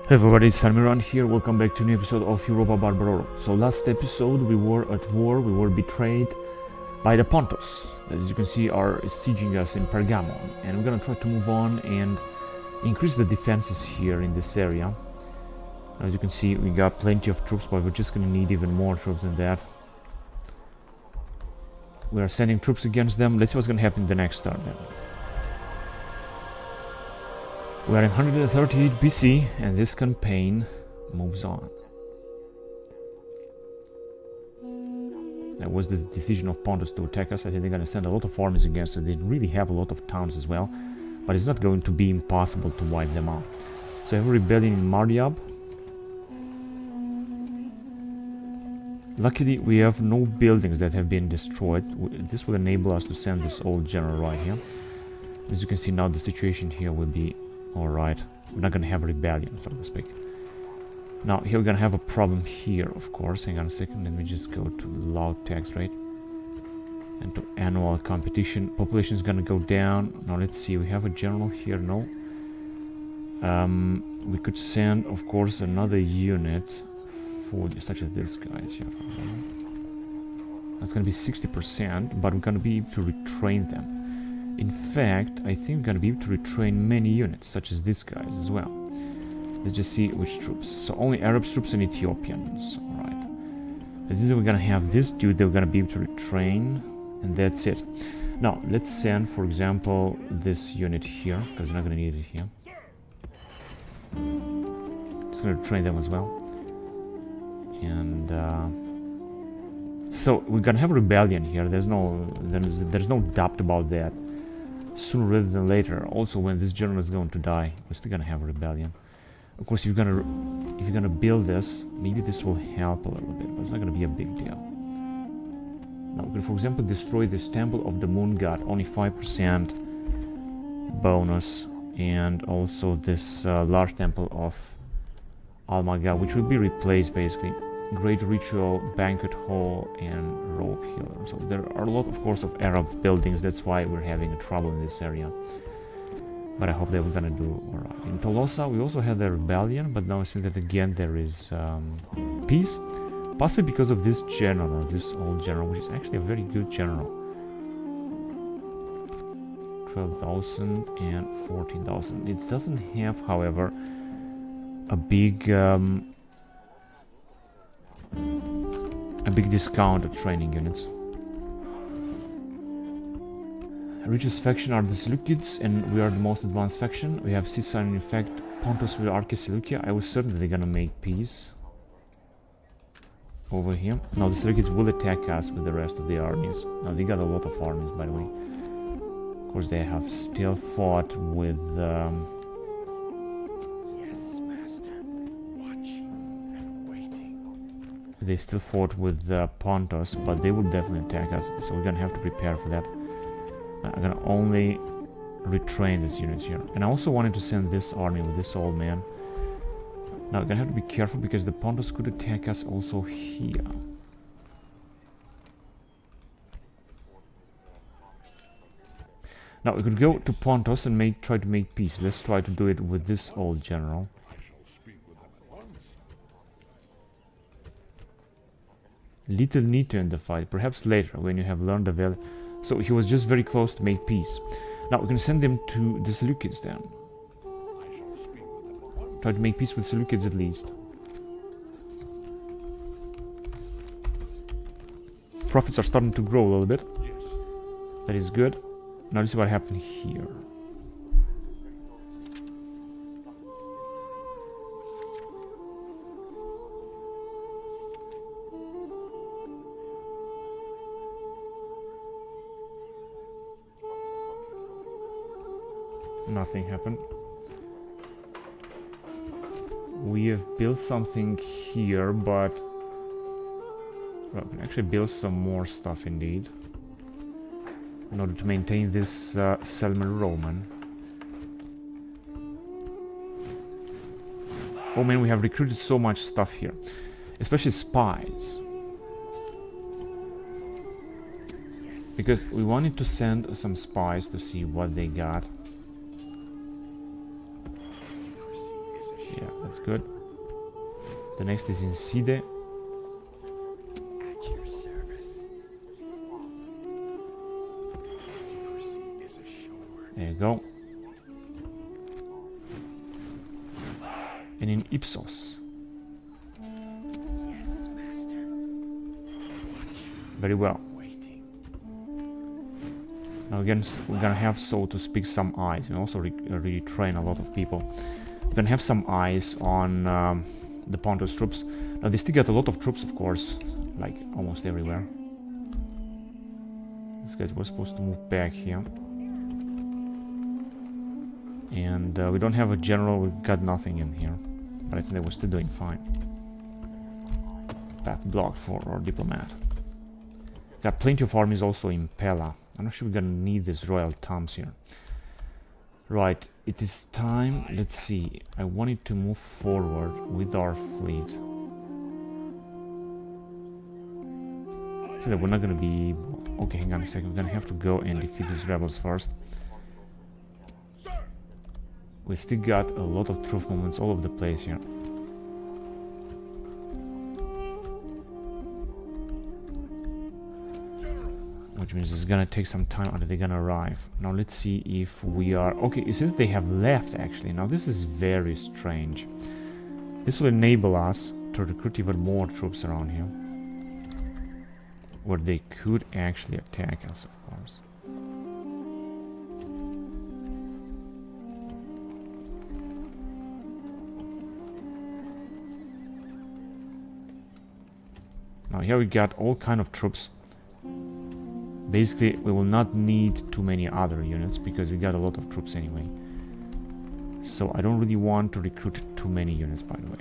Hey everybody, it's Miran here. Welcome back to a new episode of Europa Barbarorum. So last episode we were at war, we were betrayed by the Pontus. As you can see, are sieging us in Pergamon. And we're gonna try to move on and increase the defenses here in this area. As you can see, we got plenty of troops, but we're just gonna need even more troops than that. We are sending troops against them. Let's see what's gonna happen in the next turn then. We are in 138 BC, and this campaign moves on. That was the decision of Pontus to attack us. I think they're going to send a lot of armies against us. They really have a lot of towns as well, but it's not going to be impossible to wipe them out. So I have a rebellion in Mardiab. Luckily, we have no buildings that have been destroyed. This will enable us to send this old general right here. As you can see now, the situation here will be alright. We're not gonna have a rebellion, so to speak. Now, here we're gonna have a problem here, of course. Hang on a second, let me just go to loud tax rate. And to annual competition. Population is gonna go down. Now, let's see, we have a general here, no. We could send, of course, another unit for such as this guys here. That's gonna be 60%, but we're gonna be able to retrain them. In fact, I think we're gonna be able to retrain many units, such as these guys as well. Let's just see which troops. So only Arab troops and Ethiopians. Alright. I think we're gonna have this dude that we're gonna be able to retrain, and that's it. Now, let's send, for example, this unit here, because we're not gonna need it here. Just gonna train them as well. And so we're gonna have a rebellion here. There's no doubt about that. Sooner rather than later, also when this general is going to die, we're still gonna have a rebellion. Of course, if you're gonna build this, maybe this will help a little bit, but it's not gonna be a big deal. Now, we can, for example, destroy this temple of the moon god, only 5% bonus, and also this large temple of Almaga, which will be replaced basically. Great ritual, banquet hall, and rope healer. So there are a lot, of course, of Arab buildings. That's why we're having trouble in this area. But I hope they were gonna do alright. In Tolosa, we also had a rebellion, but now I think that again there is peace. Possibly because of this general, this old general, which is actually a very good general. 12,000 and 14,000. It doesn't have, however, a big discount of training units. Richest faction are the Seleucids, and we are the most advanced faction. We have Sicily, in fact, Pontus with Arche Seleucia. I was certain that they're gonna make peace over here. Now the Seleucids will attack us with the rest of the armies. Now they got a lot of armies, by the way. Of course, they have still fought with they still fought with Pontus, but they will definitely attack us, so we're gonna have to prepare for that. I'm gonna only retrain these units here. And I also wanted to send this army with this old man. Now we're gonna have to be careful because the Pontus could attack us also here. Now we could go to Pontus and try to make peace. Let's try to do it with this old general. Little need to end the fight, perhaps later when you have learned the value. So he was just very close to make peace. Now we can send them to the Seleucids then. Try to make peace with Seleucids at least. Profits are starting to grow a little bit. That is good. Now let's see what happened here. Nothing happened. We have built something here, but well, we can actually build some more stuff indeed in order to maintain this Selman Roman. Oh man, we have recruited so much stuff here, especially spies. Because we wanted to send some spies to see what they got. Yeah, That's good. The next is in Side. At your service. Secrecy is assured. There you go. And in Ipsos. Yes, master. Very well. Waiting. Now again, we're gonna have, so to speak, some eyes. We also retrain a lot of people. We're gonna have some eyes on the Pontus troops. Now they still get a lot of troops, of course, like almost everywhere. These guys were supposed to move back here. And we don't have a general, we've got nothing in here. But I think they were still doing fine. Path blocked for our diplomat. Got plenty of armies also in Pella. I'm not sure we're gonna need these royal tombs here. Right, it is time. Let's see. I wanted to move forward with our fleet. So that we're not gonna be... Okay, hang on a second. We're gonna have to go and defeat these rebels first. We still got a lot of troop movements all over the place here. Which means it's gonna take some time until they're gonna arrive. Now let's see if we are... Okay, it says they have left actually. Now this is very strange. This will enable us to recruit even more troops around here. Where they could actually attack us, of course. Now here we got all kind of troops. Basically, we will not need too many other units because we got a lot of troops anyway. So I don't really want to recruit too many units, by the way.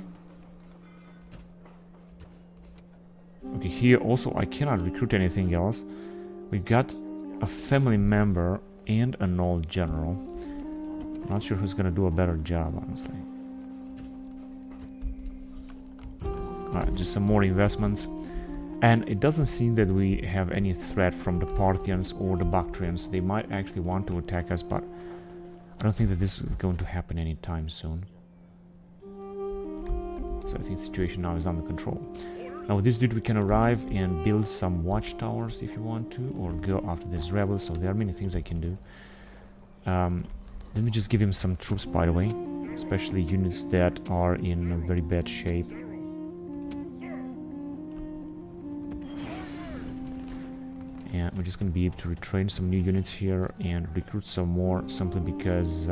Okay, here also I cannot recruit anything else. We got a family member and an old general. Not sure who's gonna do a better job, honestly. Alright, just some more investments. And it doesn't seem that we have any threat from the Parthians or the Bactrians. They might actually want to attack us, but I don't think that this is going to happen anytime soon. So I think the situation now is under control. Now with this dude we can arrive and build some watchtowers if you want to, or go after these rebels, so there are many things I can do. Let me just give him some troops, by the way, especially units that are in very bad shape. And we're just going to be able to retrain some new units here and recruit some more, simply because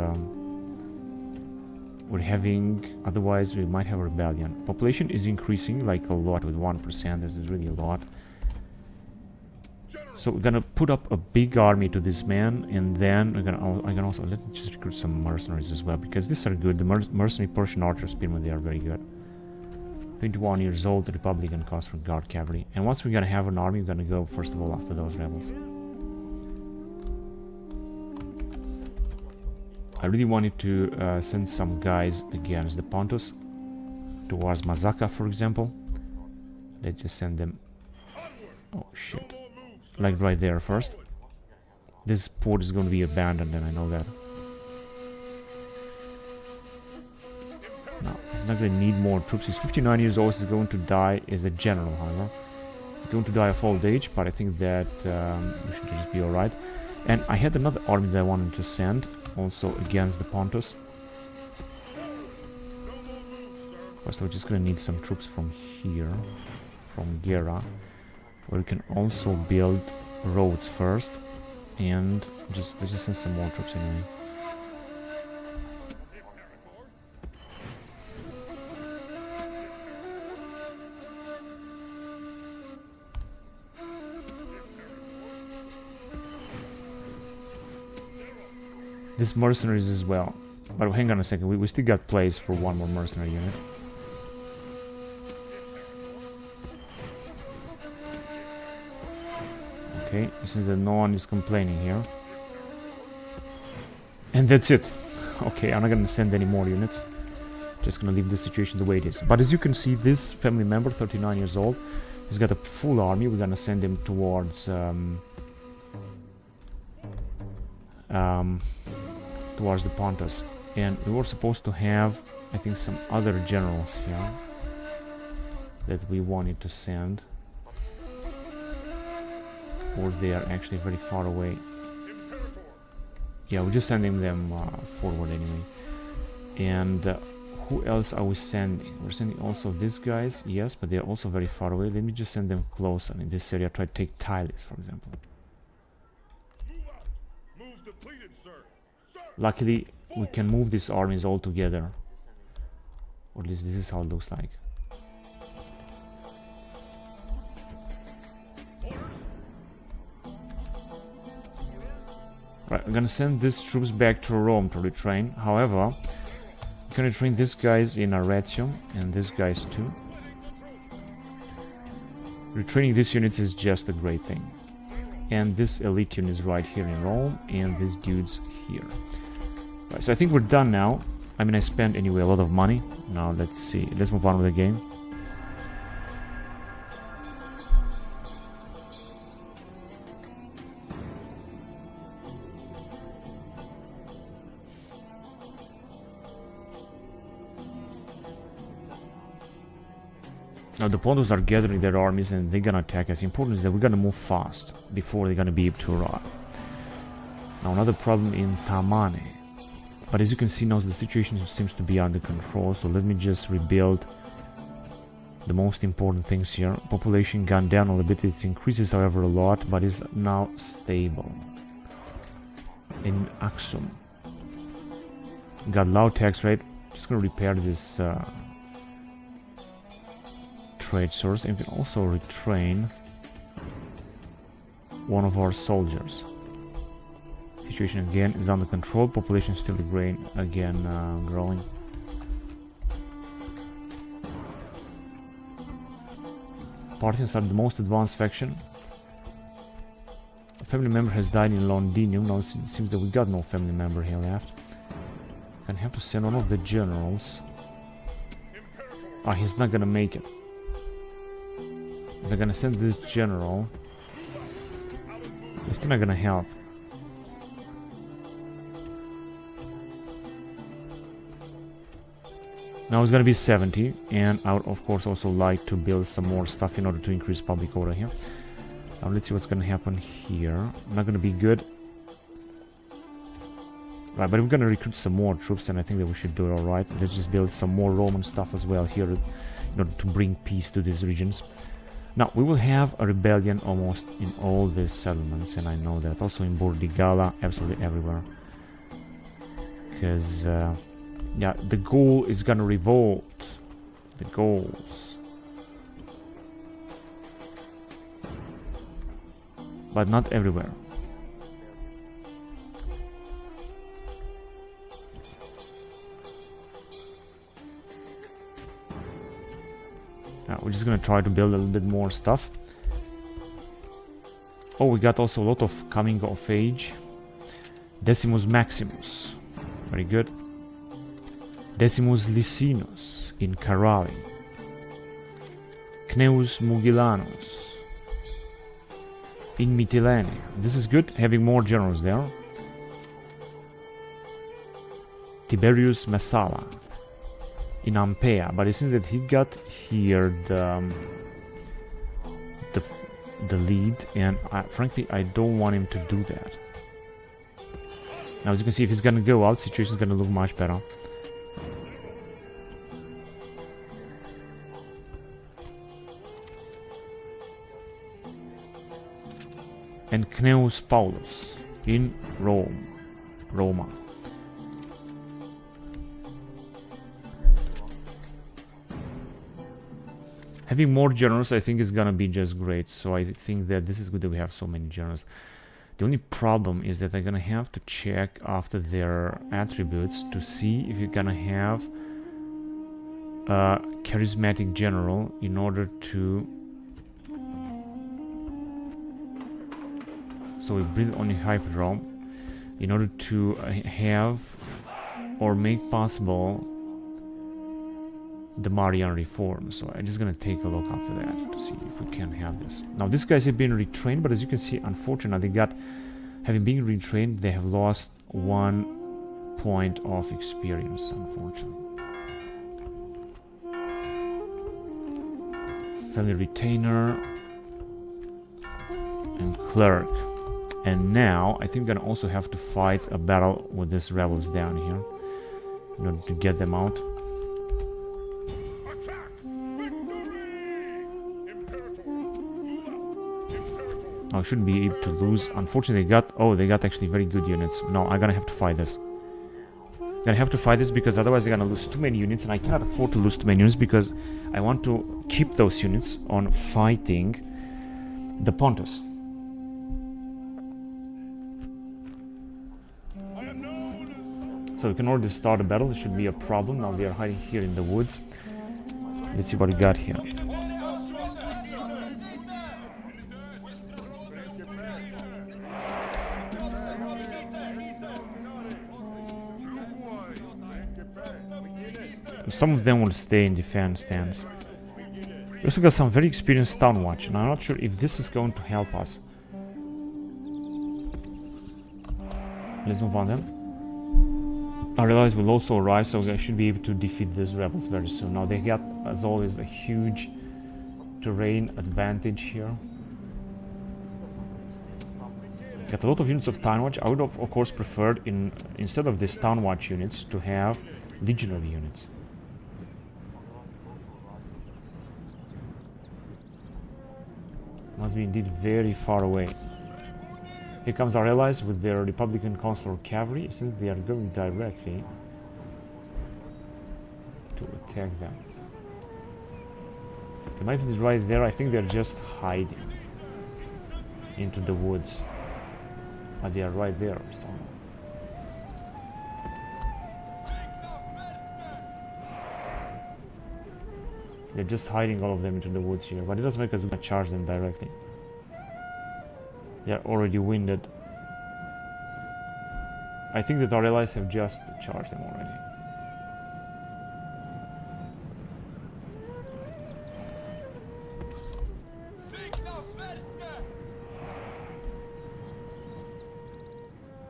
we're having... Otherwise, we might have a rebellion. Population is increasing like a lot with 1%. This is really a lot. So we're going to put up a big army to this man, and then we're gonna, I can also... Let me just recruit some mercenaries as well, because these are good. The mercenary Persian archer spearmen, they are very good. 21 years old, Republican cost for guard cavalry. And once we're gonna have an army, we're gonna go first of all after those rebels. I really wanted to send some guys against the Pontus, towards Mazaka, for example. Let's just send them... Oh shit. Like right there first. This port is going to be abandoned, and I know that. No, he's not going to need more troops. He's 59 years old. He's going to die as a general, however. He's going to die of old age, but I think that we should just be alright. And I had another army that I wanted to send, also against the Pontus. First, we're just going to need some troops from here, from Gera, where we can also build roads first, and let's just send some more troops anyway. This mercenaries as well. But hang on a second, we still got place for one more mercenary unit. Okay, since no one is complaining here. And that's it. Okay, I'm not gonna send any more units. Just gonna leave the situation the way it is. But as you can see, this family member, 39 years old, he's got a full army. We're gonna send him towards towards the Pontus. And we were supposed to have, I think, some other generals here that we wanted to send. Or they are actually very far away. Yeah, we're just sending them forward anyway. And who else are we sending? We're sending also these guys, yes, but they're also very far away. Let me just send them closer in this area. Try to take Tylis, for example. Luckily, we can move these armies all together. Or at least this is how it looks like. Right, I'm gonna send these troops back to Rome to retrain. However, I'm gonna train these guys in Arretium and these guys too. Retraining these units is just a great thing. And this elite unit is right here in Rome, and these dudes here. Right, so I think we're done now. I mean, I spent anyway a lot of money. Now let's see. Let's move on with the game. Now the Pontus are gathering their armies and they're gonna attack us. Important is that we're gonna move fast before they're gonna be able to arrive. Now another problem in Tamane. But as you can see now, the situation seems to be under control, so let me just rebuild the most important things here. Population gone down a little bit, it increases however a lot, but is now stable. In Aksum, got low tax rate. Just gonna repair this trade source, and we can also retrain one of our soldiers. Situation again is under control. Population still growing. Parthians are the most advanced faction. A family member has died in Londinium. Now it seems that we got no family member here left. Gonna have to send one of the generals. Ah, he's not gonna make it. If I'm gonna send this general, he's still not gonna help. Now it's gonna be 70, and I would of course also like to build some more stuff in order to increase public order here. Now let's see what's gonna happen here. Not gonna be good. Right, but we're gonna recruit some more troops, and I think that we should do it alright. Let's just build some more Roman stuff as well here in order to bring peace to these regions. Now, we will have a rebellion almost in all these settlements, and I know that. Also in Burdigala, absolutely everywhere. Because, yeah, the Gaul is gonna revolt. The Gauls. But not everywhere. We're just gonna try to build a little bit more stuff. Oh, we got also a lot of coming of age. Decimus Maximus, very good. Decimus Licinus in Carali. Cneus Mugilanus in Mytilene. This is good, having more generals there. Tiberius Messala in Ampea, but it seems that he got here the lead, and frankly I don't want him to do that. Now as you can see, if he's gonna go out, situation is gonna look much better. And Cneus Paulus in Roma. Having more generals, I think, is gonna be just great. So I think that this is good that we have so many generals. The only problem is that I'm gonna have to check after their attributes to see if you're gonna have a charismatic general in order to... So we breathe on a hyperdrome in order to have or make possible the Marian Reforms. So I'm just gonna take a look after that to see if we can have this. Now these guys have been retrained, but as you can see, unfortunately, having been retrained, they have lost one point of experience, unfortunately. Family retainer and clerk. And now I think we're gonna also have to fight a battle with these rebels down here in order to get them out. I shouldn't be able to lose. Unfortunately, they got actually very good units. No, I'm gonna have to fight this. Gonna have to fight this because otherwise they're gonna lose too many units, and I cannot afford to lose too many units because I want to keep those units on fighting the Pontus. So we can already start a battle. It should be a problem. Now they are hiding here in the woods. Let's see what we got here. Some of them will stay in defense stance. We also got some very experienced town watch, and I'm not sure if this is going to help us. Let's move on then. I realize will also arrive, so I should be able to defeat these rebels very soon. Now they got, as always, a huge terrain advantage here. Got a lot of units of town watch. I would have, of course, preferred instead of these town watch units to have legionary units. Must be indeed very far away. Here comes our allies with their Republican Consular Cavalry, since they are going directly to attack them. The map is right there. I think they're just hiding into the woods. But they are right there somewhere. They're just hiding all of them into the woods here, but it doesn't make us charge them directly. They are already winded. I think that our allies have just charged them already.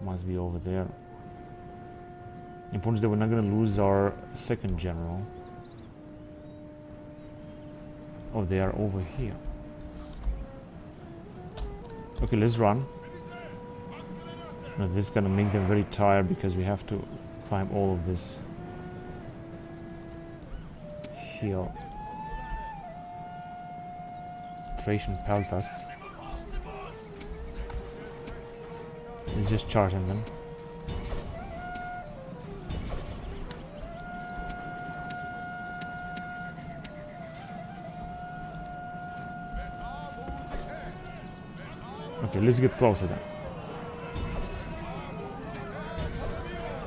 Must be over there. Important that we're not going to lose our second general. Oh, they are over here. Okay, let's run. Now, this is gonna make them very tired because we have to climb all of this hill. Thracian peltasts. Let's just charge them then. Okay, let's get closer then.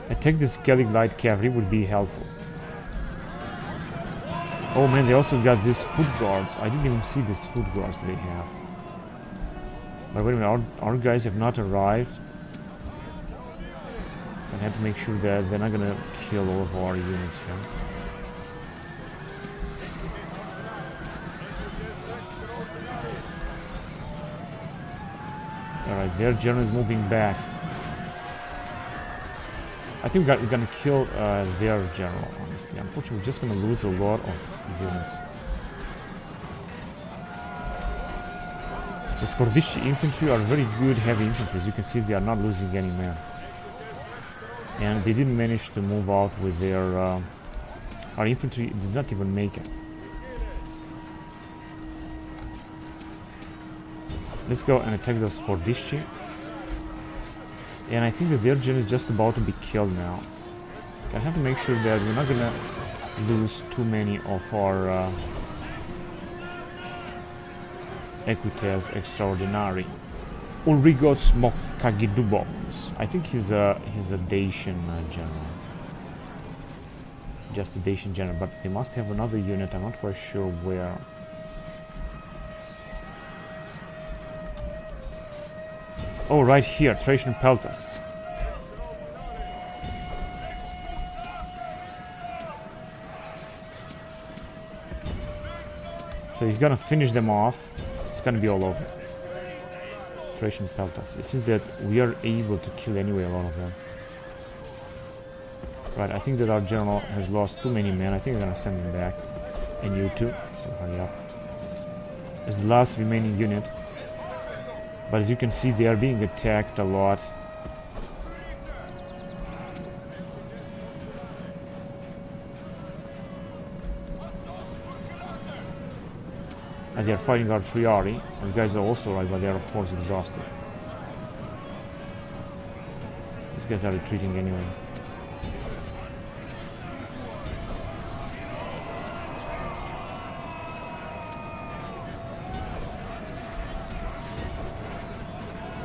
I think this Gallic light cavalry would be helpful. Oh man, they also got these foot guards. I didn't even see these foot guards they have. But wait a minute, our guys have not arrived. I have to make sure that they're not gonna kill all of our units here. Alright, their general is moving back. I think we're gonna kill their general, honestly. Unfortunately, we're just gonna lose a lot of units. The Scordisci infantry are very good heavy infantry. As you can see, they are not losing any men. And they didn't manage to move out with their... our infantry did not even make it. Let's go and attack those Scordisci. And I think that their general is just about to be killed now. I have to make sure that we're not gonna lose too many of our equites extraordinary. Ulrigos Mokkagidubos. I think he's a Dacian general. Just a Dacian general, but they must have another unit. I'm not quite sure where. Oh, right here, Thracian peltasts. So he's gonna finish them off. It's gonna be all over. Thracian peltasts. It seems that we are able to kill anyway a lot of them. Right, I think that our general has lost too many men. I think we're gonna send him back. And you too, so hurry up. It's the last remaining unit. But as you can see, they are being attacked a lot. As they are fighting our Triari. And you guys are also right, but they are of course exhausted. These guys are retreating anyway.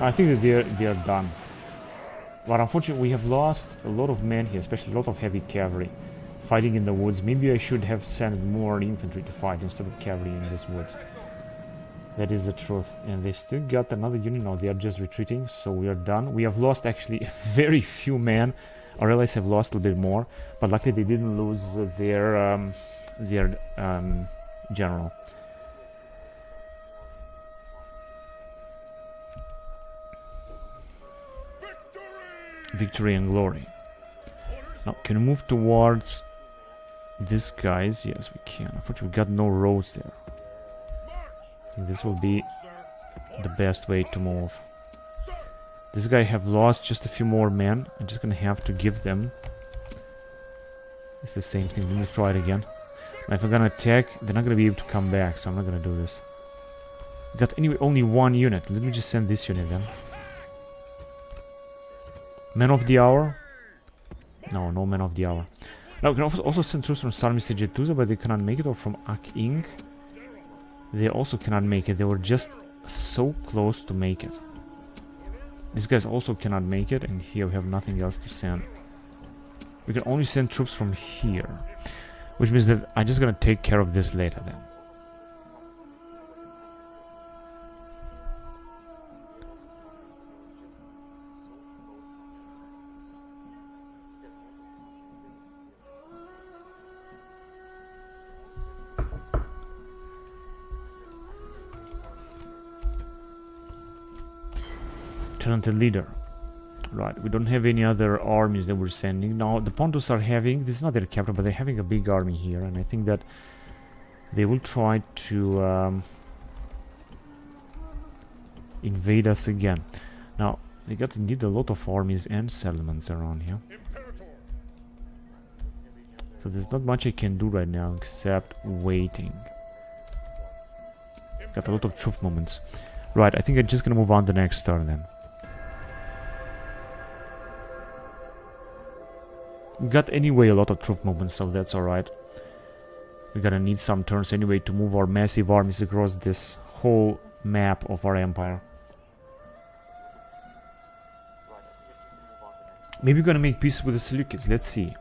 I think that they are done. But unfortunately, we have lost a lot of men here, especially a lot of heavy cavalry fighting in the woods. Maybe I should have sent more infantry to fight instead of cavalry in these woods. That is the truth. And they still got another unit. No, they are just retreating, so we are done. We have lost actually very few men. Our allies have lost a little bit more, but luckily they didn't lose their general. Victory and glory. Now, can we move towards these guys? Yes, we can. Unfortunately, we got no roads there. I think this will be the best way to move. This guy have lost just a few more men. I'm just gonna have to give them. It's the same thing. Let me try it again. Now, if I'm gonna attack, they're not gonna be able to come back, so I'm not gonna do this. Got anyway only one unit. Let me just send this unit then. Men of the hour? No, no men of the hour. Now, we can also send troops from Sarmi Segetusa, but they cannot make it, or from Ak-Ing. They also cannot make it. They were just so close to make it. These guys also cannot make it, and here we have nothing else to send. We can only send troops from here, which means that I'm just gonna take care of this later then. Talented leader. Right, we don't have any other armies that we're sending. Now, the Pontus are having, this is not their capital, but they're having a big army here, and I think that they will try to invade us again. Now, they got indeed a lot of armies and settlements around here. So there's not much I can do right now except waiting. Got a lot of troop movements. Right, I think I'm just gonna move on to the next turn then. We got anyway a lot of troop movements, so that's alright. We're gonna need some turns anyway to move our massive armies across this whole map of our empire. Maybe we're gonna make peace with the Seleucids, let's see.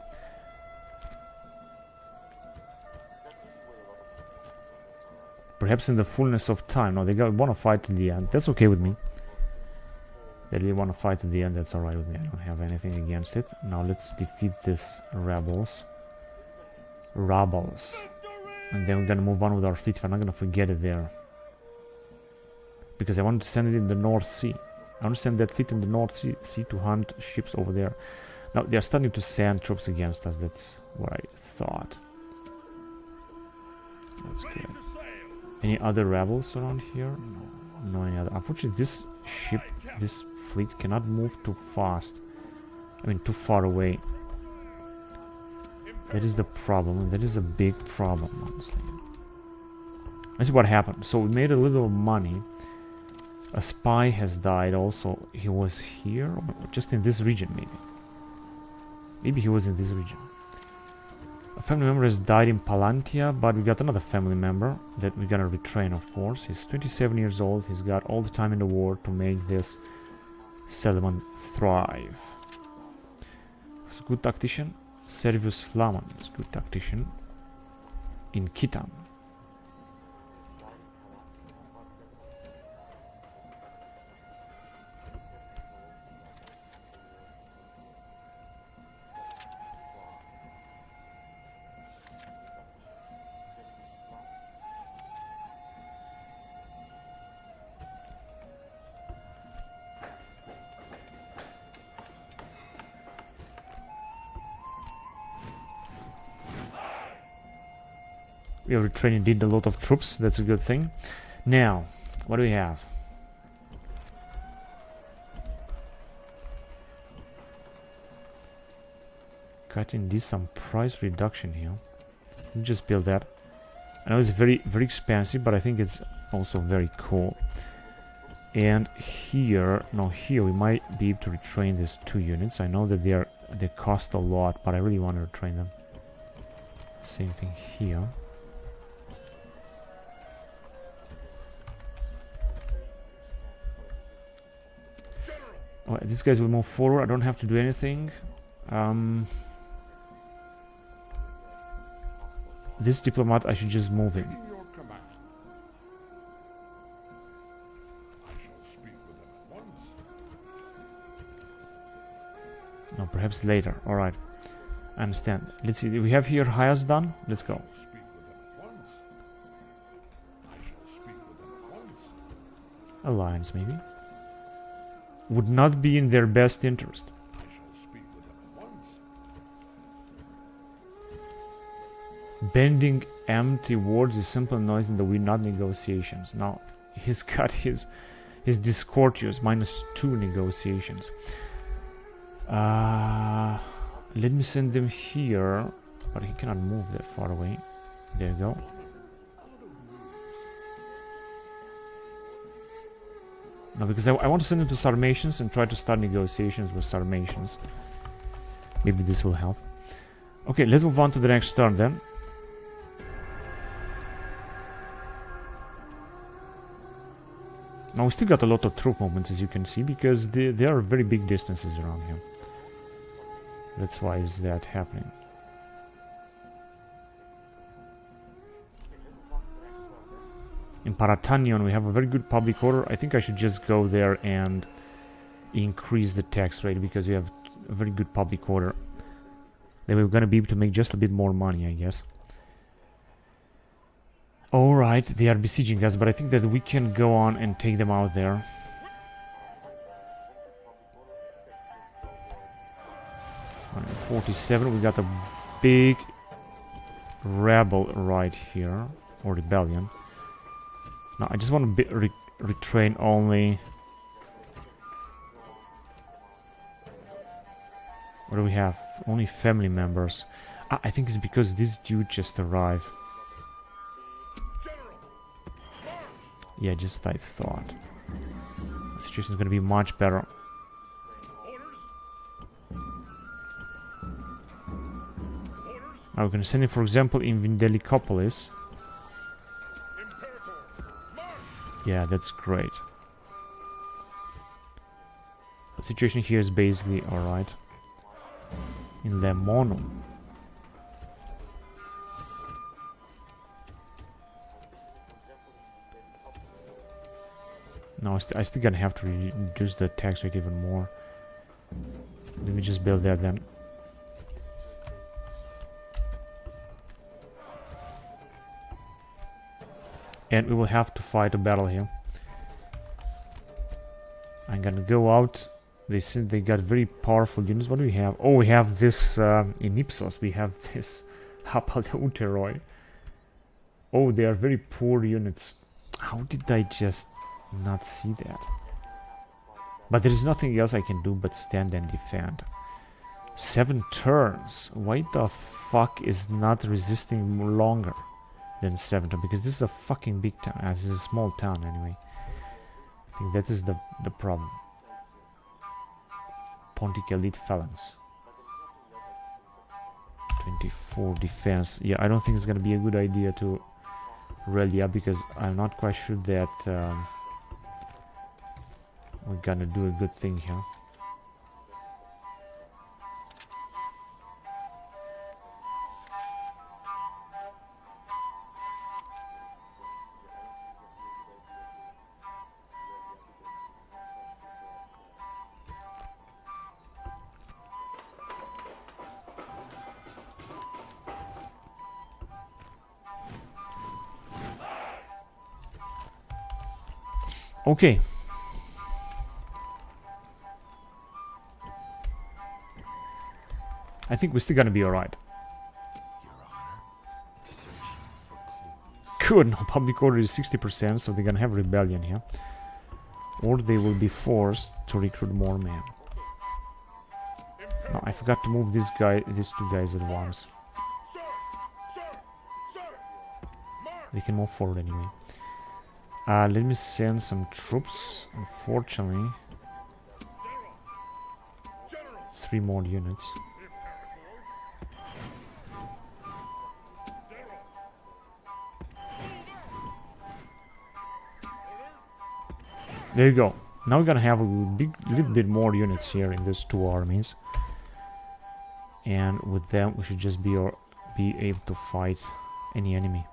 Perhaps in the fullness of time. No, they wanna fight to the end. That's okay with me. They really want to fight at the end, that's alright with me. I don't have anything against it. Now let's defeat these rebels. And then we're gonna move on with our fleet. I'm not gonna forget it there. Because I want to send it in the North Sea. I want to send that fleet in the North Sea to hunt ships over there. Now they are starting to send troops against us, that's what I thought. That's good. Any other rebels around here? No, any other. Unfortunately, this ship, this fleet cannot move too fast. I mean, too far away. That is the problem. That is a big problem, honestly. Let's see what happened. So we made a little money. A spy has died also. He was here, or just in this region, maybe. Maybe he was in this region. A family member has died in Palantia, but we got another family member that we're gonna retrain, of course. He's 27 years old. He's got all the time in the world to make this settlement thrive. He's a good tactician. Servius Flaman is a good tactician. In Khitan. We are retraining indeed a lot of troops. That's a good thing. Now, what do we have? Cutting this some price reduction here. Let me just build that. I know it's very expensive, but I think it's also very cool. And here, no, here we might be able to retrain these 2 units. I know that they cost a lot, but I really want to retrain them. Same thing here. Oh, these guys will move forward. I don't have to do anything. This diplomat, I should just move him. No, perhaps later. Alright. I understand. Let's see. We have here hires done. Let's go. Alliance, maybe. Would not be in their best interest. Bending empty words is simple noise in the wind, not negotiations. Now, he's got his discourteous -2 negotiations. Let me send them here, but he cannot move that far away. There you go. No, because I want to send them to Sarmatians and try to start negotiations with Sarmatians. Maybe this will help. Okay, let's move on to the next turn then. Now we still got a lot of troop movements, as you can see, because there are very big distances around here. That's why is that happening. In Paratanion we have a very good public order. I think I should just go there and increase the tax rate, because we have a very good public order. Then we're gonna be able to make just a bit more money, I guess. Alright, they are besieging us, but I think that we can go on and take them out there. $147, we got a big rebel right here, or rebellion. Now I just want to retrain only. What do we have? Only family members. I think it's because this dude just arrived. Yeah, just I thought. The situation is going to be much better. Now we're going to send it, for example, in Vindelicopolis. Yeah, that's great. The situation here is basically alright. In Lemonum. No, I still gonna have to reduce the tax rate even more. Let me just build that then. And we will have to fight a battle here. I'm gonna go out. They said they got very powerful units. What do we have? Oh, we have this in Ipsos. We have this Hapaleuteroi. Oh, they are very poor units. How did I just not see that? But there is nothing else I can do but stand and defend. 7 turns. Why the fuck is not resisting longer than 7 turns? Because this is a fucking big town. This is a small town anyway. I think that is the problem. Pontic elite phalanx. 24 defense. Yeah, I don't think it's gonna be a good idea to rally up, because I'm not quite sure that we're gonna do a good thing here. Okay. I think we're still gonna be alright. Your Honor, searching for Good, now public order is 60%, so they're gonna have rebellion here. Or they will be forced to recruit more men. No, I forgot to move these two guys at once. They can move forward anyway. Let me send some troops. Unfortunately, 3 more units. There you go. Now we're gonna have a little bit more units here in these 2 armies, and with them we should just be able to fight any enemy.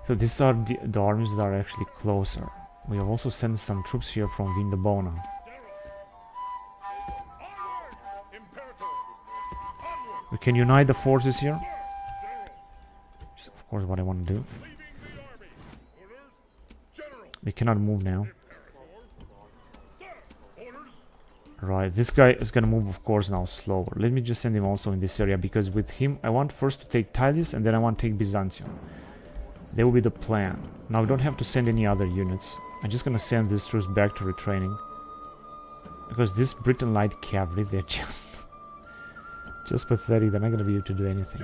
So these are the armies that are actually closer. We have also sent some troops here from Vindobona. We can unite the forces here. Which is of course what I want to do. They cannot move now. Right, this guy is gonna move of course now slower. Let me just send him also in this area, because with him I want first to take Tylis and then I want to take Byzantium. That will be the plan. Now we don't have to send any other units. I'm just gonna send these troops back to retraining, because this Britain light cavalry, they're just pathetic. They're not gonna be able to do anything.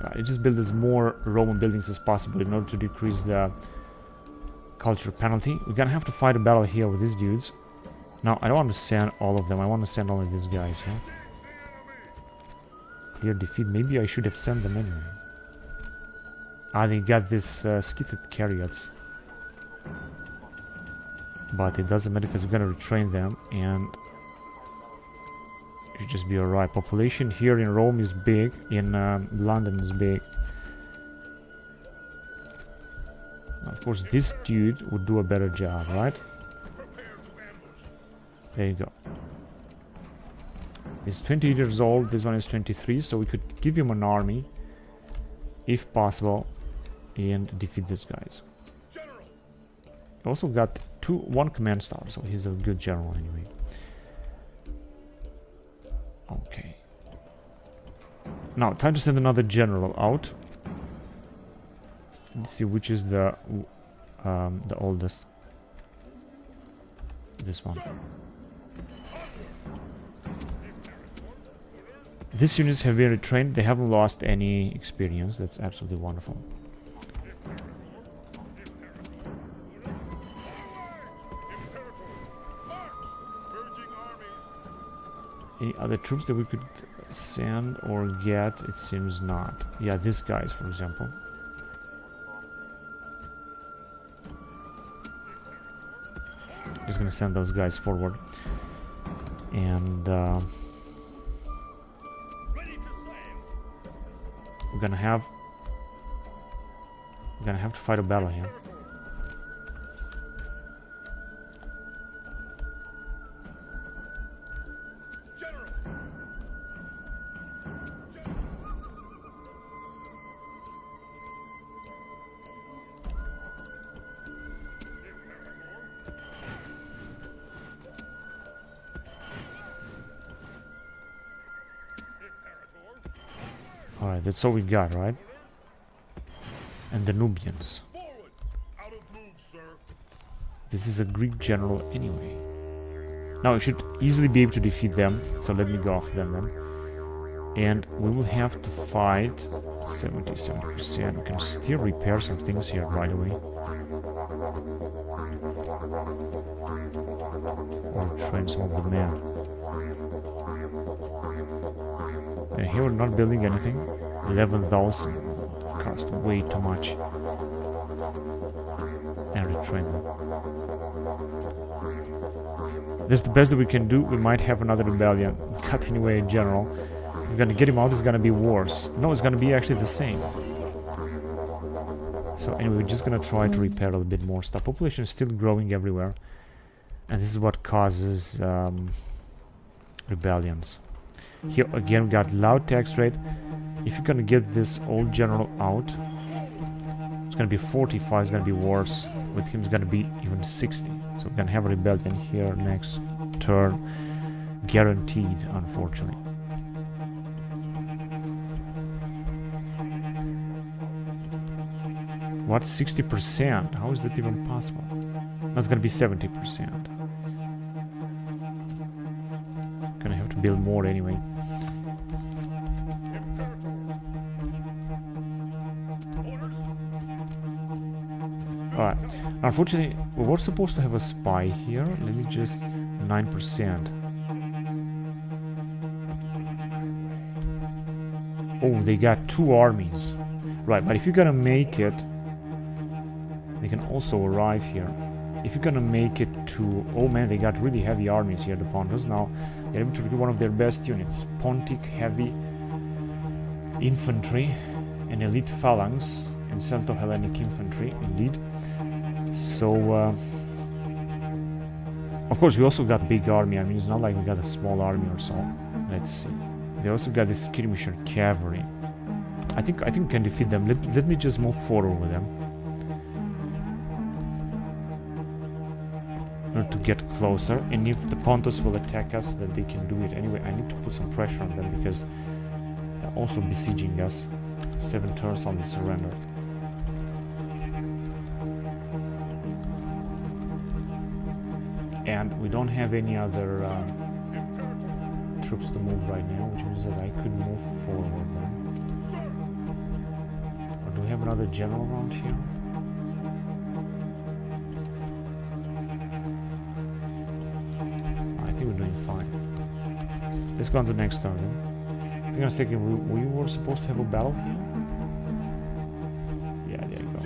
Right, just build as more Roman buildings as possible in order to decrease the culture penalty. We're gonna have to fight a battle here with these dudes. Now I don't want to send all of them. I want to send only these guys here. Clear defeat. Maybe I should have sent them anyway. They got this Scythic chariots, but it doesn't matter because we're gonna retrain them and it should just be alright. Population here in Rome is big, in London is big. Of course this dude would do a better job, right? There you go. He's 20 years old, this one is 23, so we could give him an army, if possible, and defeat these guys. He also got 1 command star, so he's a good general anyway. Okay. Now, time to send another general out. Let's see which is the oldest. This one. These units have been retrained. They haven't lost any experience. That's absolutely wonderful. Any other troops that we could send or get? It seems not. Yeah, these guys, for example. Just gonna send those guys forward. And we're gonna have to fight a battle here. Alright, that's all we got, right? And the Nubians. This is a Greek general anyway. Now we should easily be able to defeat them, so let me go after them then. And we will have to fight 77%. We can still repair some things here, by the way. Or train some of the men. And here we're not building anything. 11,000 cost way too much. And retrain them. This is the best that we can do. We might have another rebellion. Cut anyway in general. We're gonna get him out, it's gonna be worse. No, it's gonna be actually the same. So anyway, we're just gonna try to repair a little bit more stuff. Population is still growing everywhere. And this is what causes rebellions. Here again we got loud tax rate. If you're gonna get this old general out, it's gonna be 45, it's gonna be worse. With him it's gonna be even 60. So we're gonna have a rebellion here next turn. Guaranteed, unfortunately. What? 60%? How is that even possible? That's gonna be 70%. Gonna have to build more anyway. Alright. Unfortunately, we were supposed to have a spy here. Let me just... 9%. Oh, they got 2 armies. Right, but if you're gonna make it... They can also arrive here. If you're gonna make it to... Oh man, they got really heavy armies here, the Pontus. Now, they're able to recruit one of their best units. Pontic heavy infantry and elite phalanx and Celto-Hellenic infantry, indeed. So, of course, we also got big army. I mean, it's not like we got a small army or so. Let's see. They also got this skirmisher cavalry. I think we can defeat them. Let me just move forward with them. In order to get closer. And if the Pontus will attack us, then they can do it anyway. I need to put some pressure on them because they're also besieging us. 7 turns on the surrender. And we don't have any other troops to move right now, which means that I could move forward then. Or do we have another general around here? I think we're doing fine. Let's go on to the next turn then. Hang on a second, we were supposed to have a battle here? Yeah, there you go.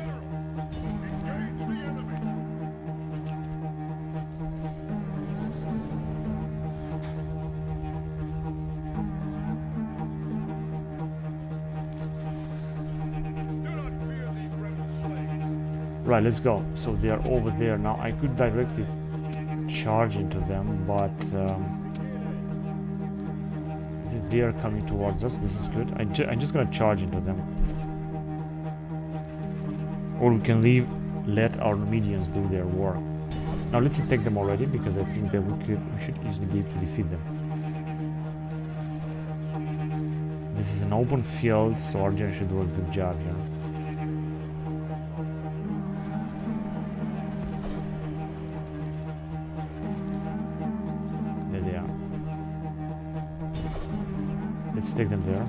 Right, let's go. So they are over there now. I could directly charge into them, but is it they are coming towards us? This is good. I'm just gonna charge into them, or we can let our Numidians do their work. Now let's attack them already because I think that we should easily be able to defeat them. This is an open field, so our general should do a good job here. Let's take them there.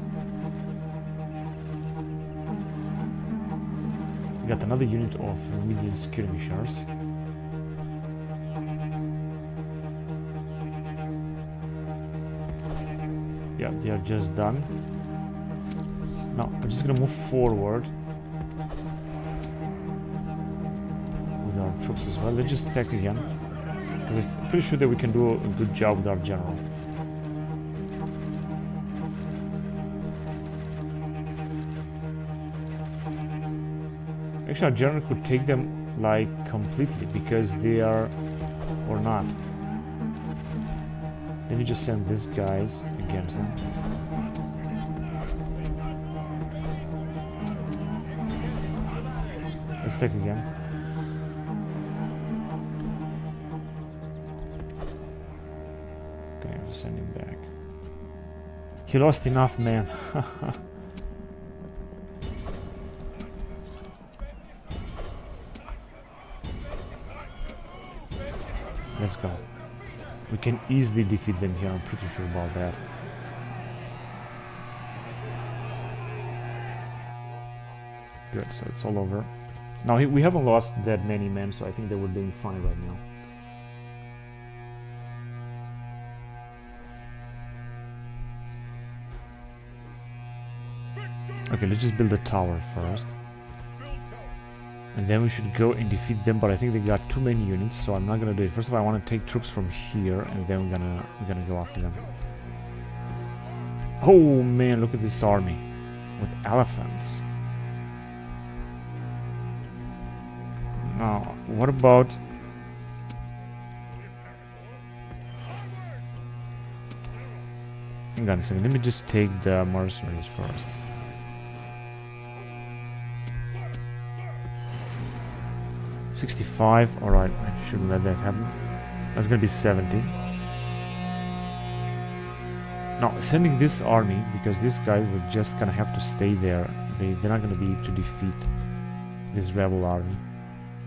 We got another unit of medium skirmishers. Yeah, they are just done. Now, I'm just gonna move forward with our troops as well. Let's just attack again, because I'm pretty sure that we can do a good job with our general. Actually, our general could take them, like, completely, because they are... or not. Let me just send these guys against them. Let's take again. Okay, I have to send him back. He lost enough, man. Let's go. We can easily defeat them here, I'm pretty sure about that. Good, so it's all over. Now, we haven't lost that many men, so I think that we're doing fine right now. Okay, let's just build a tower first. And then we should go and defeat them, but I think they got too many units, so I'm not gonna do it. First of all, I want to take troops from here, and then we're gonna go after them. Oh man, look at this army with elephants. Now, what about... Hang on a second, let me just take the mercenaries first. $65, alright, I shouldn't let that happen. That's gonna be 70. Now, sending this army, because this guy will just gonna have to stay there. They're not gonna be able to defeat this rebel army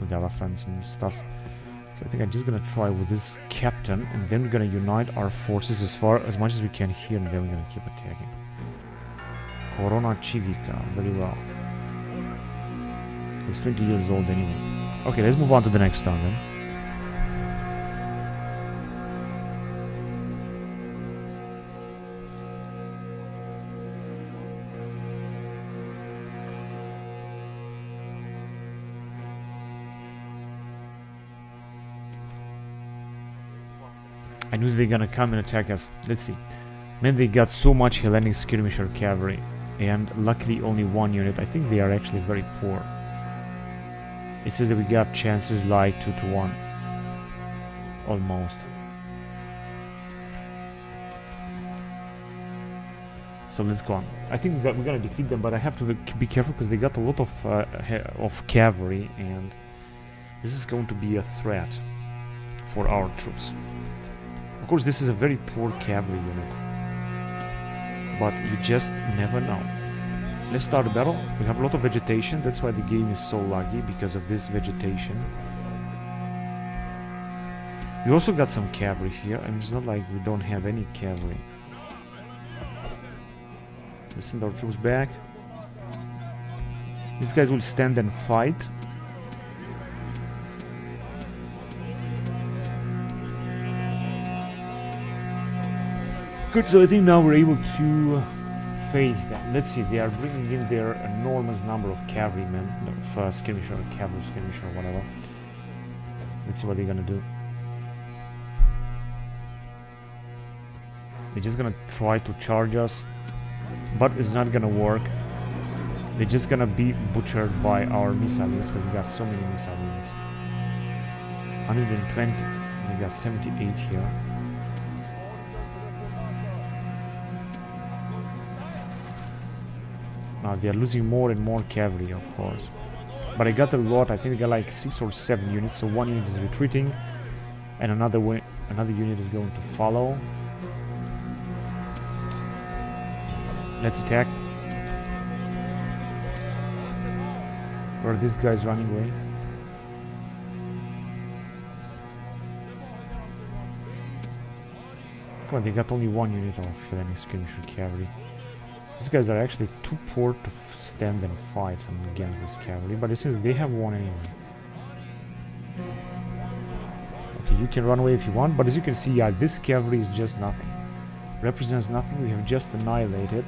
with elephants and stuff. So I think I'm just gonna try with this captain, and then we're gonna unite our forces as much as we can here, and then we're gonna keep attacking. Corona Civica, very well. He's 20 years old anyway. Okay, let's move on to the next town then. I knew they're gonna come and attack us. Let's see. Man, they got so much Hellenic skirmisher cavalry, and luckily only one unit. I think they are actually very poor. It says that we got chances like 2 to 1. Almost. So let's go on. I think we're gonna defeat them, but I have to be careful because they got a lot of cavalry, and this is going to be a threat for our troops. Of course, this is a very poor cavalry unit, but you just never know. Let's start the battle. We have a lot of vegetation, that's why the game is so laggy, because of this vegetation. We also got some cavalry here, and it's not like we don't have any cavalry. Let's send our troops back. These guys will stand and fight. Good, so I think now we're able to face them. Let's see, they are bringing in their enormous number of cavalrymen, skirmisher, cavalry skirmisher, whatever. Let's see what they're gonna do. They're just gonna try to charge us, but it's not gonna work. They're just gonna be butchered by our missile units, because we got so many missile units. 120, we got 78 here. Now they are losing more and more cavalry, of course. But I got a lot. I think I got like 6 or 7 units. So one unit is retreating, and another unit is going to follow. Let's attack. Where are these guys running away? Come on, they got only one unit of Hellenic skirmisher cavalry. These guys are actually too poor to stand and fight against this cavalry, but it seems they have one anyway. Okay, you can run away if you want, but as you can see, yeah, this cavalry is just nothing. Represents nothing. We have just annihilated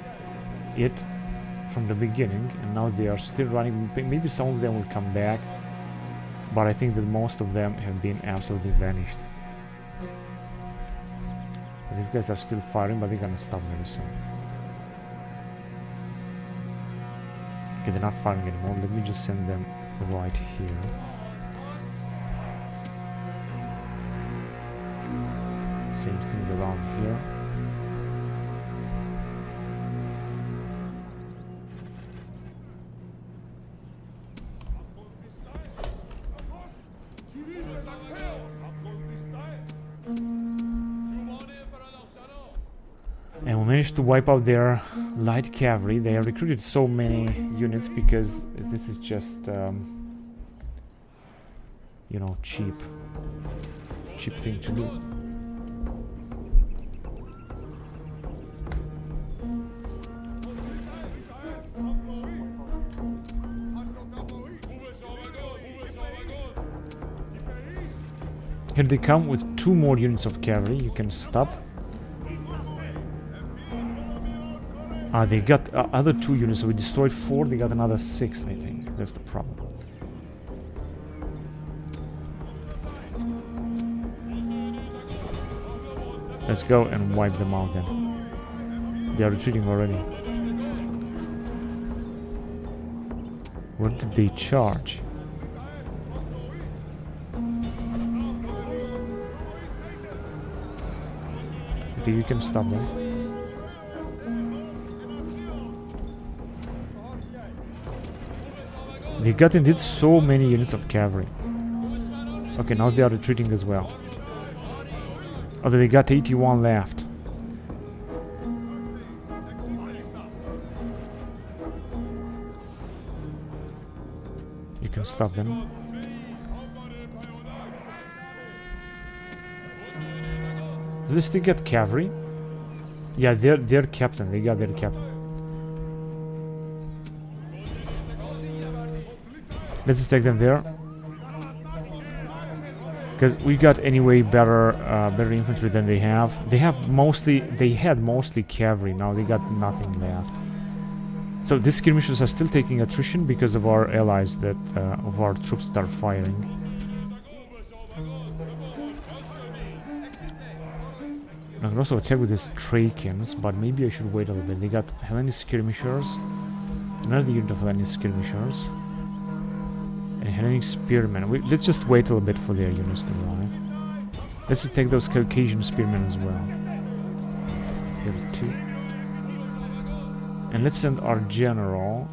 it from the beginning, and now they are still running. Maybe some of them will come back, but I think that most of them have been absolutely vanished. But these guys are still firing, but they're gonna stop very soon. Okay, they're not firing anymore. Let me just send them right here. Same thing around here. And we managed to wipe out their light cavalry. They have recruited so many units because this is just, you know, cheap thing to do. Here they come with 2 more units of cavalry. You can stop. They got other 2 units, so we destroyed 4, they got another 6, I think. That's the problem. Let's go and wipe them out then. They are retreating already. Where did they charge? Okay, you can stop them. They got indeed so many units of cavalry. Okay, now they are retreating as well. Although they got 81 left. You stop them. Do they still get cavalry? Yeah, their captain. They got their captain. Let's just take them there. Because we got anyway better infantry than they have. They had mostly cavalry. Now they got nothing left. So these skirmishers are still taking attrition because of our allies that of our troops start firing. I can also attack with these Thracians, but maybe I should wait a little bit. They got Hellenic skirmishers, another unit of Hellenic skirmishers, and Hellenic spearmen. Let's just wait a little bit for their units to arrive. Let's just take those Caucasian spearmen as well. Here are 2. And let's send our general.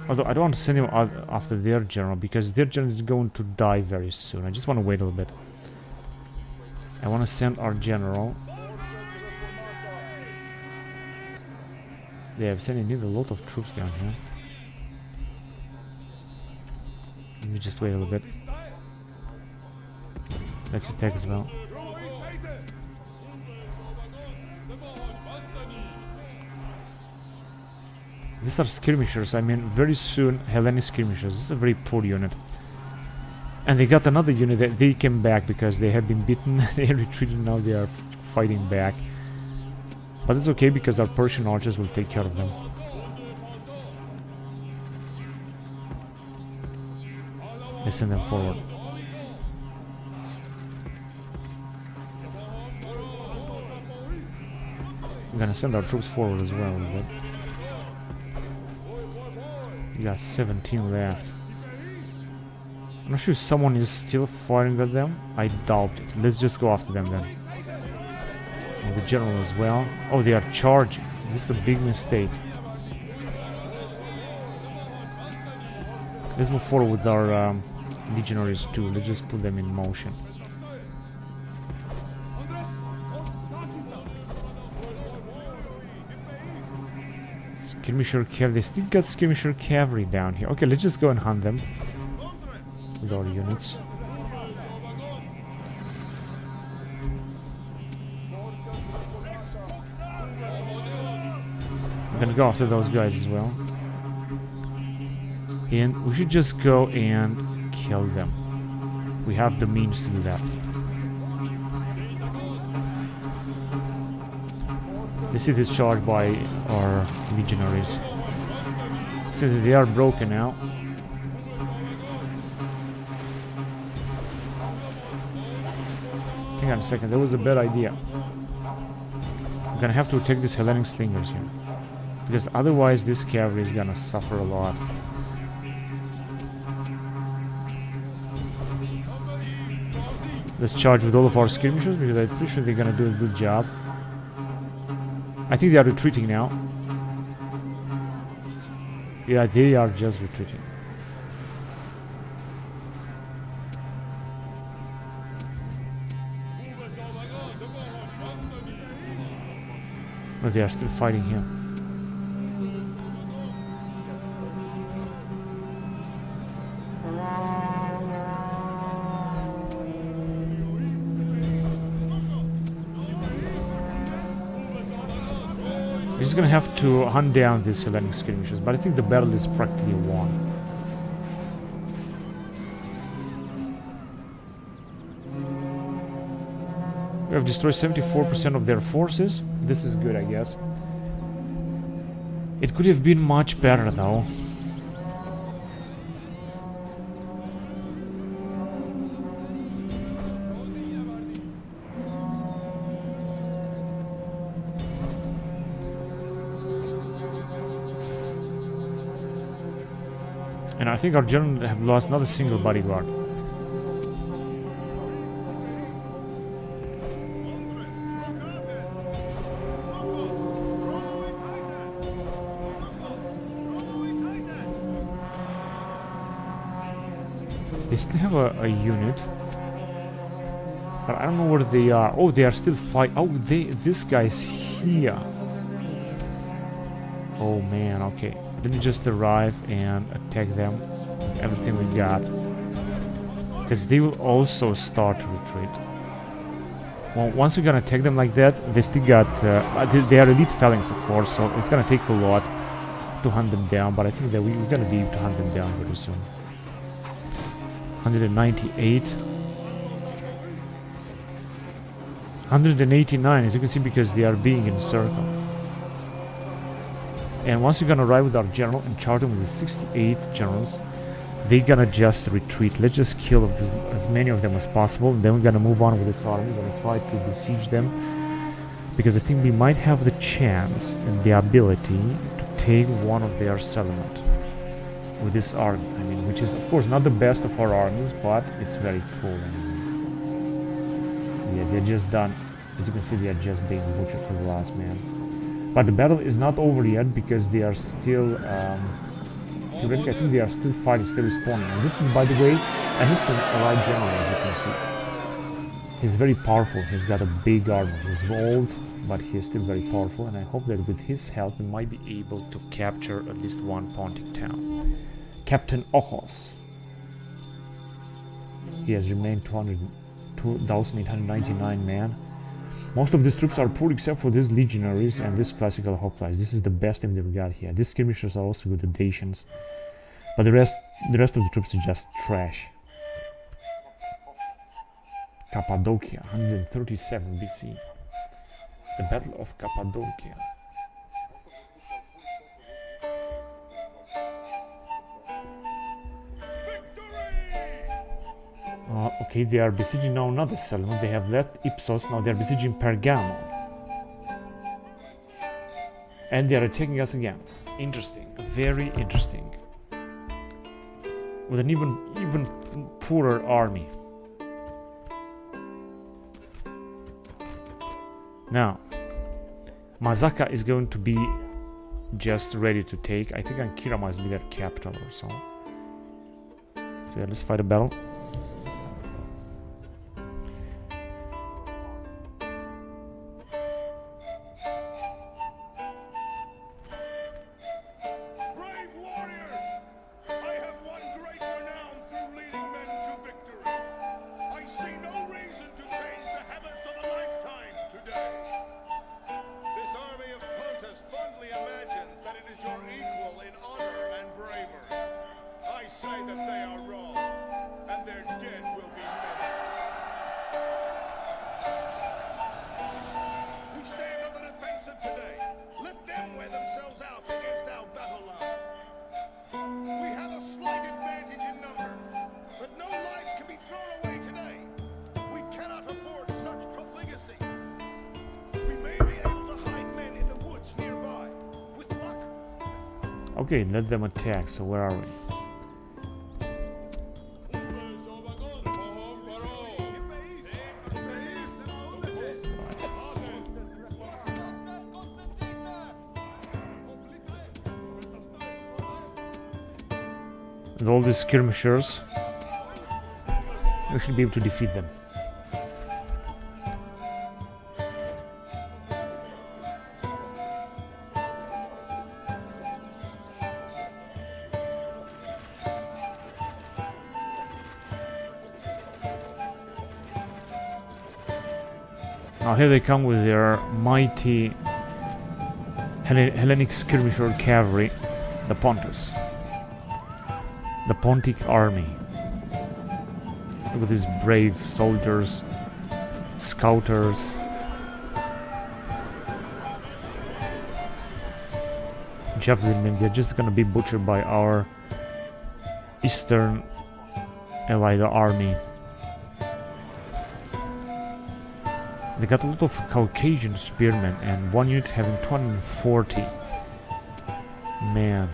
Although I don't want to send him after their general, because their general is going to die very soon. I just want to wait a little bit. I want to send our general. They have sending in a lot of troops down here. Let me just wait a little bit. Let's attack as well. These are skirmishers. I mean, very soon Hellenic skirmishers. This is a very poor unit. And they got another unit that they came back because they had been beaten. They retreated, now they are fighting back. But it's okay because our Persian archers will take care of them. Let's send them forward. I'm gonna send our troops forward as well a little bit. We got 17 left. I'm not sure if someone is still firing at them. I doubt it. Let's just go after them then. And the general as well. Oh, they are charging. This is a big mistake. Let's move forward with our legionaries too. Let's just put them in motion. Skirmisher cavalry. They still got skirmisher cavalry down here. Okay, let's just go and hunt them with our units. I'm gonna go after those guys as well. And we should just go and kill them. We have the means to do that. Let's see this charge by our legionaries. Since they are broken now. Hang on a second, that was a bad idea. I'm gonna have to take these Hellenic slingers here. Because otherwise this cavalry is gonna suffer a lot. Let's charge with all of our skirmishers because I'm pretty sure they're gonna do a good job. I think they are retreating now. Yeah, they are just retreating. But they are still fighting here. We're just gonna have to hunt down these Hellenic skirmishers, but I think the battle is practically won. We have destroyed 74% of their forces. This is good, I guess. It could have been much better, though. And I think our general have lost not a single bodyguard. They still have a unit. But I don't know where they are. Oh, they are still fighting. Oh, this guy's here. Oh man, okay. Let me just arrive and attack them. everything we got. Because they will also start to retreat. Well, once we're gonna take them like that, they still got... they are elite phalanx, of course, so it's gonna take a lot to hunt them down, but I think that we're gonna be able to hunt them down very soon. 198. 189, as you can see, because they are being encircled. And once we're gonna arrive with our general and charge them with the 68 generals, they're gonna just retreat. Let's just kill as many of them as possible. Then we're gonna move on with this army. We're gonna try to besiege them, because I think we might have the chance and the ability to take one of their settlement with this army. I mean, which is of course not the best of our armies, but it's very cool. Yeah, they're just done. As you can see, they are just being butchered for the last man. But the battle is not over yet, because they are still, theoretically, I think they are still fighting, still responding. And this is, by the way, an Eastern allied general, as you can see. He's very powerful, he's got a big armor, he's old, but he's still very powerful, and I hope that with his help we might be able to capture at least one Pontic town. Captain Ochos. He has remained 2,899 men. Most of these troops are poor except for these legionaries and this classical hoplites. This is the best team that we got here. These skirmishers are also good, the Dacians. But the rest of the troops are just trash. Cappadocia, 137 BC. The Battle of Cappadocia. Okay, they are besieging now another settlement. They have left Ipsos, now they are besieging Pergamon. And they are attacking us again. Interesting, very interesting. With an even poorer army. Now, Mazaka is going to be just ready to take. I think Ankira must be their capital or so. So yeah, let's fight a battle. Okay, let them attack. So where are we? With all these skirmishers, we should be able to defeat them. Now here they come with their mighty Hellenic skirmisher cavalry, the Pontus. The Pontic army. Look at these brave soldiers, scouters. Javelinmen, they're just gonna be butchered by our Eastern allied army. They got a lot of Caucasian spearmen and one unit having 240. Man.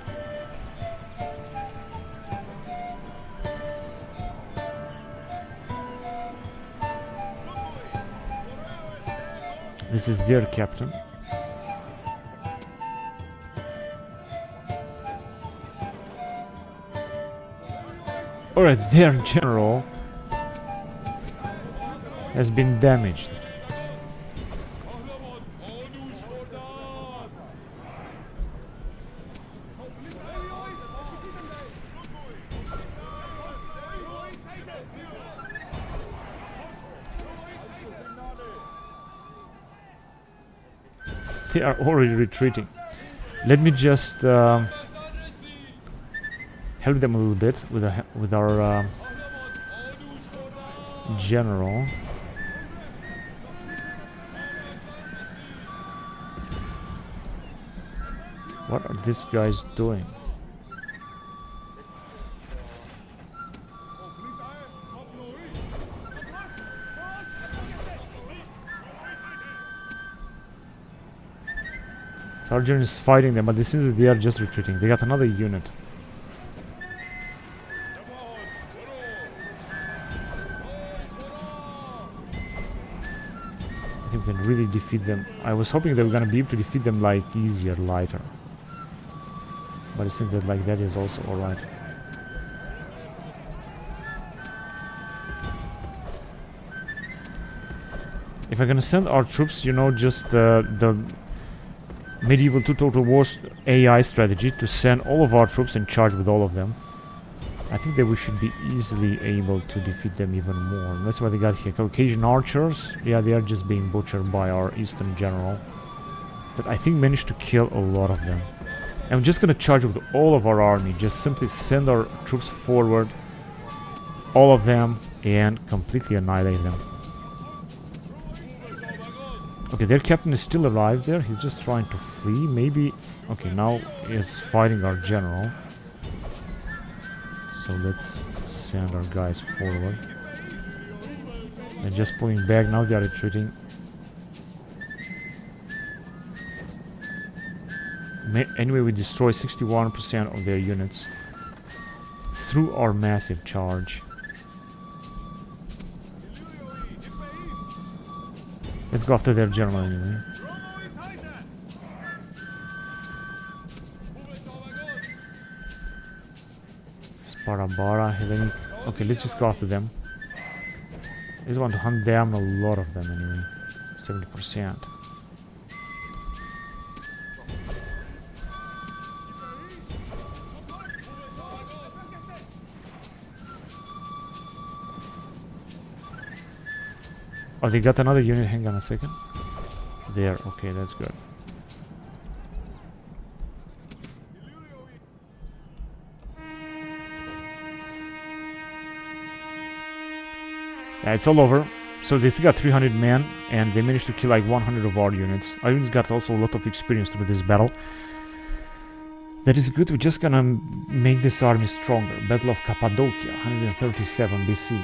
This is their captain. Alright, their general has been damaged. They are already retreating. Let me just help them a little bit with our general. What are these guys doing? Sergeant is fighting them, but this seems that they are just retreating. They got another unit. I think we can really defeat them. I was hoping they were gonna be able to defeat them like easier, lighter. But it seems that like that is also alright. If I'm gonna send our troops, you know, just the medieval 2 Total Wars AI strategy to send all of our troops and charge with all of them, I think that we should be easily able to defeat them even more. And that's what they got here. Caucasian archers, yeah, they are just being butchered by our eastern general. But I think managed to kill a lot of them. And I'm just gonna charge with all of our army, just simply send our troops forward, all of them, and completely annihilate them. Okay, their captain is still alive there. He's just trying to flee. Maybe... Okay, now he's fighting our general. So let's send our guys forward. They're just pulling back. Now they are retreating. Anyway, we destroy 61% of their units through our massive charge. Let's go after their general anyway. Sparabara, Hellenic. Okay, let's just go after them. I just want to hunt down a lot of them anyway. 70%. Oh, they got another unit. Hang on a second. There. Okay, that's good. Yeah, it's all over. So they still got 300 men, and they managed to kill like 100 of our units. Our units got also a lot of experience through this battle. That is good. We're just gonna make this army stronger. Battle of Cappadocia, 137 BC.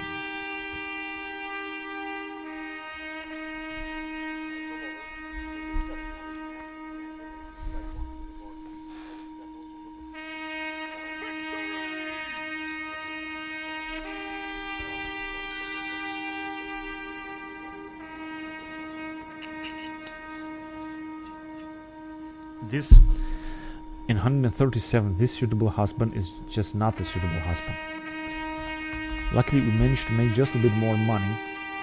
This, in 137, this suitable husband is just not a suitable husband. Luckily, we managed to make just a bit more money.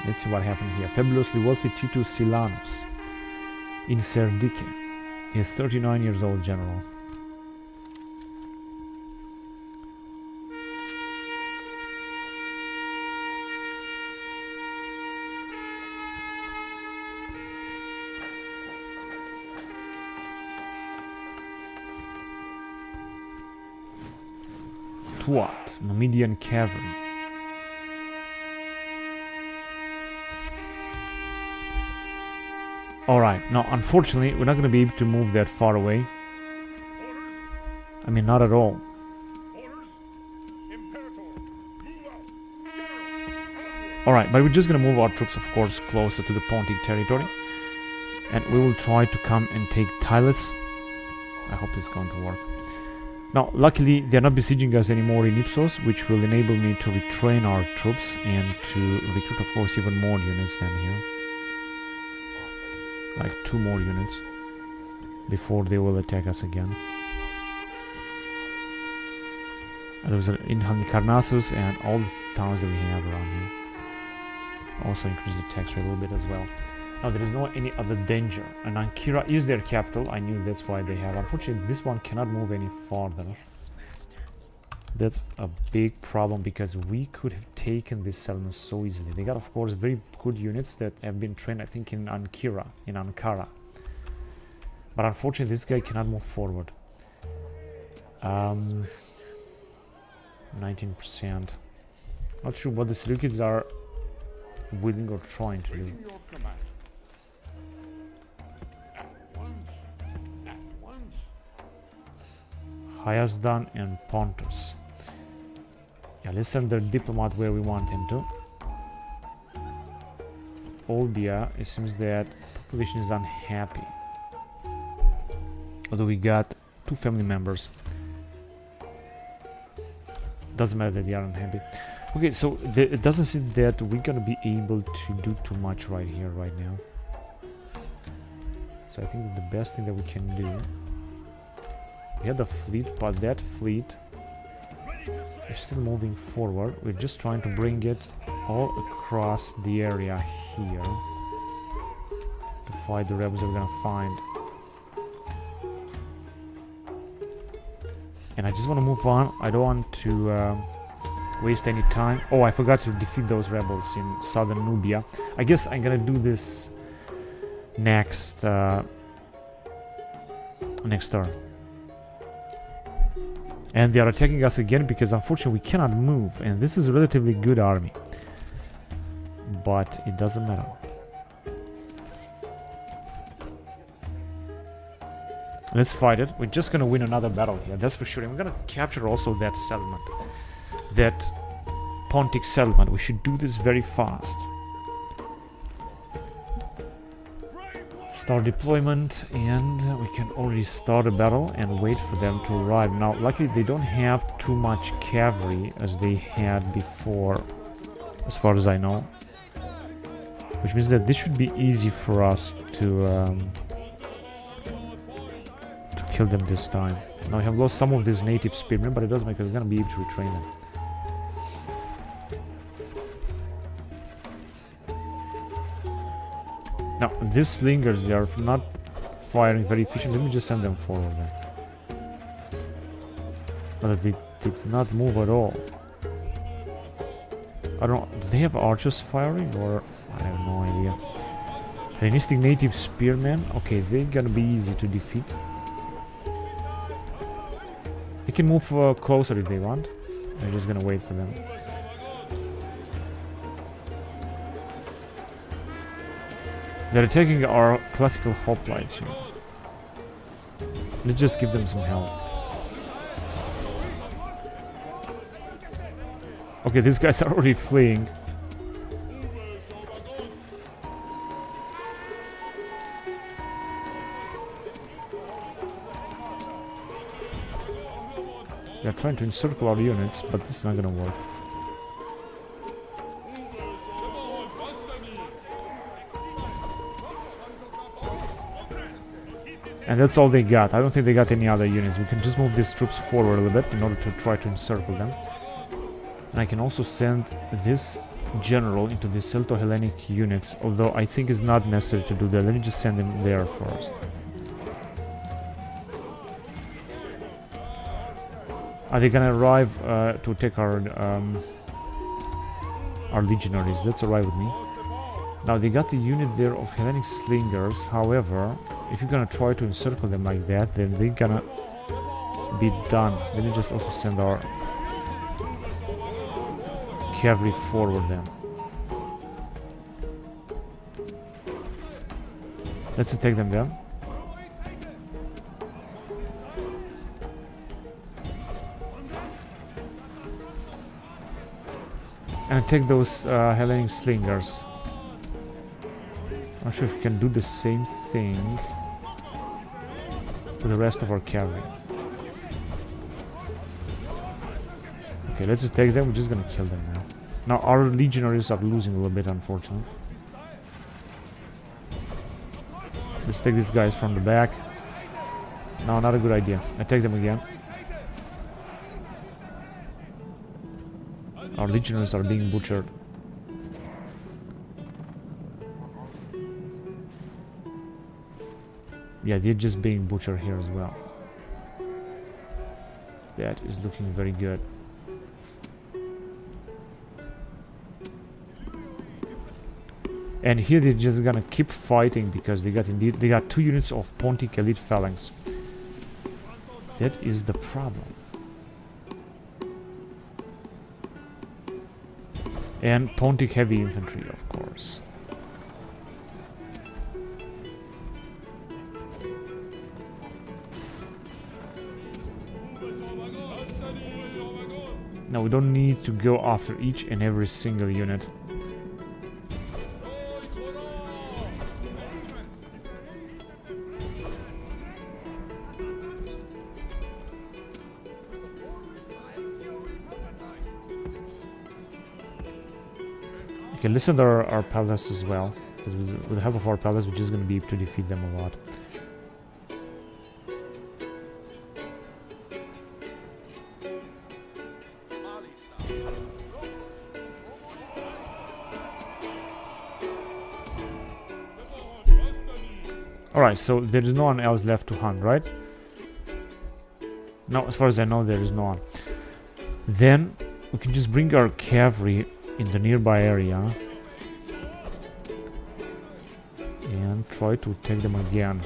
Let's see what happened here. Fabulously wealthy Titus Silanus in Serdike. He is 39 years old, general. What? Numidian cavalry. Alright, now unfortunately we're not going to be able to move that far away. I mean, not at all. Alright, but we're just going to move our troops, of course, closer to the Pontic territory. And we will try to come and take Tylis. I hope it's going to work. Now, luckily, they're not besieging us anymore in Ipsos, which will enable me to retrain our troops and to recruit, of course, even more units than here. Like 2 more units before they will attack us again. And those are in Halicarnassus and all the towns that we have around here. Also increase the tax rate a little bit as well. Now, there is no any other danger, and Ankira is their capital. I knew that's why they have. Unfortunately, this one cannot move any farther. Yes, master. That's a big problem because we could have taken this settlement so easily. They got, of course, very good units that have been trained, I think, in Ankara. But unfortunately, this guy cannot move forward. 19%. Not sure what the Syracuse are willing or trying to do. Waiting your command. At once. At once. Hyasdan and Pontus. Yeah, let's send the diplomat where we want him to. Olbia, it seems that population is unhappy. Although we got 2 family members. Doesn't matter that they are unhappy. Okay, so it doesn't seem that we're gonna be able to do too much right here, right now. So I think that the best thing that we can do... We had a fleet, but that fleet is still moving forward. We're just trying to bring it all across the area here to fight the rebels that we're gonna find. And I just want to move on. I don't want to waste any time. Oh, I forgot to defeat those rebels in southern Nubia. I guess I'm gonna do this next next turn. And they are attacking us again because unfortunately we cannot move. And this is a relatively good army. But it doesn't matter. Let's fight it. We're just gonna win another battle here, that's for sure. And we're gonna capture also that settlement. That Pontic settlement. We should do this very fast. Start deployment, and we can already start a battle and wait for them to arrive. Now, luckily they don't have too much cavalry as they had before, as far as I know. Which means that this should be easy for us to kill them this time. Now we have lost some of these native spearmen, but it doesn't matter, we're gonna be able to retrain them. Now, these slingers, they are not firing very efficient. Let me just send them forward then. But they did not move at all. I don't know, do they have archers firing or... I have no idea. Hellenistic native spearmen, okay, they're gonna be easy to defeat. They can move closer if they want. I'm just gonna wait for them. They're attacking our classical hoplites here. Let's just give them some help. Okay, these guys are already fleeing. They're trying to encircle our units, but this is not gonna work. And that's all they got. I don't think they got any other units. We can just move these troops forward a little bit in order to try to encircle them. And I can also send this general into the Celto-Hellenic units, although I think it's not necessary to do that. Let me just send him there first. Are they gonna arrive to take our legionaries? That's alright with me. Now they got the unit there of Hellenic slingers. However, if you're gonna try to encircle them like that, then they're gonna be done. Let me just also send our cavalry forward then. Let's take them there. And take those Hellenic slingers. I'm not sure if we can do the same thing with the rest of our cavalry. Okay, let's just take them. We're just gonna kill them now. Now our legionaries are losing a little bit, unfortunately. Let's take these guys from the back. No, not a good idea. Attack them again. Our legionaries are being butchered. Yeah, they're just being butchered here as well. That is looking very good. And here they're just gonna keep fighting because they got 2 units of Pontic elite phalanx. That is the problem. And Pontic heavy infantry, of course. Now we don't need to go after each and every single unit. Okay, listen to our palace as well, because with the help of our palace we're just going to be able to defeat them a lot. Alright, so there is no one else left to hunt, right? No, as far as I know there is no one. Then we can just bring our cavalry in the nearby area and try to take them again.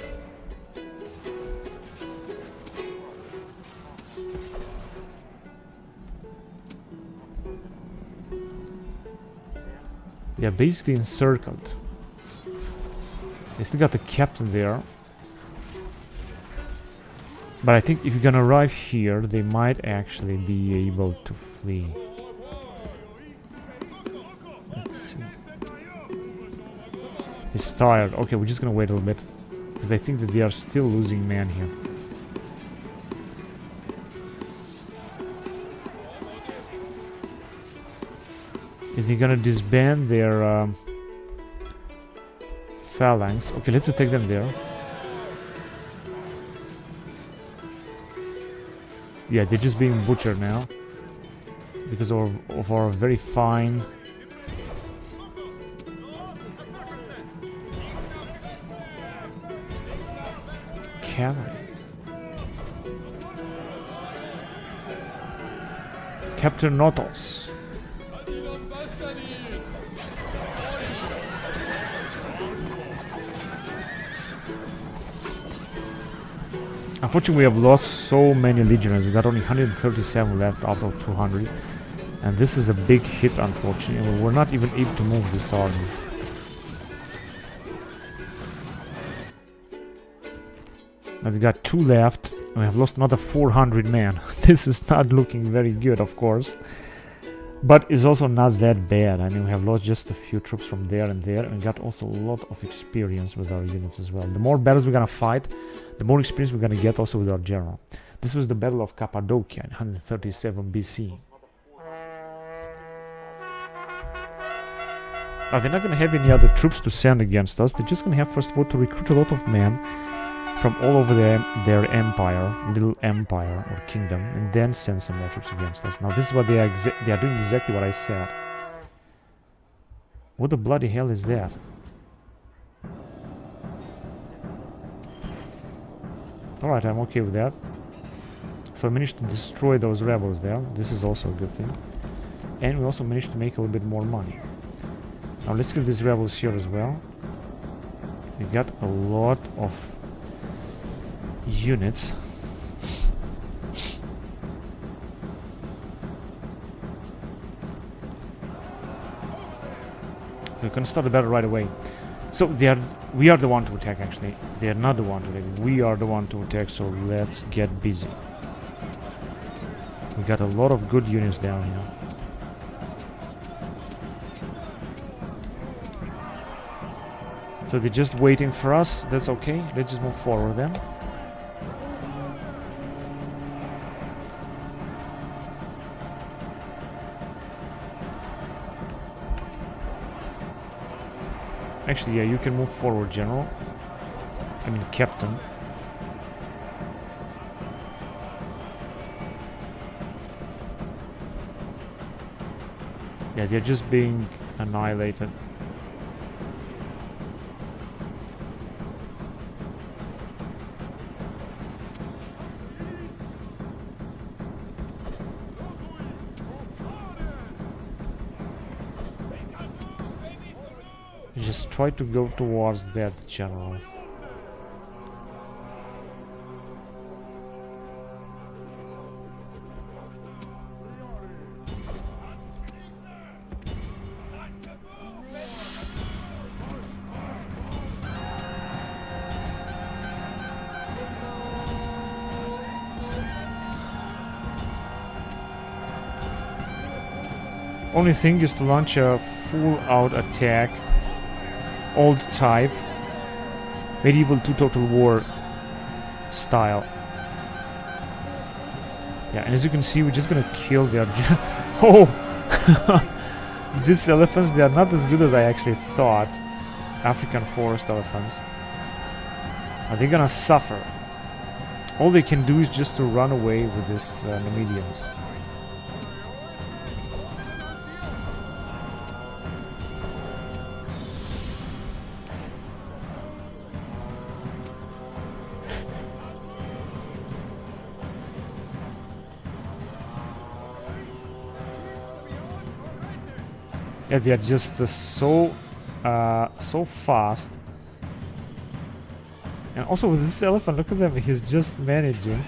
They are basically encircled. They still got the captain there. But I think if you're gonna arrive here, they might actually be able to flee. Let's see. He's tired. Okay, we're just gonna wait a little bit. Because I think that they are still losing men here. If they're gonna disband their phalanx. Okay, let's attack them there. Yeah, they're just being butchered now. Because of our very fine cavalry. Captain Notos. Unfortunately, we have lost so many legionnaires. We got only 137 left out of 200. And this is a big hit, unfortunately. We're not even able to move this army. Now we got 2 left. We have lost another 400 men. This is not looking very good, of course. But it's also not that bad. I mean, we have lost just a few troops from there and there. And got also a lot of experience with our units as well. The more battles we're gonna fight, the more experience we're gonna get also with our general. This was the Battle of Cappadocia in 137 BC. Now they're not gonna have any other troops to send against us. They're just gonna have first of all to recruit a lot of men from all over their empire, little empire or kingdom, and then send some more troops against us. Now this is what they are doing exactly what I said. What the bloody hell is that? Alright, I'm okay with that. So I managed to destroy those rebels there. This is also a good thing. And we also managed to make a little bit more money. Now let's kill these rebels here as well. We got a lot of units. So we're gonna start the battle right away. So we are the one to attack actually. They are not the one to attack. We are the one to attack, so let's get busy. We got a lot of good units down here. So they're just waiting for us. That's okay. Let's just move forward then. Actually, yeah, you can move forward, General. I mean, Captain. Yeah, they're just being annihilated. Just try to go towards that general. Only thing is to launch a full-out attack, old type, medieval 2 Total War style. Yeah, and as you can see, we're just gonna kill their... Oh! These elephants, they are not as good as I actually thought. African forest elephants. Are they gonna suffer? All they can do is just to run away with these Numidians. Yeah, they are just so fast. And also with this elephant, look at them, he's just managing.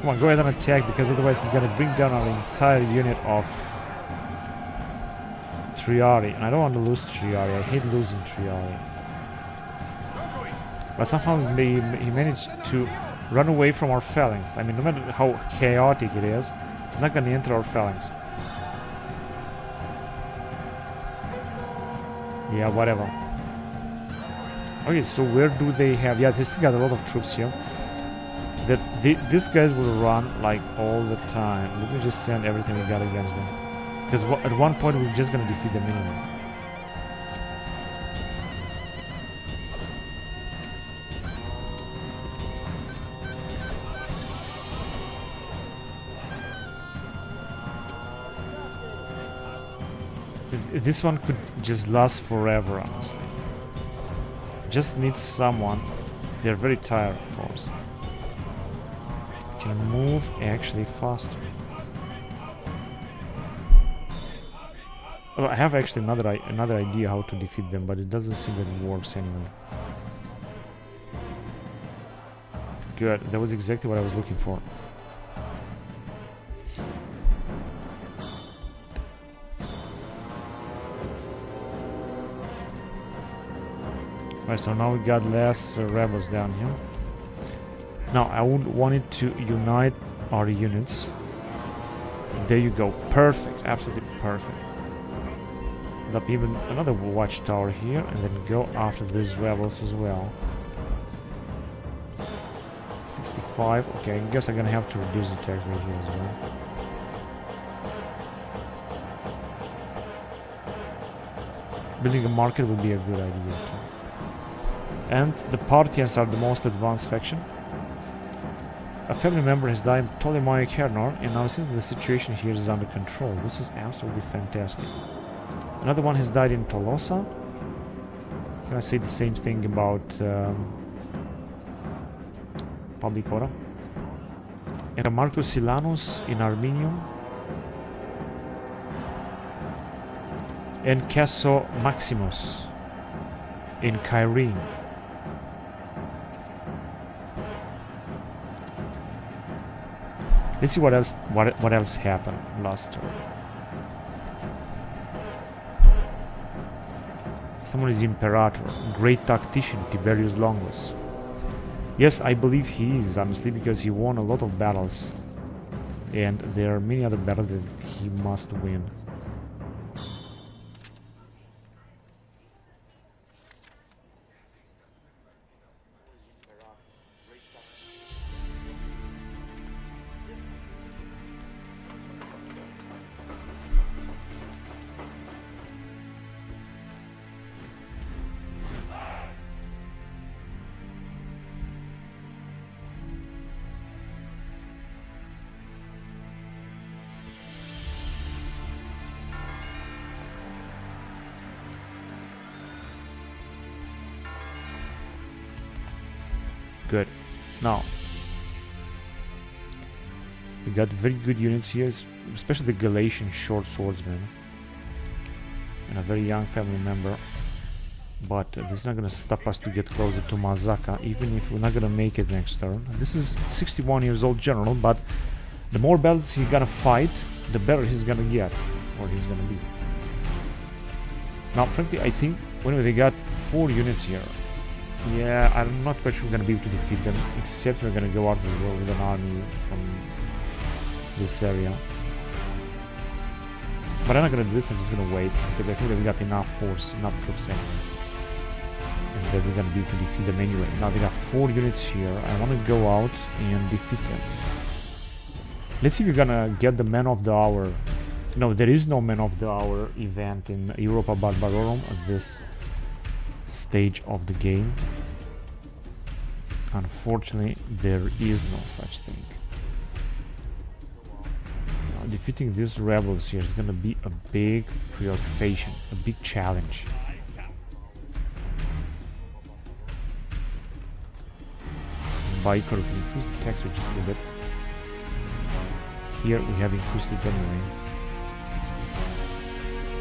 Come on, go ahead and attack, because otherwise he's gonna bring down our entire unit of Triari. And I don't want to lose Triari, I hate losing Triari. But somehow he managed to run away from our phalanx. I mean, no matter how chaotic it is, it's not gonna enter our phalanx. Yeah, whatever. Okay, so where do they have... Yeah, they still got a lot of troops here. That these guys will run like all the time. Let me just send everything we got against them. Because at one point we're just gonna defeat them anyway. This one could just last forever, honestly. Just needs someone. They're very tired, of course. It can move actually faster. Well, I have actually another idea how to defeat them, but it doesn't seem that it works anyway. Good, that was exactly what I was looking for. Right, so now we got less rebels down here. Now I would want it to unite our units. There you go, perfect, absolutely perfect. Put up even another watchtower here, and then go after these rebels as well. 65. Okay, I guess I'm gonna have to reduce the tax rate here as well. Building a market would be a good idea too. And the Parthians are the most advanced faction. A family member has died in Ptolemaic Hernor, and now it seems the situation here is under control. This is absolutely fantastic. Another one has died in Tolosa. Can I say the same thing about Publicora? And Marcus Silanus in Arminium. And Casso Maximus in Kyrene. Let's see what else happened last turn. Someone is Imperator, great tactician, Tiberius Longus. Yes, I believe he is, honestly, because he won a lot of battles. And there are many other battles that he must win. Good. Now, we got very good units here, especially the Galatian short swordsmen. and a very young family member. But this is not gonna stop us to get closer to Mazaka, even if we're not gonna make it next turn. This is 61 years old general, but the more battles he's gonna fight, the better he's gonna get, or he's gonna be. Now, frankly, I think when they got 4 units here, yeah, I'm not quite sure we're gonna be able to defeat them, except we're gonna go out with an army from this area. But I'm not gonna do this, I'm just gonna wait, because I think that we got enough force, enough troops in. And that we're gonna be able to defeat them anyway. Now they got 4 units here, I wanna go out and defeat them. Let's see if we're gonna get the Man of the Hour. No, there is no Man of the Hour event in Europa Barbarorum at this stage of the game. Unfortunately, there is no such thing. Now, defeating these rebels here is gonna be a big preoccupation, a big challenge. Biker, we can increase the tax rate just a little bit. Here we have increased it anyway.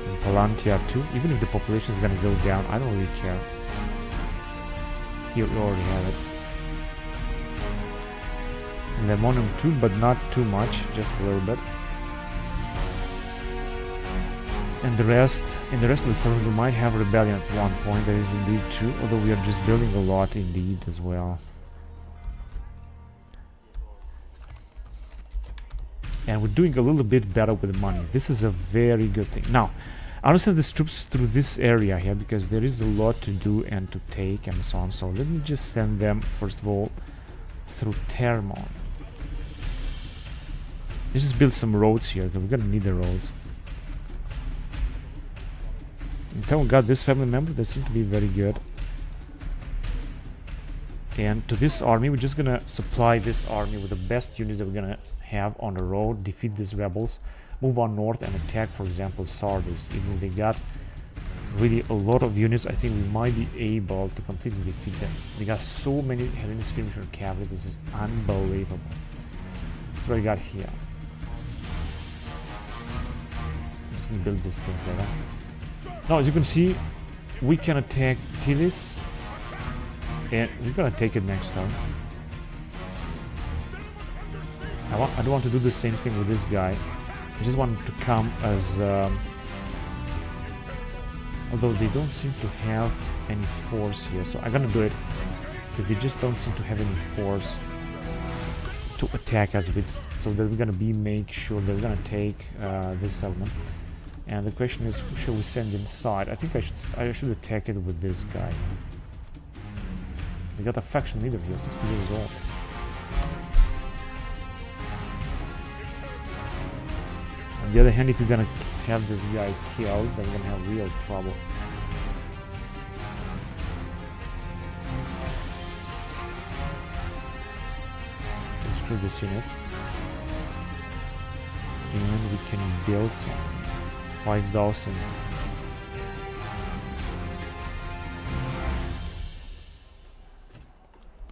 In Palantia too, even if the population is gonna go down, I don't really care. Here we already have it. In Lemonium too, but not too much, just a little bit. And the rest of the servers we might have a rebellion at one point, there is indeed too, although we are just building a lot indeed as well. And we're doing a little bit better with the money. This is a very good thing. Now, I want to send these troops through this area here because there is a lot to do and to take and so on. So let me just send them, first of all, through Termon. Let's just build some roads here because we're going to need the roads. And Termon got this family member. They seem to be very good. And to this army, we're just going to supply this army with the best units that we're going to have on the road, defeat these rebels, move on north and attack, for example, Sardis. Even if they got really a lot of units, I think we might be able to completely defeat them. They got so many Hellenic skirmisher cavalry, this is unbelievable. That's what I got here. I'm just gonna build this thing better. Now, as you can see, we can attack Tilis, and we're gonna take it next turn. I don't want to do the same thing with this guy. I just want to come as... although they don't seem to have any force here, so I'm gonna do it. But they just don't seem to have any force to attack us with. So that we're gonna make sure that we're gonna take this settlement. And the question is, who shall we send inside? I think I should attack it with this guy. We got a faction leader here, 60 years old. On the other hand, if you're gonna have this guy killed, then we're gonna have real trouble. Let's screw this unit. And we can build something. 5,000.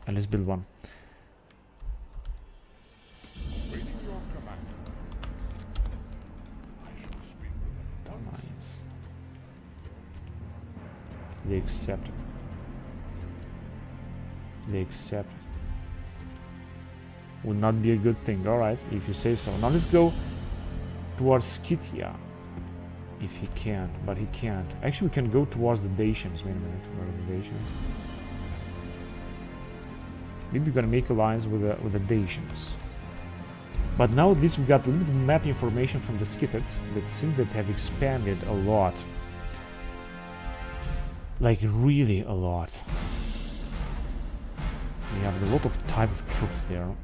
And let's build one. Nice. They accept it. They accept it. Would not be a good thing, alright, if you say so. Now let's go towards Scythia. If he can, but he can't. Actually, we can go towards the Dacians. Wait a minute, where are the Dacians? Maybe we're gonna make alliance with the Dacians. But now at least we got a little bit of map information from the Scythians that seem to have expanded a lot. Like really a lot. We have a lot of type of troops there.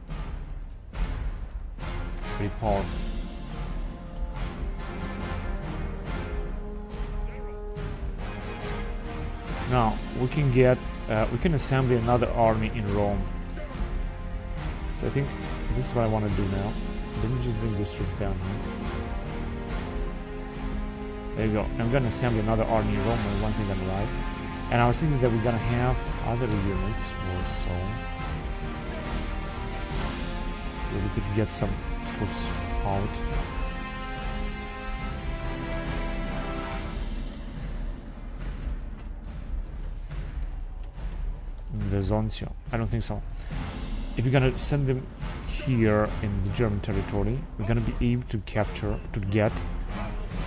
Very powerful. Now we can get, we can assemble another army in Rome. So I think this is what I want to do now. Let me just bring this troop down here. There you go. I'm gonna assemble another army in Rome once they arrive. And I was thinking that we're gonna have other units or so. Where we could get some troops out. Vesoncio. I don't think so. If you're gonna send them here in the German territory, we're gonna be able to get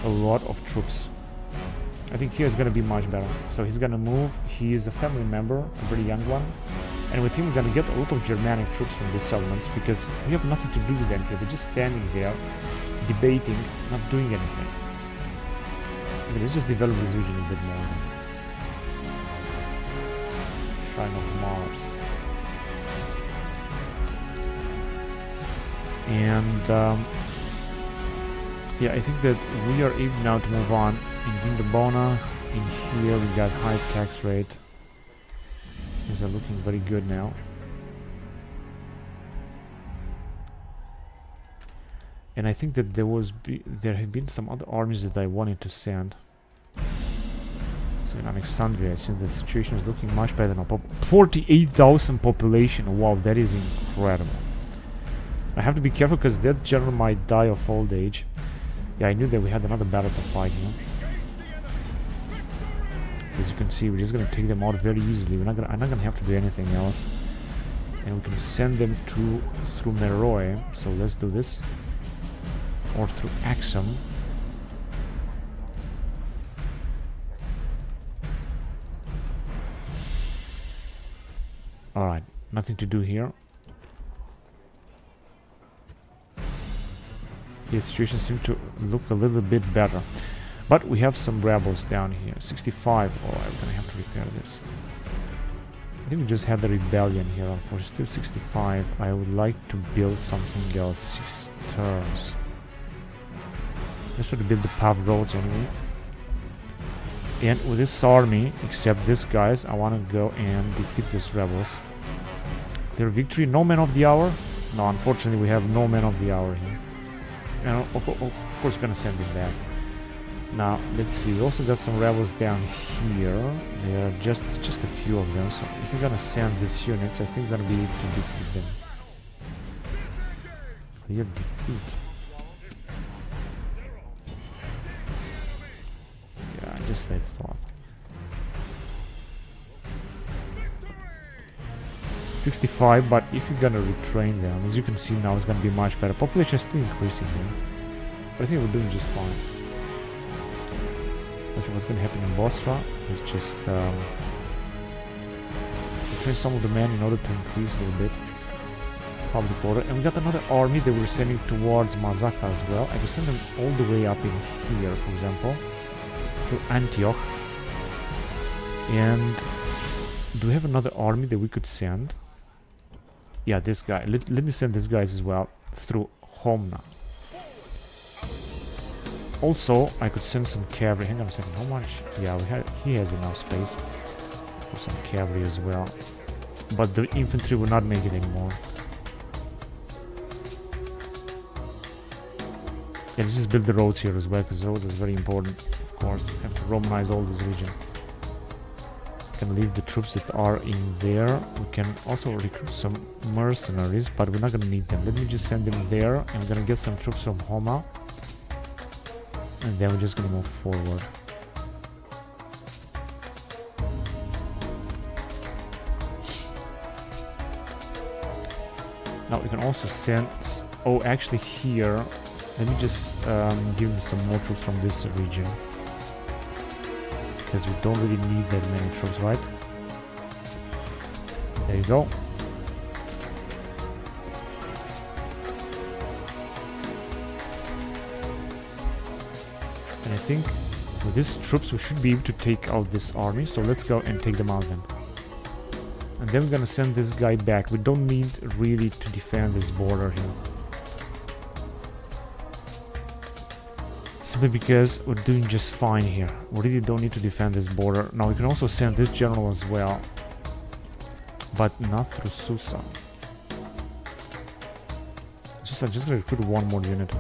a lot of troops. I think here is gonna be much better. So he's gonna move. He is a family member, a very young one, and with him we're gonna get a lot of Germanic troops from these settlements because we have nothing to do with them here. They're just standing there, debating, not doing anything. Okay, let's just develop this region a bit more. Shrine of Mars. And yeah, I think that we are able now to move on. In Vindobona, in here we got high tax rate. These are looking very good now. And I think that there have been some other armies that I wanted to send. So in Alexandria, I think the situation is looking much better now. 48,000 population. Wow, that is incredible. I have to be careful because that general might die of old age. Yeah, I knew that we had another battle to fight here. As you can see, we're just gonna take them out very easily. I'm not gonna have to do anything else. And we can send them through Meroe. So let's do this. Or through Axum. Alright, nothing to do here. The situation seems to look a little bit better. But we have some rebels down here. 65. Oh, I'm gonna have to repair this. I think we just had the rebellion here. For still 65. I would like to build something else. 6 turns. Just try to build the path roads anyway. And with this army, except this guys, I want to go and defeat these rebels. Their victory, no man of the hour? No, unfortunately we have no man of the hour here. And of course we're gonna send him back. Now, let's see, we also got some rebels down here. There are just a few of them, so if we're gonna send these units, I think we're gonna be able to defeat them. Clear defeat. Yeah, just I thought. 65, but if you're gonna retrain them, as you can see now, it's gonna be much better. Population is still increasing here, but I think we're doing just fine. Not sure what's gonna happen in Bosra. It's just train some of the men in order to increase a little bit public order. And we got another army that we're sending towards Mazaka as well. I could send them all the way up in here, for example, through Antioch. And do we have another army that we could send? Yeah, this guy. Let me send these guys as well through Homna. Also, I could send some cavalry. Hang on a second. How much? Yeah, he has enough space for some cavalry as well. But the infantry will not make it anymore. Yeah, let's just build the roads here as well, because the road is very important. Of course, we have to Romanize all this region. Can leave the troops that are in there. We can also recruit some mercenaries, but we're not gonna need them. Let me just send them there. I'm gonna get some troops from Homa, and then we're just gonna move forward. Now we can also send. Oh, actually here, let me just give them some more troops from this region. Because we don't really need that many troops, right? There you go. And I think with these troops we should be able to take out this army. So let's go and take them out then. And then we're gonna send this guy back. We don't need really to defend this border here. Simply because we're doing just fine here. We really don't need to defend this border. Now we can also send this general as well, but not through Susa. I'm just gonna recruit one more unit.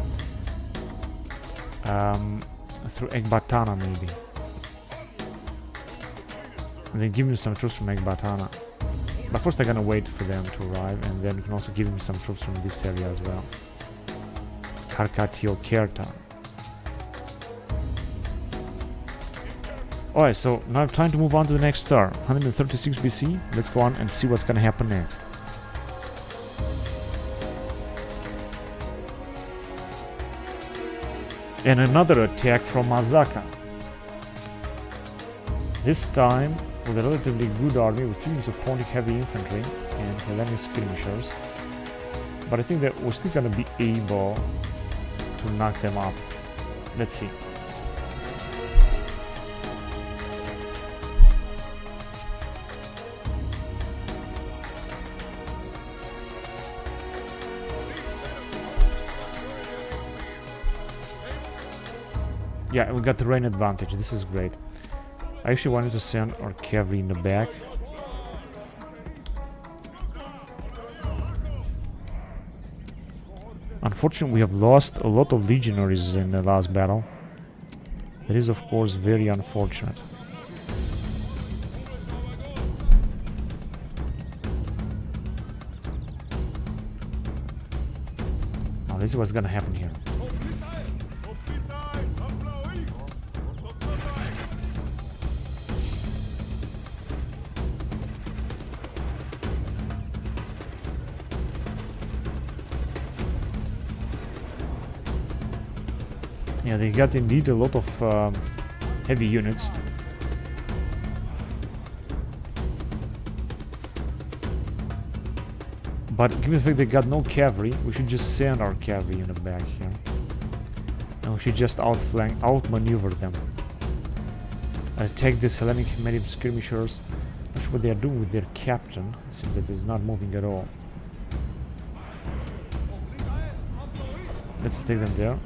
Through Ekbatana maybe. And then give me some troops from Ekbatana. But first I'm gonna wait for them to arrive, and then we can also give me some troops from this area as well. Karkatio Kerta. Alright, so now time to move on to the next star. 136 BC. Let's go on and see what's gonna happen next. And another attack from Mazaka. This time with a relatively good army with 2 units of Pontic heavy infantry and Hellenic skirmishers. But I think that we're still gonna be able to knock them up. Let's see. Yeah, we got terrain advantage. This is great. I actually wanted to send our cavalry in the back. Unfortunately, we have lost a lot of legionaries in the last battle. That is, of course, very unfortunate. Now, this is what's gonna happen here. Yeah, they got indeed a lot of heavy units. But given the fact they got no cavalry, we should just send our cavalry unit back here. And we should just outmaneuver them. Attack this Hellenic medium skirmishers. Not sure what they are doing with their captain. It seems that it's not moving at all. Let's take them there.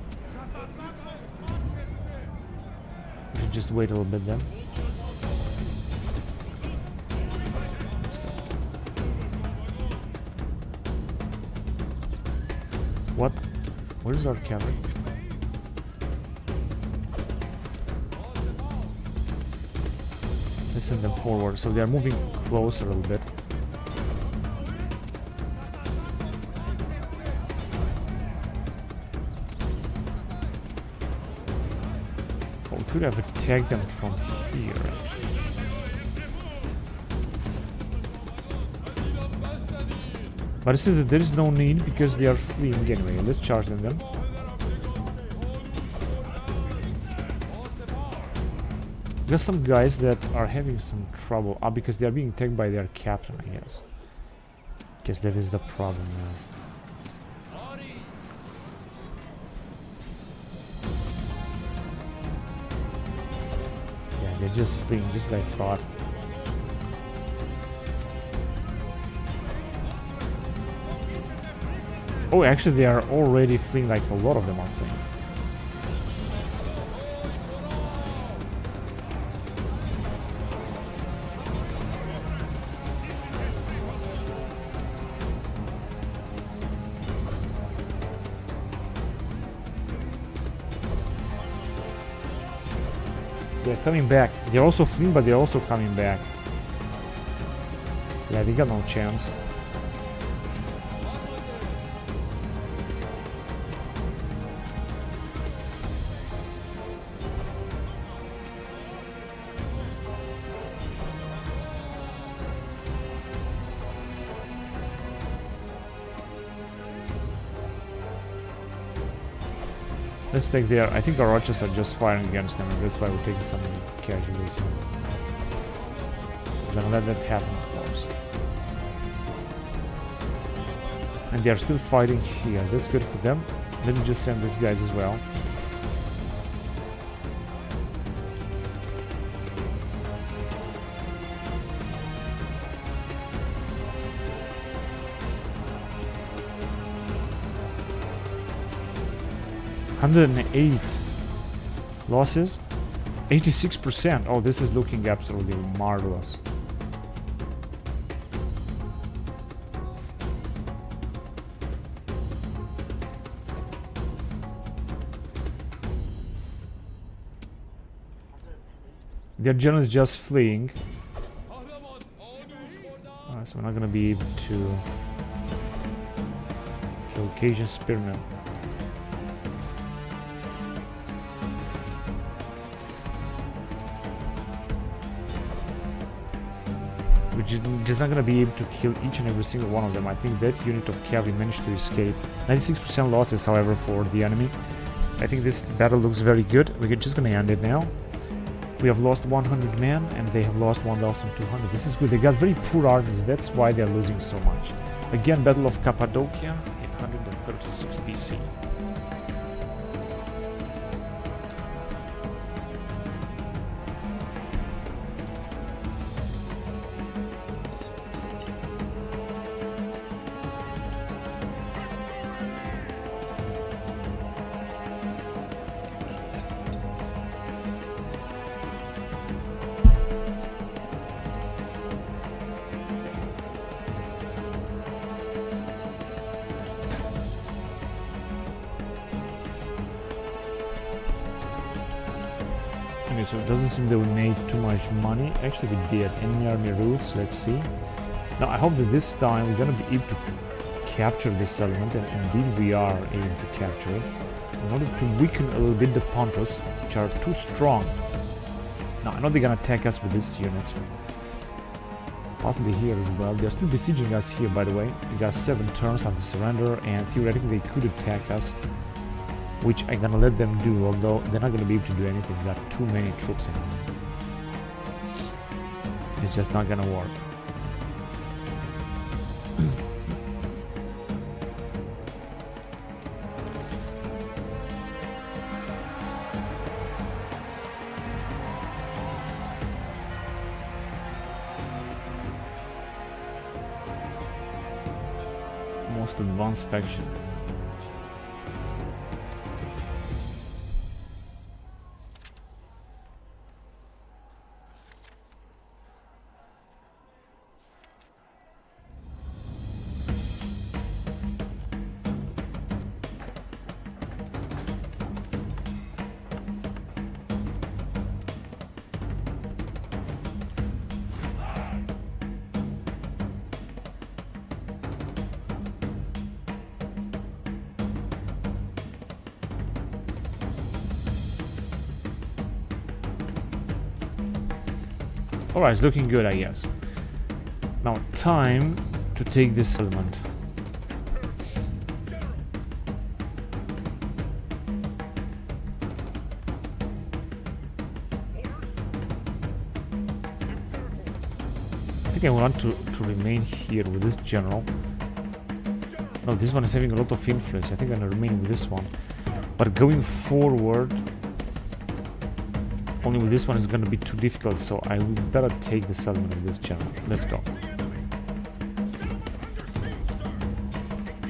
Just wait a little bit then. Let's go. What? Where is our cavalry? Let's send them forward. So they are moving closer a little bit. Could have attacked them from here, actually. But I see that there is no need because they are fleeing anyway. Let's charge them then. There's some guys that are having some trouble because they are being attacked by their captain, I guess. Guess that is the problem now. They're just fleeing, just like I thought. Oh, actually they are already fleeing, like a lot of them are fleeing. They're coming back. They're also fleeing, but they're also coming back. Yeah, they got no chance. Let's take their... I think our archers are just firing against them, and that's why we're taking some casualties here. We're gonna let that happen, of course. And they are still fighting here. That's good for them. Let me just send these guys as well. $108 losses, 86%. Oh, this is looking absolutely marvelous. Their general is just fleeing. So we're not gonna be able to kill Cajun Spearmen. We're just not gonna be able to kill each and every single one of them. I think that unit of cavalry managed to escape. 96% losses, however, for the enemy. I think this battle looks very good. We're just gonna end it now. We have lost 100 men, and they have lost 1,200. This is good. They got very poor armies. That's why they're losing so much. Again, Battle of Cappadocia in 136 BC. Okay, so it doesn't seem that we made too much money. Actually, we did. Enemy army routes, let's see. Now, I hope that this time we're gonna be able to capture this settlement, and indeed we are able to capture it. In order to weaken a little bit the Pontus, which are too strong. Now, I know they're gonna attack us with these units. Possibly here as well. They're still besieging us here, by the way. We got 7 turns after surrender, and theoretically they could attack us, which I'm gonna let them do, although they're not gonna be able to do anything. We got too many troops in. It's just not gonna work. Most advanced faction. Alright, it's looking good, I guess. Now, time to take this settlement. I think I want to remain here with this general. No, this one is having a lot of influence. I think I'm gonna remain with this one. But going forward, only with this one is going to be too difficult, so I would better take the settlement of this general. Let's go.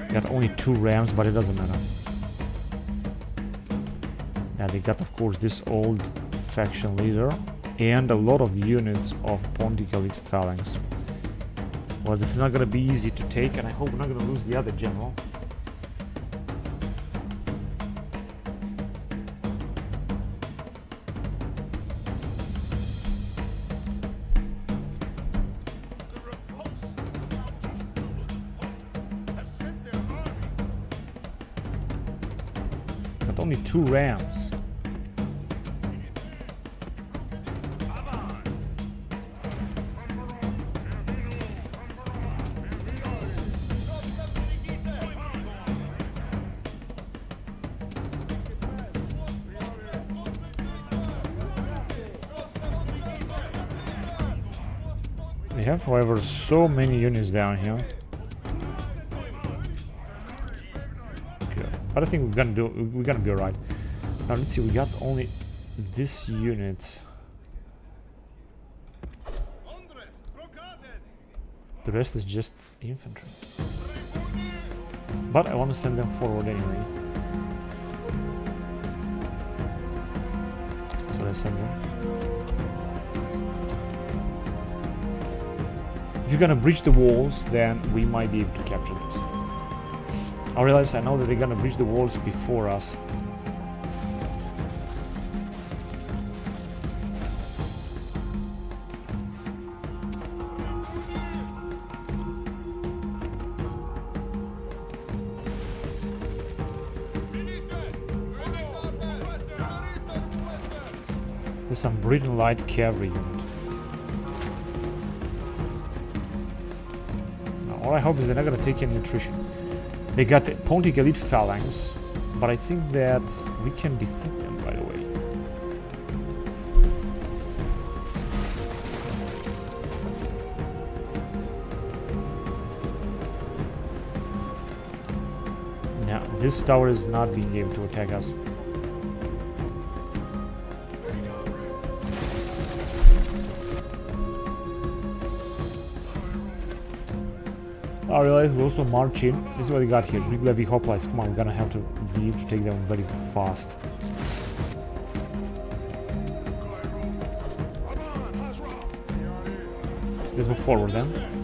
Got only 2 rams, but it doesn't matter. Yeah, they got, of course, this old faction leader and a lot of units of Pontic elite phalanx. Well, this is not going to be easy to take, and I hope we're not going to lose the other general. Only 2 rams. They have, however, so many units down here. But I think we're gonna be alright. Now let's see, we got only this unit. The rest is just infantry. But I want to send them forward anyway. So let's send them. If you're gonna breach the walls, then we might be able to capture this. I realize I know that they're gonna breach the walls before us. There's some Britain light cavalry unit. All I hope is they're not gonna take any attrition. They got the Pontic elite phalanx, but I think that we can defeat them right away. Now, this tower is not being able to attack us. I realize we also march in. This is what we got here. Greek levy hoplites. Come on, we're gonna have to be able to take them very fast. Let's move forward then.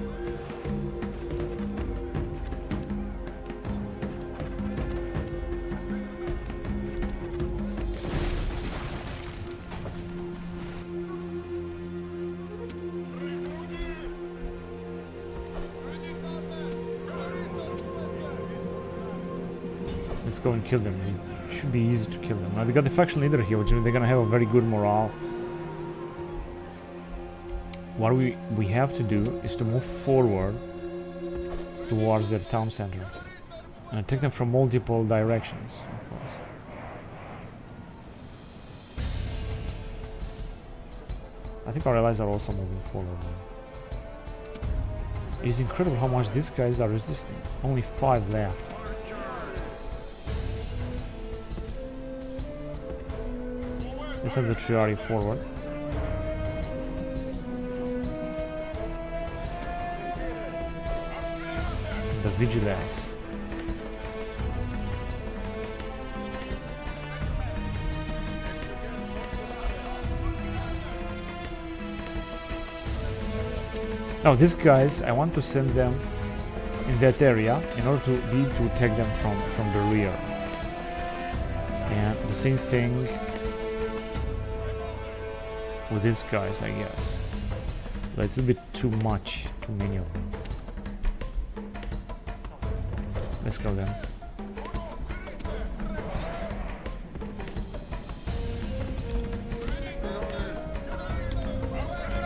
Let's go and kill them. It should be easy to kill them. Now they got the faction leader here, which means they're gonna have a very good morale. What we have to do is to move forward towards their town center and attack them from multiple directions, of course. I think our allies are also moving forward. It's incredible how much these guys are resisting. Only 5 left. Let's send the Triari forward. The Vigilance. Now these guys, I want to send them in that area in order to be able to attack them from the rear. And the same thing with these guys, I guess. But it's a bit too much, too many of them. Let's go then.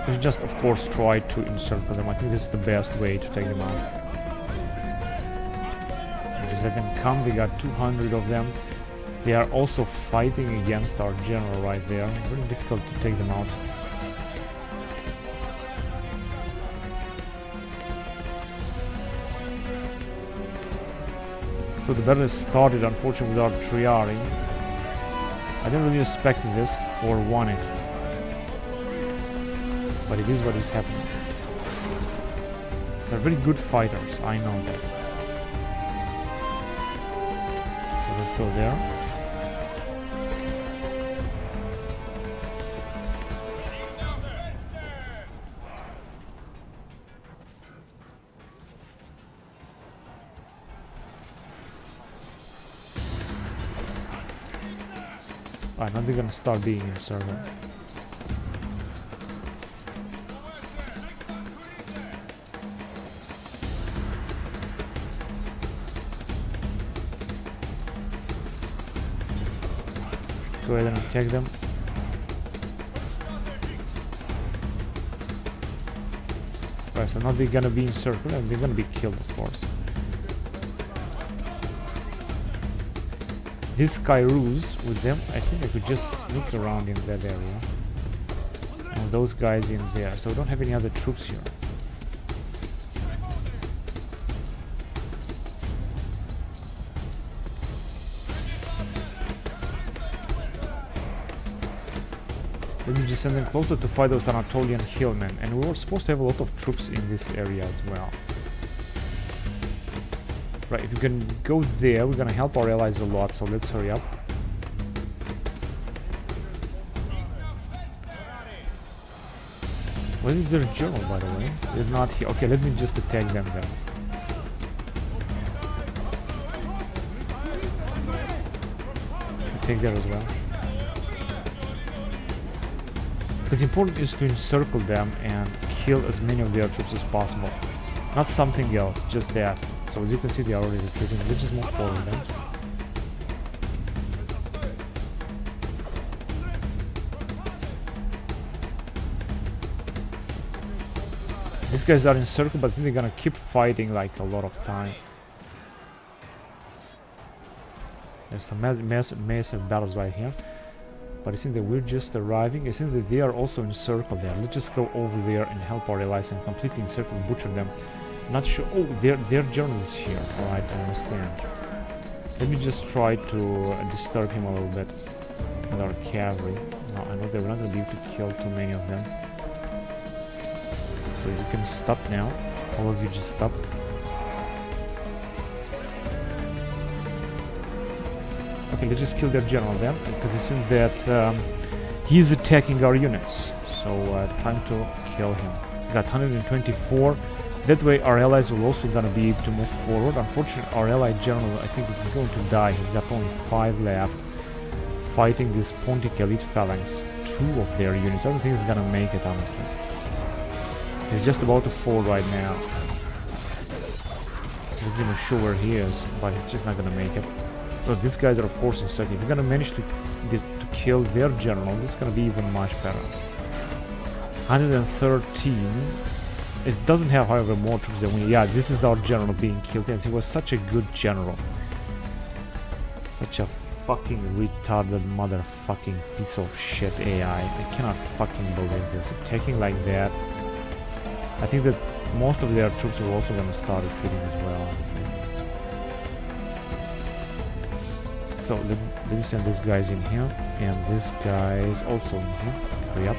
We should just, of course, try to encircle them. I think this is the best way to take them out. Just let them come. They got 200 of them. They are also fighting against our general right there. Very difficult to take them out. So the battle started, unfortunately, without Triari. I didn't really expect this or want it. But it is what is happening. They're very good fighters, I know that. So let's go there. Alright, now they're gonna start being in server. Go ahead and attack them. Right, so now they're gonna be in circle and they're gonna be killed, of course. This Kairos with them, I think I could just sneak around in that area. And those guys in there, so we don't have any other troops here. Let me just send them closer to fight those Anatolian hillmen, and we were supposed to have a lot of troops in this area as well. Right, if we can go there, we're gonna help our allies a lot, so let's hurry up. Where is their general, by the way? It's not here. Okay, let me just attack them then. Take there as well. What's important is to encircle them and kill as many of their troops as possible. Not something else, just that. So as you can see, they are already retreating. Let's just move forward then. These guys are in circle, but I think they're gonna keep fighting like a lot of time. There's some massive battles right here. But I think that we're just arriving. I think that they are also in circle there. Let's just go over there and help our allies and completely encircle and butcher them. Not sure. Oh, their general is here. Alright, I understand. Let me just try to disturb him a little bit with our cavalry. No, I know that we're not going to be able to kill too many of them. So you can stop now. All of you just stop. Okay, let's just kill their general then, because it seems that he's attacking our units. So time to kill him. We got 124. That way our allies will also gonna be able to move forward. Unfortunately, our allied general, I think, is going to die. He's got only 5 left, fighting this Pontic elite phalanx. 2 of their units. I don't think he's gonna make it, honestly. He's just about to fall right now. He's even sure where he is, but he's just not gonna make it. So these guys are of course in second. If you're gonna manage to kill their general, this is gonna be even much better. 113. It doesn't have, however, more troops than we. Yeah, this is our general being killed, and he was such a good general. Such a fucking retarded motherfucking piece of shit AI. I cannot fucking believe this. Attacking like that. I think that most of their troops are also gonna start retreating as well, honestly. So let me send these guys in here, and this guy's also in here. Hurry up.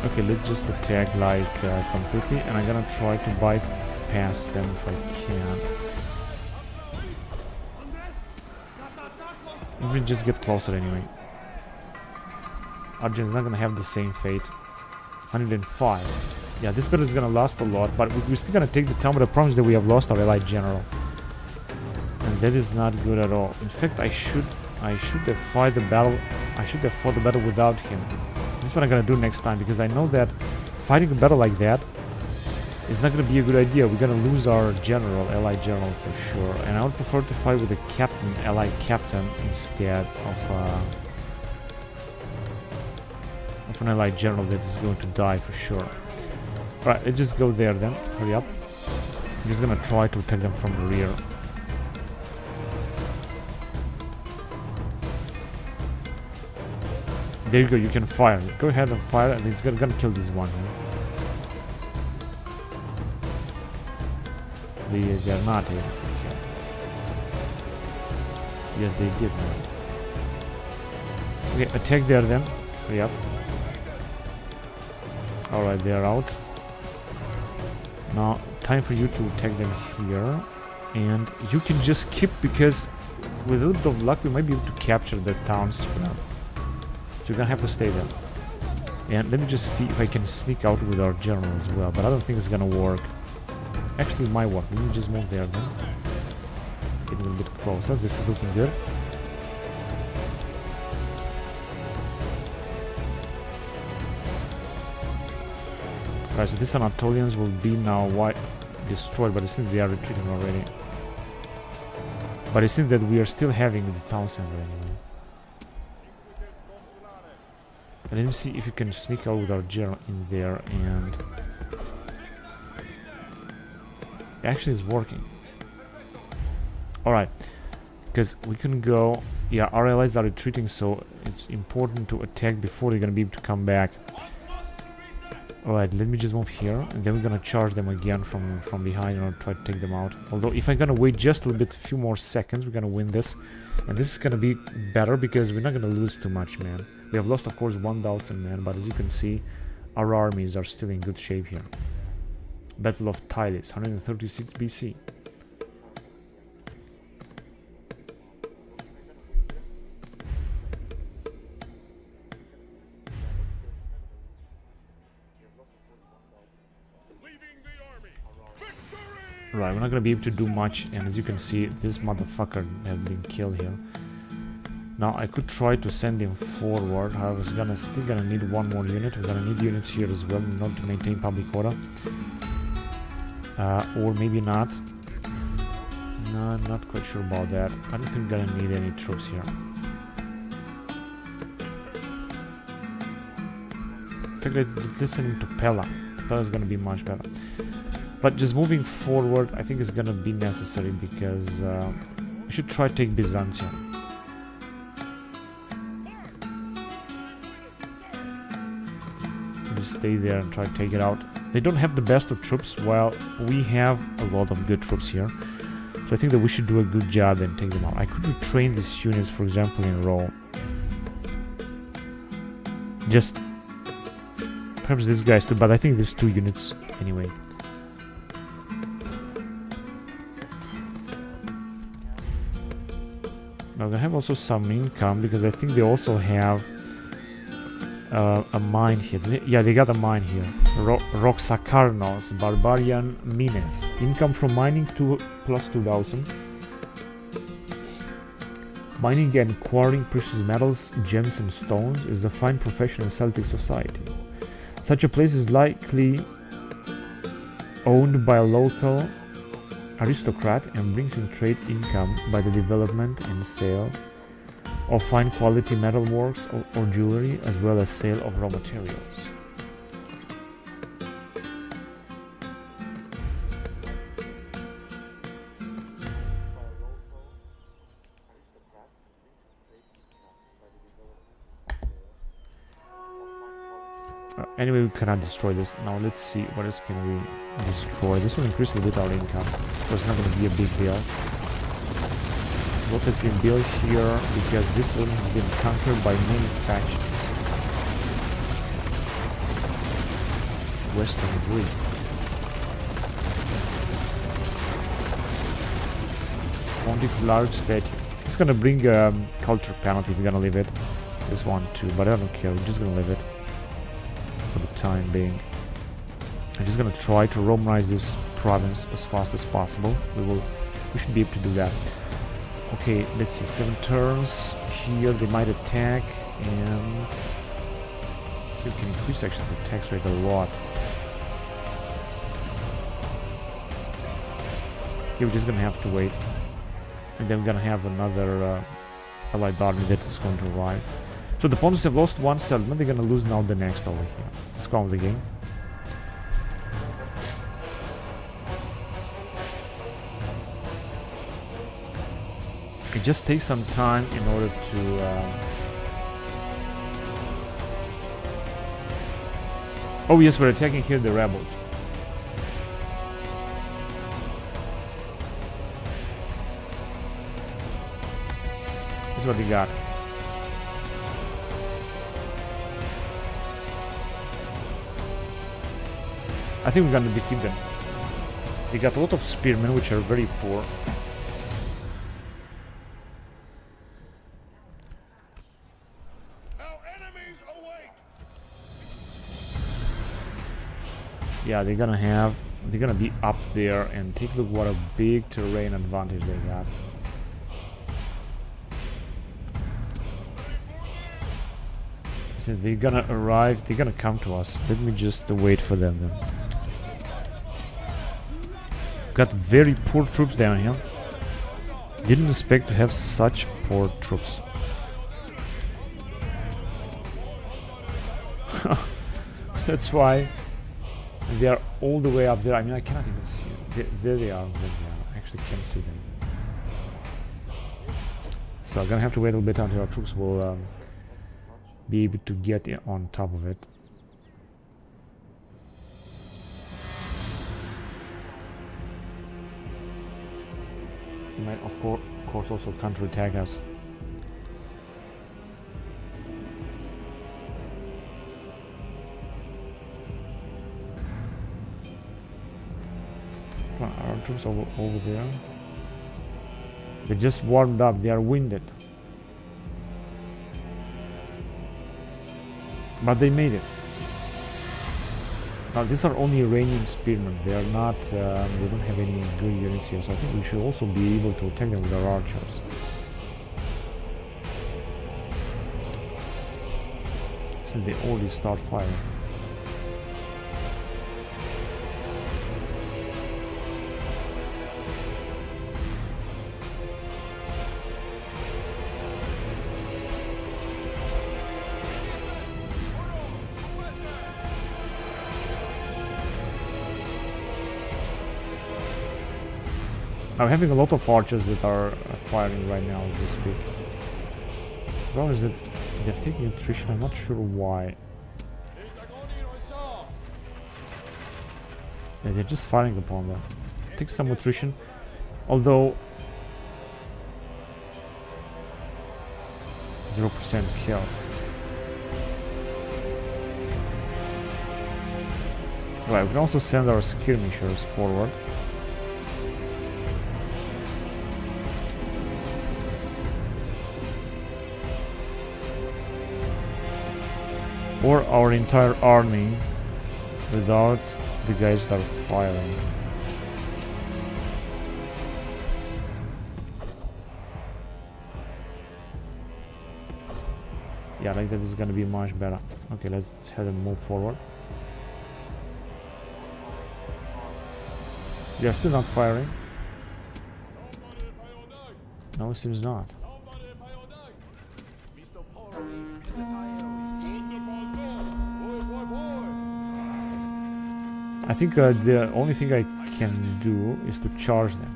Okay, let's just attack like completely, and I'm gonna try to bypass them if I can. Let me just get closer anyway. Arjun's not gonna have the same fate. 105. Yeah, this battle is gonna last a lot, but we're still gonna take the town, but I promise that we have lost our allied general. And that is not good at all. In fact, I should have fought the battle. I should have fought the battle without him. This is what I'm gonna do next time, because I know that fighting a battle like that is not gonna be a good idea. We're gonna lose our general, allied general for sure. And I would prefer to fight with a captain, allied captain, instead of an allied general that is going to die for sure. Right, let's just go there then. Hurry up. I'm just gonna try to attack them from the rear. There you go, you can fire. Go ahead and fire, and it's gonna kill this one here. They're not able to kill. Yes, they did. Okay, attack there then. Hurry up. Alright, they are out. Now, time for you to attack them here. And you can just keep, because with a little bit of luck, we might be able to capture the towns. So you're gonna have to stay there. And let me just see if I can sneak out with our general as well. But I don't think it's gonna work. Actually, it might work. Let me just move there then. Get a little bit closer. This is looking good. Right, so these Anatolians will be now destroyed, but I think they are retreating already. But I think that we are still having the town center anyway. And let me see if you can sneak out with our general in there, and actually it's working. Alright, because we can go. Yeah, our allies are retreating, so it's important to attack before they're gonna be able to come back. Alright, let me just move here, and then we're gonna charge them again from behind and try to take them out. Although if I'm gonna wait just a little bit, a few more seconds, we're gonna win this. And this is gonna be better, because we're not gonna lose too much, man. We have lost, of course, 1,000 men, but as you can see, our armies are still in good shape here. Battle of Tylis, 136 BC. Right, we're not gonna be able to do much, and as you can see, this motherfucker has been killed here. Now I could try to send him forward, however it's still gonna need one more unit. We're gonna need units here as well in order to maintain public order. Or maybe not. No, I'm not quite sure about that. I don't think we're gonna need any troops here. In fact, listening to Pella. Pella is gonna be much better. But just moving forward, I think it's gonna be necessary because we should try to take Byzantium. Just stay there and try to take it out. They don't have the best of troops, while we have a lot of good troops here. So I think that we should do a good job and take them out. I could retrain these units, for example, in Rome. Just perhaps these guys too, but I think these 2 units anyway. Now they have also some income because I think they also have a mine here. Yeah, they got a mine here. Roxacarnos, Barbarian Mines. Income from mining plus 2,000. Mining and quarrying precious metals, gems and stones is a fine profession in Celtic society. Such a place is likely owned by a local aristocrat and brings in trade income by the development and sale of fine quality metalworks or jewelry, as well as sale of raw materials. Anyway, we cannot destroy this. Now let's see what else can we destroy. This will increase a little bit our income, so it's not going to be a big deal. What has been built here, because this one has been conquered by many factions. Western Greek. Founded large statue. It's gonna bring a culture penalty if we're gonna leave it. This one too, but I don't care, we're just gonna leave it for the time being. I'm just gonna try to Romanize this province as fast as possible. We should be able to do that. Okay, let's see, 7 turns. Here they might attack, and we can increase actually the tax rate a lot. Okay, we're just gonna have to wait. And then we're gonna have another allied army that is going to arrive. So the opponents have lost 1 settlement, they're gonna lose now the next over here. Let's go on the game. It just takes some time in order to... Oh yes, we're attacking here the rebels. This is what they got. I think we're gonna defeat them. They got a lot of spearmen, which are very poor. Yeah, they're gonna be up there, and take a look what a big terrain advantage they got. So they're gonna arrive, they're gonna come to us. Let me just wait for them then. Got very poor troops down here. Didn't expect to have such poor troops. That's why they are all the way up there. I mean, I cannot even see it. There they are. I actually can't see them. So I'm gonna have to wait a little bit until our troops will be able to get on top of it. They might, of course, also counterattack us. Our troops over there. They just warmed up. They are winded. But they made it. Now these are only Iranian spearmen. They are not. They don't have any good units here. So I think we should also be able to attack them with our archers. So they already start firing. I'm having a lot of archers that are firing right now as we speak. Well, is it they're taking attrition? I'm not sure why. Yeah, they're just firing upon them. Take some attrition, although 0% kill. Right, we can also send our skirmishers forward. Or our entire army without the guys that are firing. Yeah, like that is gonna be much better. Okay, let's have them move forward. They are still not firing. No, it seems not. I think the only thing I can do is to charge them.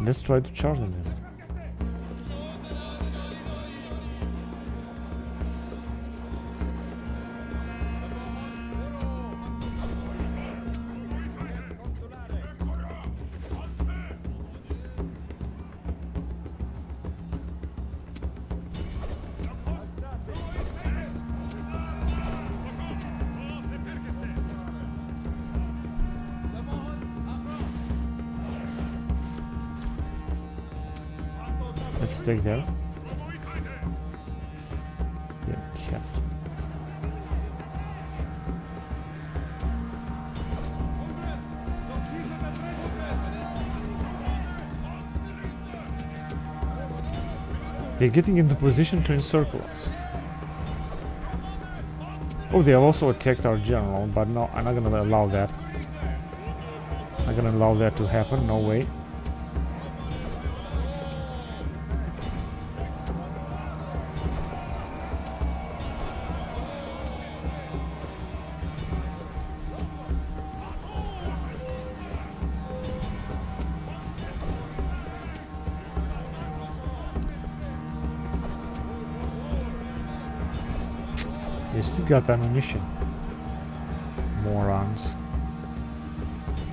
Let's try to charge them then. Let's take that. Yeah, kept. They're getting into position to encircle us. Oh, they have also attacked our general, but no, I'm not gonna allow that. I'm not gonna allow that to happen, no way. They still got ammunition. Morons.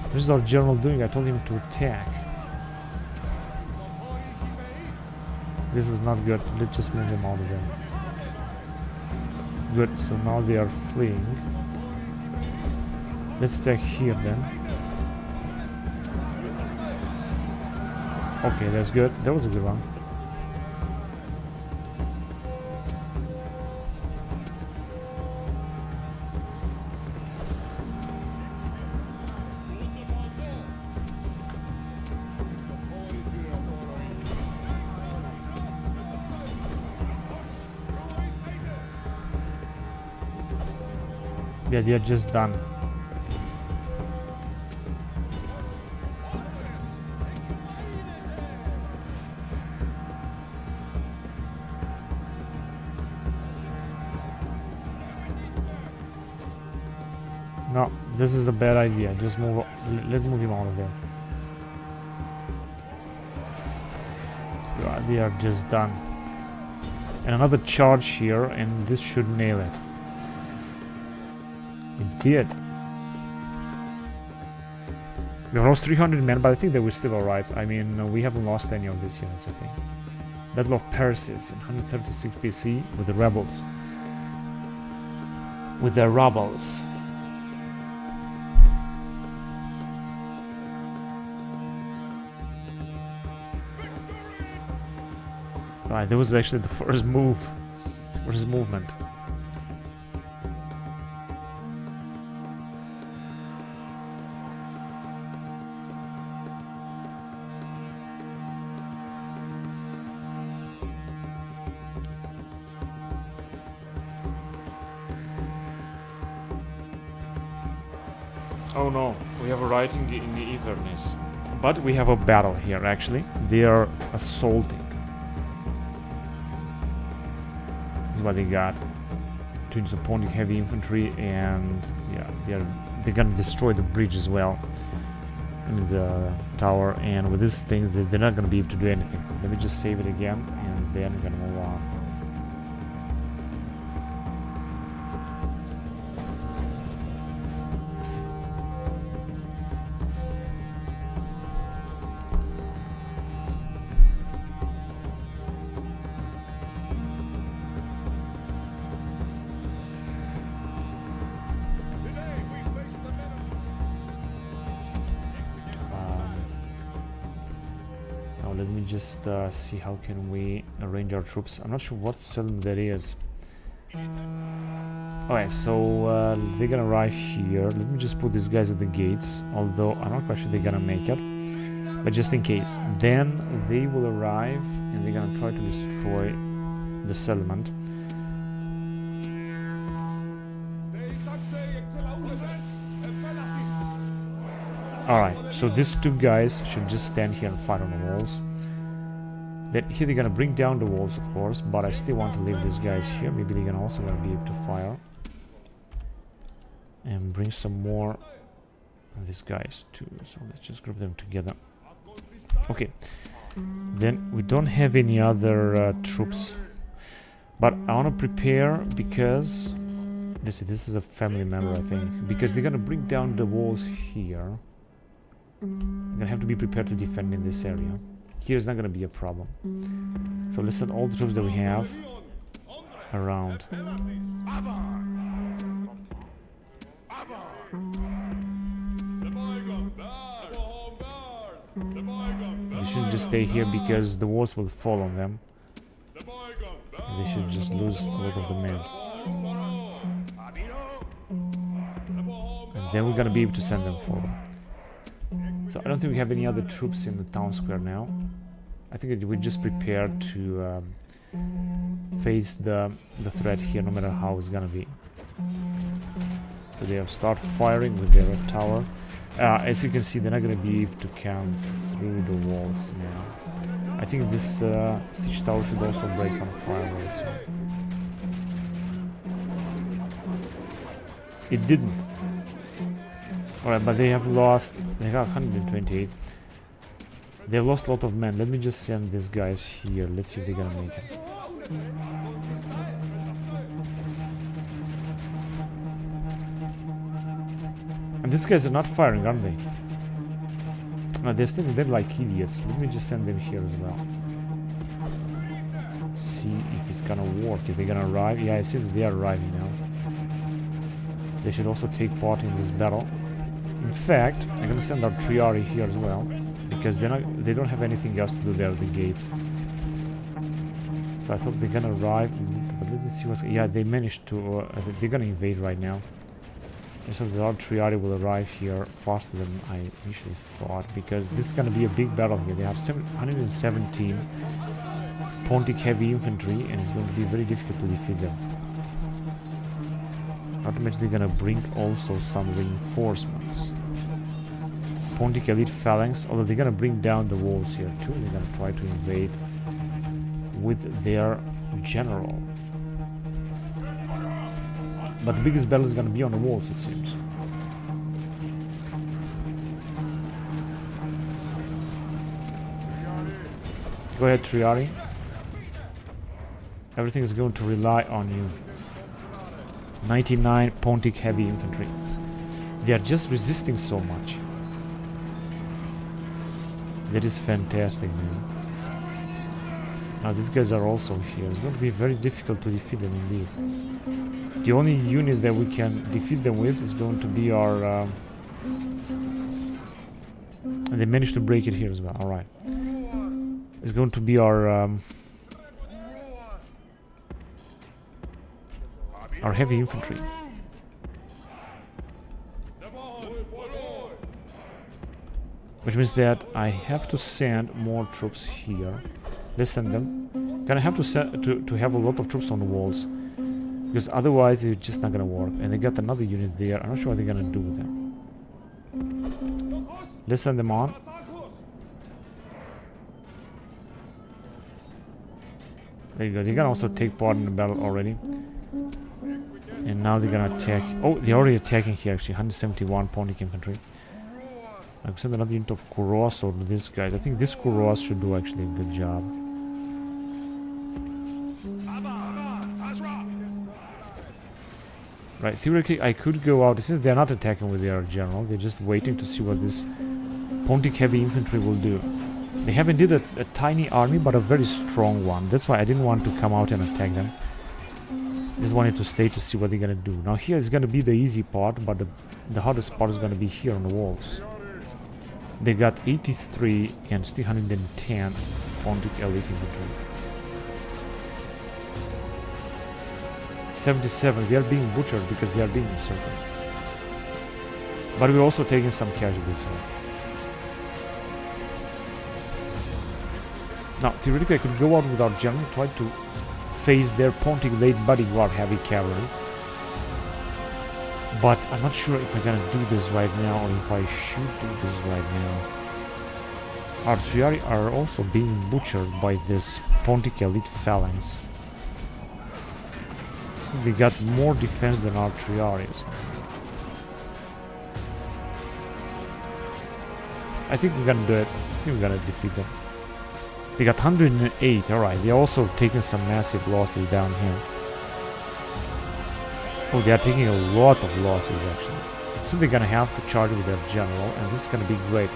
What is our general doing? I told him to attack. This was not good. Let's just move them out of there. Good, so now they are fleeing. Let's attack here then. Okay, that's good. That was a good one. Yeah, they are just done. No, this is a bad idea. Just move. Let's move him out of there. Yeah, they are just done. And another charge here, and this should nail it. It did. We lost 300 men, but I think that we're still alright. I mean, we haven't lost any of these units, I think. Battle of Persis in 136 BC with the rebels. With the rebels. Right, that was actually the first move. First movement. Oh no, we have a right in the Inverness. But we have a battle here actually. They are assaulting. This is what they got. doing some Pontic heavy infantry, and yeah, they're gonna destroy the bridge as well. I mean the tower, and with these things they're not gonna be able to do anything. Let me just save it again, and then we're gonna move on. Let me just see how can we arrange our troops. I'm not sure what settlement that is. Okay, so they're gonna arrive here. Let me just put these guys at the gates, although I'm not quite sure they're gonna make it, but just in case. Then they will arrive and they're gonna try to destroy the settlement. Alright, so these two guys should just stand here and fight on the walls. Then here they're gonna bring down the walls, of course, but I still want to leave these guys here. Maybe they're gonna also gonna be able to fire. And bring some more of these guys too. So let's just group them together. Okay. Then we don't have any other troops. But I wanna prepare because... Let's see, this is a family member, I think. Because they're gonna bring down the walls here. You're gonna have to be prepared to defend in this area. Here's not gonna be a problem. So let's send all the troops that we have around. They shouldn't just stay here because the walls will fall on them. They should just lose a lot of the men. And then we're gonna be able to send them forward. So I don't think we have any other troops in the town square now. I think that we're just prepared to face the threat here, no matter how it's gonna be. So they have start firing with their tower. As you can see, they're not gonna be able to come through the walls now. I think this siege tower should also break on fire very soon. It didn't. Alright, but they have lost... They have 128. They've lost a lot of men. Let me just send these guys here. Let's see if they're gonna make it. And these guys are not firing, aren't they? No, they're still dead like idiots. Let me just send them here as well. See if it's gonna work, if they're gonna arrive. Yeah, I see that they are arriving now. They should also take part in this battle. In fact, I'm gonna send our Triari here as well, because they don't have anything else to do there at the gates. So I thought they're gonna arrive, but let me see what's... Yeah, they managed to... they're gonna invade right now. And so the Triari will arrive here faster than I initially thought, because this is gonna be a big battle here. They have 117 Pontic heavy infantry, and it's going to be very difficult to defeat them. Not to mention they're gonna bring also some reinforcements. Pontic elite phalanx, although they're gonna bring down the walls here too. They're gonna try to invade with their general. But the biggest battle is gonna be on the walls, it seems. Go ahead, Triari. Everything is going to rely on you. 99 Pontic heavy infantry. They are just resisting so much. That is fantastic, man. Now these guys are also here. It's going to be very difficult to defeat them indeed. The only unit that we can defeat them with is going to be our... and they managed to break it here as well. Alright. It's going to be our heavy infantry. Which means that I have to send more troops here. Let's send them. Gonna have to send to have a lot of troops on the walls, because otherwise it's just not gonna work. And they got another unit there. I'm not sure what they're gonna do with them. Let's send them on. There you go. They can also take part in the battle already. And now they're gonna attack. Oh, they're already attacking here actually. 171 Pontic infantry. I'll send another unit of Kuros or these guys. I think this Kuros should do actually a good job. Right, theoretically I could go out. Since they're not attacking with their general, they're just waiting to see what this Pontic heavy infantry will do. They have indeed a tiny army, but a very strong one. That's why I didn't want to come out and attack them. Just wanted to stay to see what they're gonna do. Now here is gonna be the easy part, but the hardest part is gonna be here on the walls. They got 83 and 310 Pontic elite infantry. 77. They are being butchered because they are being encircled. But we're also taking some casualties here. Now, theoretically, I could go out with our general, try to face their Pontic late bodyguard heavy cavalry. But I'm not sure if I'm gonna do this right now or if I should do this right now. Our Triari are also being butchered by this Pontic elite phalanx. So they got more defense than our Triaris. I think we're gonna do it. I think we're gonna defeat them. They got 108, alright. They're also taking some massive losses down here. Oh, they are taking a lot of losses actually. So they're gonna have to charge with their general, and this is gonna be great.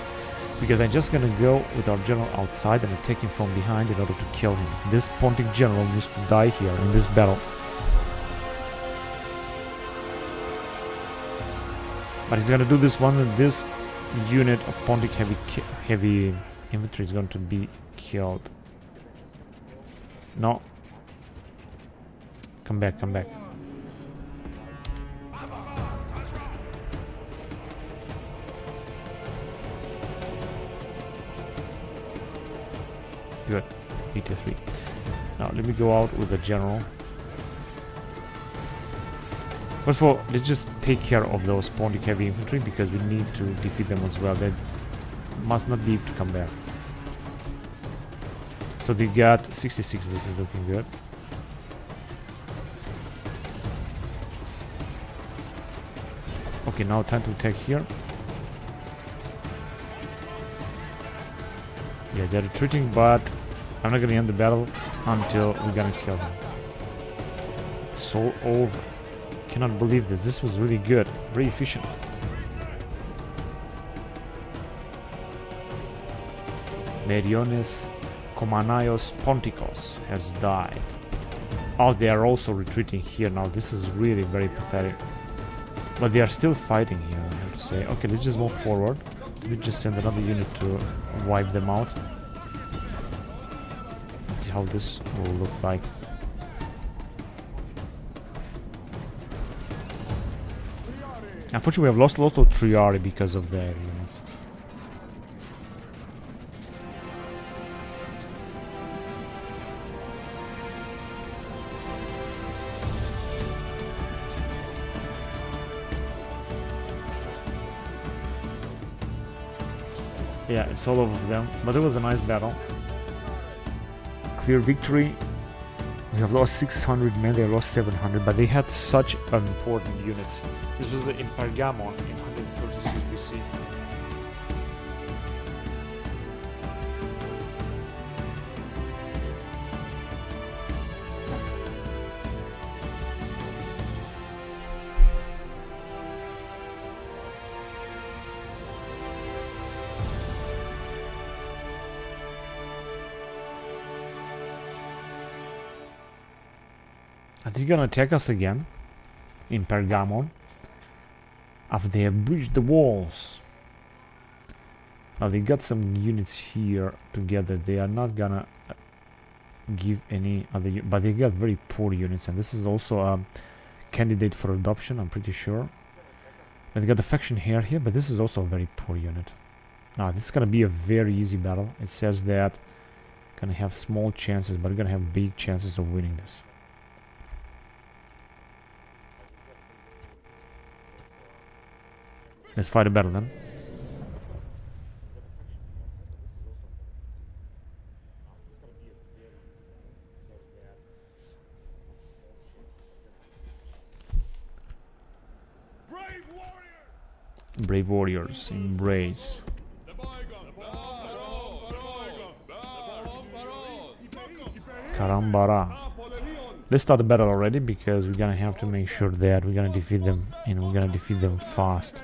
Because I'm just gonna go with our general outside and attack him from behind in order to kill him. This Pontic general needs to die here in this battle. But he's gonna do this one, and this unit of Pontic heavy infantry is going to be killed. No. Come back, come back. Good. 83. Now let me go out with the general. First of all, let's just take care of those Pontic heavy infantry because we need to defeat them as well. They must not be able to come back. So they got 66. This is looking good. Okay, now time to attack here. Yeah, they're retreating, but I'm not gonna end the battle until we're gonna kill them. It's so over. Cannot believe this. This was really good. Very efficient. Meriones Komanios Ponticos has died. Oh, they are also retreating here now. This is really very pathetic. But they are still fighting here, I have to say. Okay, let's just move forward. Let's just send another unit to wipe them out. Let's see how this will look like. Unfortunately, we have lost a lot of Triari because of their units. Yeah, it's all over them. But it was a nice battle. Clear victory. We have lost 600 men, they lost 700, but they had such important units. This was the Impergamon in 136 BC. Are they gonna attack us again? In Pergamon? After they have breached the walls. Now they got some units here together. They are not gonna give any other, but they got very poor units, and this is also a candidate for adoption, I'm pretty sure. And they got the faction here, but this is also a very poor unit. Now this is gonna be a very easy battle. It says that gonna have small chances, but we're gonna have big chances of winning this. Let's fight a battle then. Brave warriors, embrace. Karambara. Let's start the battle already, because we're gonna have to make sure that we're gonna defeat them, and we're gonna defeat them fast.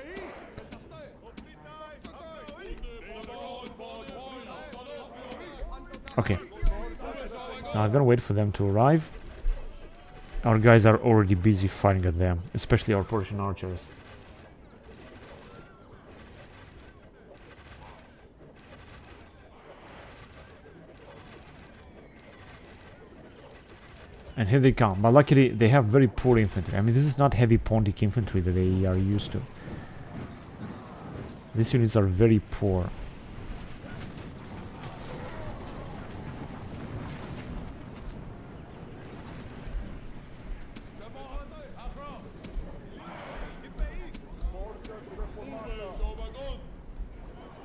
Okay. Now I'm gonna wait for them to arrive. Our guys are already busy fighting at them, especially our Persian archers. And here they come, but luckily they have very poor infantry. I mean, this is not heavy Pontic infantry that they are used to. These units are very poor.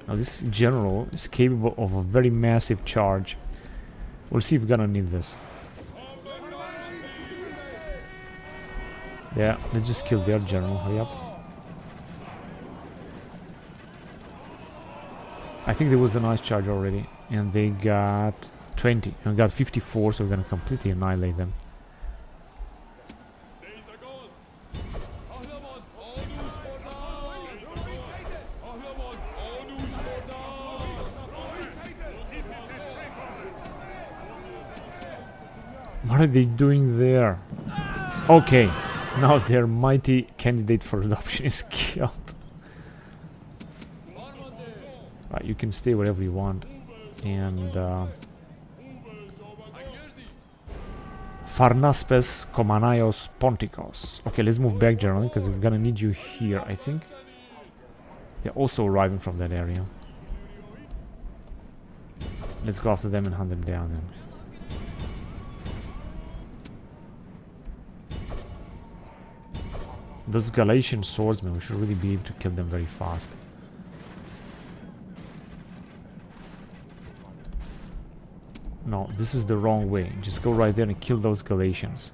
Now this general is capable of a very massive charge. We'll see if we're gonna need this. Yeah, let's just kill their general, hurry up. I think there was a nice charge already, and they got 20, and we got 54, so we're gonna completely annihilate them. What are they doing there? Okay. Now their mighty candidate for adoption is killed. Right, you can stay wherever you want. And Pharnaspes Komanaios Pontikos. Okay, let's move back generally, because we're gonna need you here, I think. They're also arriving from that area. Let's go after them and hunt them down then. Those Galatian swordsmen, we should really be able to kill them very fast. No, this is the wrong way. Just go right there and kill those Galatians.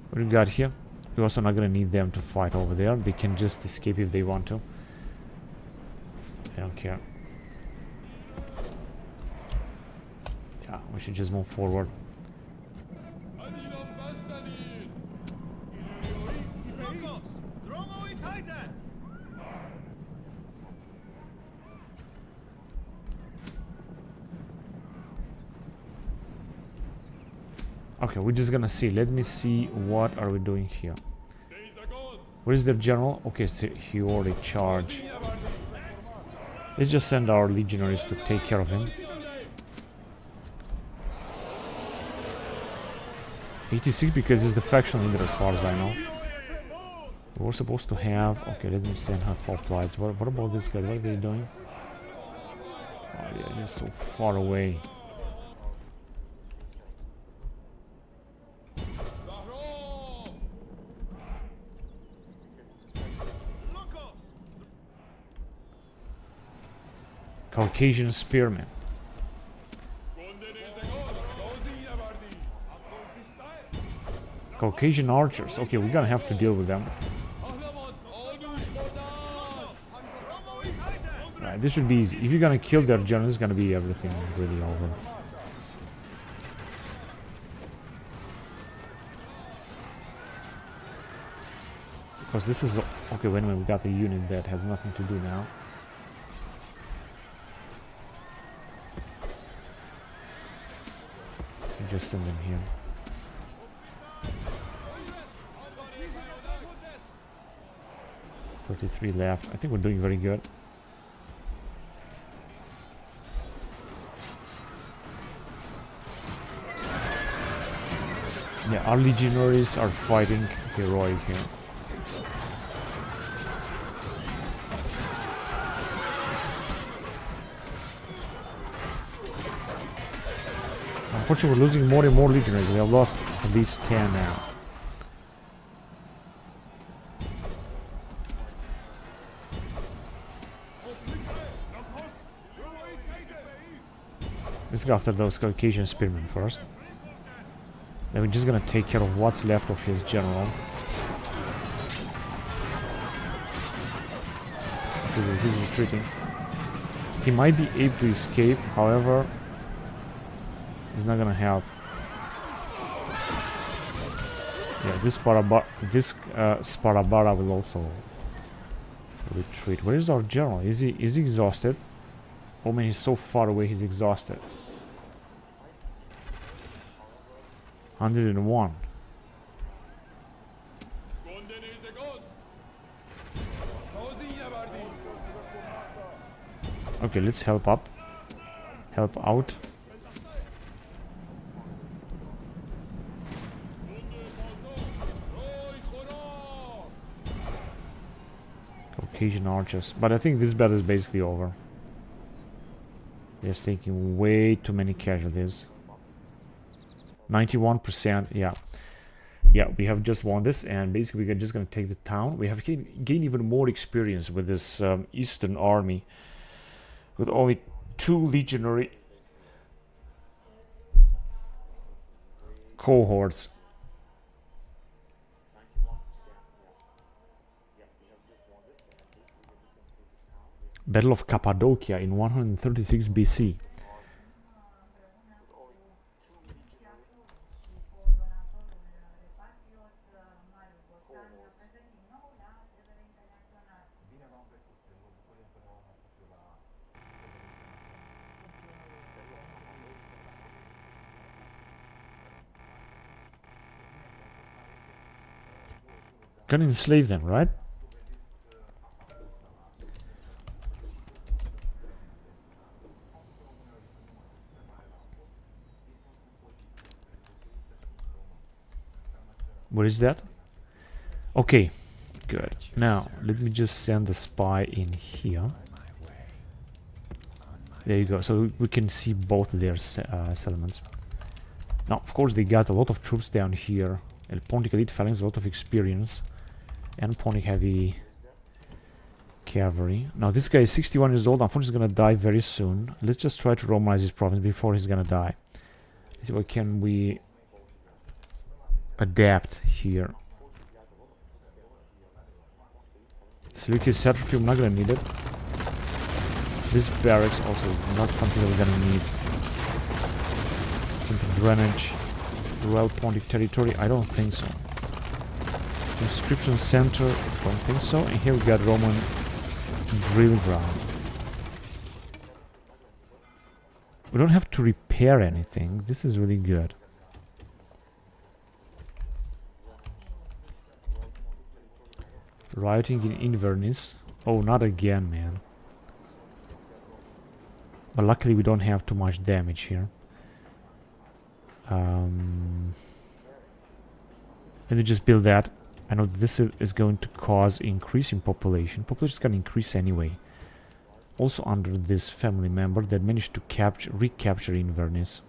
What do we got here? We're also not gonna need them to fight over there. They can just escape if they want to. I don't care. Yeah, we should just move forward. Okay, we're just gonna see. Let me see what are we doing here. Where is their general? Okay, so he already charged. Let's just send our legionaries to take care of him. 86 because he's the faction leader as far as I know. We're supposed to have... Okay, let me send her hoplites. What about this guy? What are they doing? Oh yeah, they're so far away. Caucasian spearmen. Caucasian archers. Okay, we're gonna have to deal with them. Right, this should be easy. If you're gonna kill their general, it's gonna be everything really over. Because this is... Okay, wait a minute, we got a unit that has nothing to do now. Just send them here. $33 left. I think we're doing very good. Yeah, our legionaries are fighting heroic here. Unfortunately, we're losing more and more legionaries. We have lost at least 10 now. Let's go after those Caucasian spearmen first. Then we're just gonna take care of what's left of his general. See, he's retreating. He might be able to escape, however, it's not gonna help. Yeah, this Sparabara will also retreat. Where is our general? Is he exhausted? Oh man, he's so far away, he's exhausted. 101. Okay, let's help up. Help out. Caucasian archers. But I think this battle is basically over. They're taking way too many casualties. 91%, yeah. Yeah, we have just won this, and basically we're just going to take the town. We have gained even more experience with this Eastern army. With only 2 legionary cohorts. Battle of Cappadocia in 136 BC. Gonna enslave them, right? Where is that? Okay, good. Now, let me just send the spy in here. There you go. So we can see both their settlements. Now, of course, they got a lot of troops down here. El Pontic Elite Phalanx, a lot of experience. And Pontic Heavy Cavalry. Now, this guy is 61 years old. Unfortunately, he's gonna die very soon. Let's just try to Romanize his province before he's gonna die. Let's see what can we adapt here. Syracuse Satrapium, not gonna need it. This barracks also not something that we're gonna need. Simple drainage. Royal Pontic territory, I don't think so. Inscription center, don't think so. And here we got Roman drill ground. We don't have to repair anything. This is really good. Rioting in Inverness. Oh, not again, man. But luckily we don't have too much damage here. Let me just build that. I know this is going to cause increase in population. Population is going to increase anyway. Also under this family member that managed to recapture Inverness.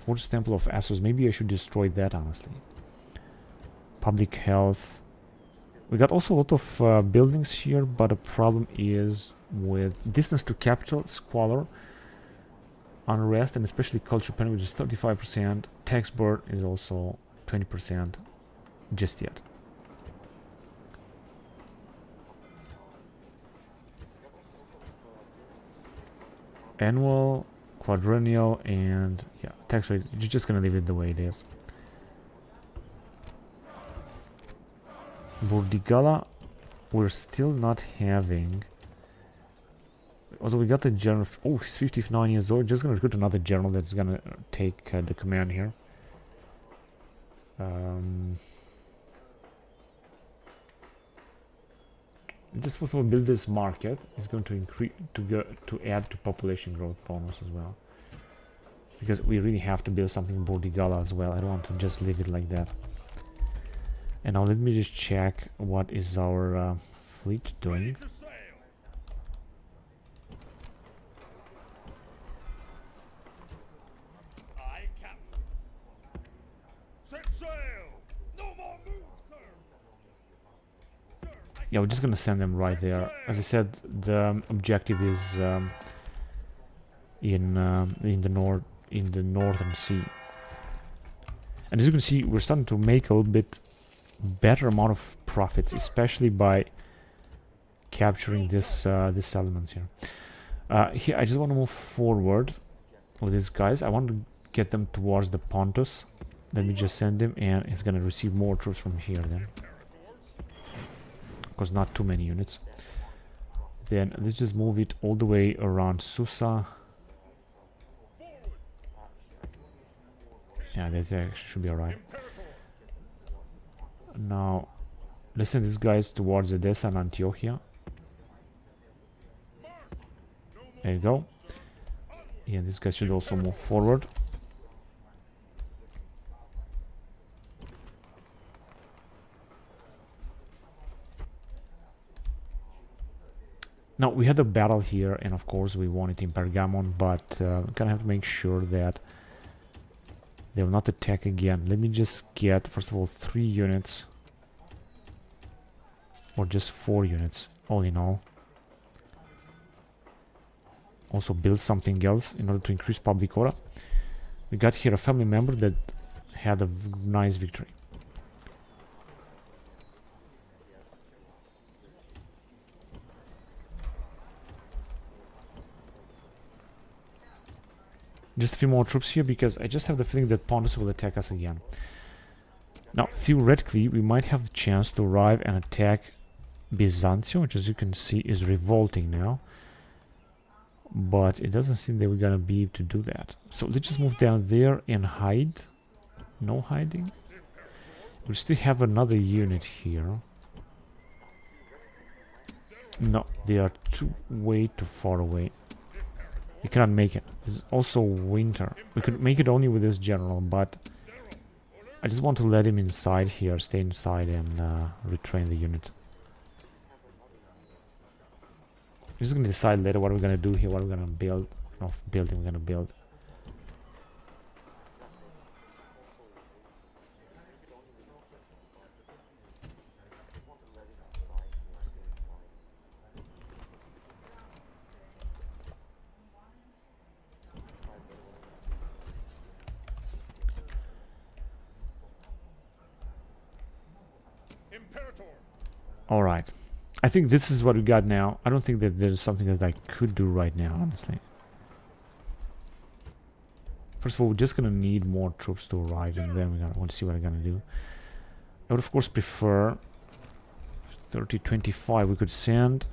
Force Temple of Assos. Maybe I should destroy that, honestly. Public health. We got also a lot of buildings here, but the problem is with distance to capital, squalor, unrest, and especially culture penalty, which is 35%. Tax burden is also 20% just yet. Annual, quadrennial, and yeah, tax rate. You're just gonna leave it the way it is. Burdigala, we're still not having. Although we got the general. Oh, he's 59 years old. Just gonna recruit another general that's gonna take the command here. Just first of all, build this market. It's going to increase to add to population growth bonus as well. Because we really have to build something in Burdigala as well. I don't want to just leave it like that. And now let me just check what is our fleet doing. Yeah, we're just gonna send them right there. As I said, the objective is in the northern sea. And as you can see, we're starting to make a little bit better amount of profits, especially by capturing this these settlements here. Here, I just want to move forward with these guys. I want to get them towards the Pontus. Let me just send him, and he's gonna receive more troops from here then. Of course, not too many units. Then let's just move it all the way around Susa. Yeah, that actually should be alright. Now, let's send these guys towards Edessa and Antiochia. There you go. Yeah, these guys should also move forward. Now, we had a battle here, and of course we won it in Pergamon, but we kind of have to make sure that they will not attack again. Let me just get, first of all, 3 units. Or just 4 units, all in all. Also build something else in order to increase public order. We got here a family member that had a nice victory. Just a few more troops here, because I just have the feeling that Pontus will attack us again. Now, theoretically, we might have the chance to arrive and attack Byzantium, which, as you can see, is revolting now. But it doesn't seem that we're gonna be able to do that. So let's just move down there and hide. No hiding. We still have another unit here. No, they are way too far away. We cannot make it. It's also winter. We could make it only with this general, but I just want to let him inside here, stay inside, and retrain the unit. We're just gonna decide later what we're gonna do here, what we're gonna build. No, building we're gonna build. All right. I think this is what we got now. I don't think that there's something that I could do right now, honestly. First of all, we're just gonna need more troops to arrive, and then we're gonna want to see what I'm gonna do. I would, of course, prefer 30-25. We could send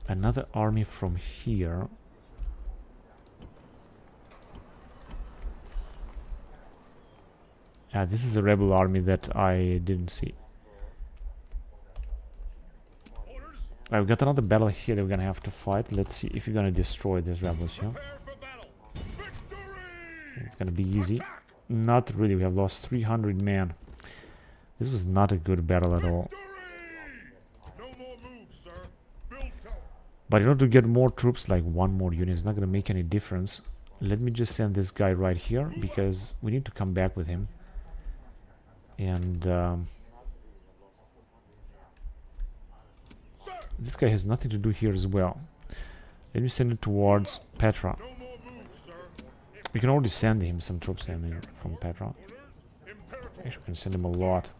another army from here. Yeah, this is a rebel army that I didn't see. We've got another battle here that we're gonna have to fight. Let's see if we're gonna destroy these rebels here. It's gonna be easy. Not really, we have lost 300 men. This was not a good battle at all. But in order to get more troops, like 1 more unit, is not gonna make any difference. Let me just send this guy right here, because we need to come back with him. And this guy has nothing to do here as well. Let me send it towards Petra. We can already send him some troops, I mean, from Petra. Actually, we can send him a lot.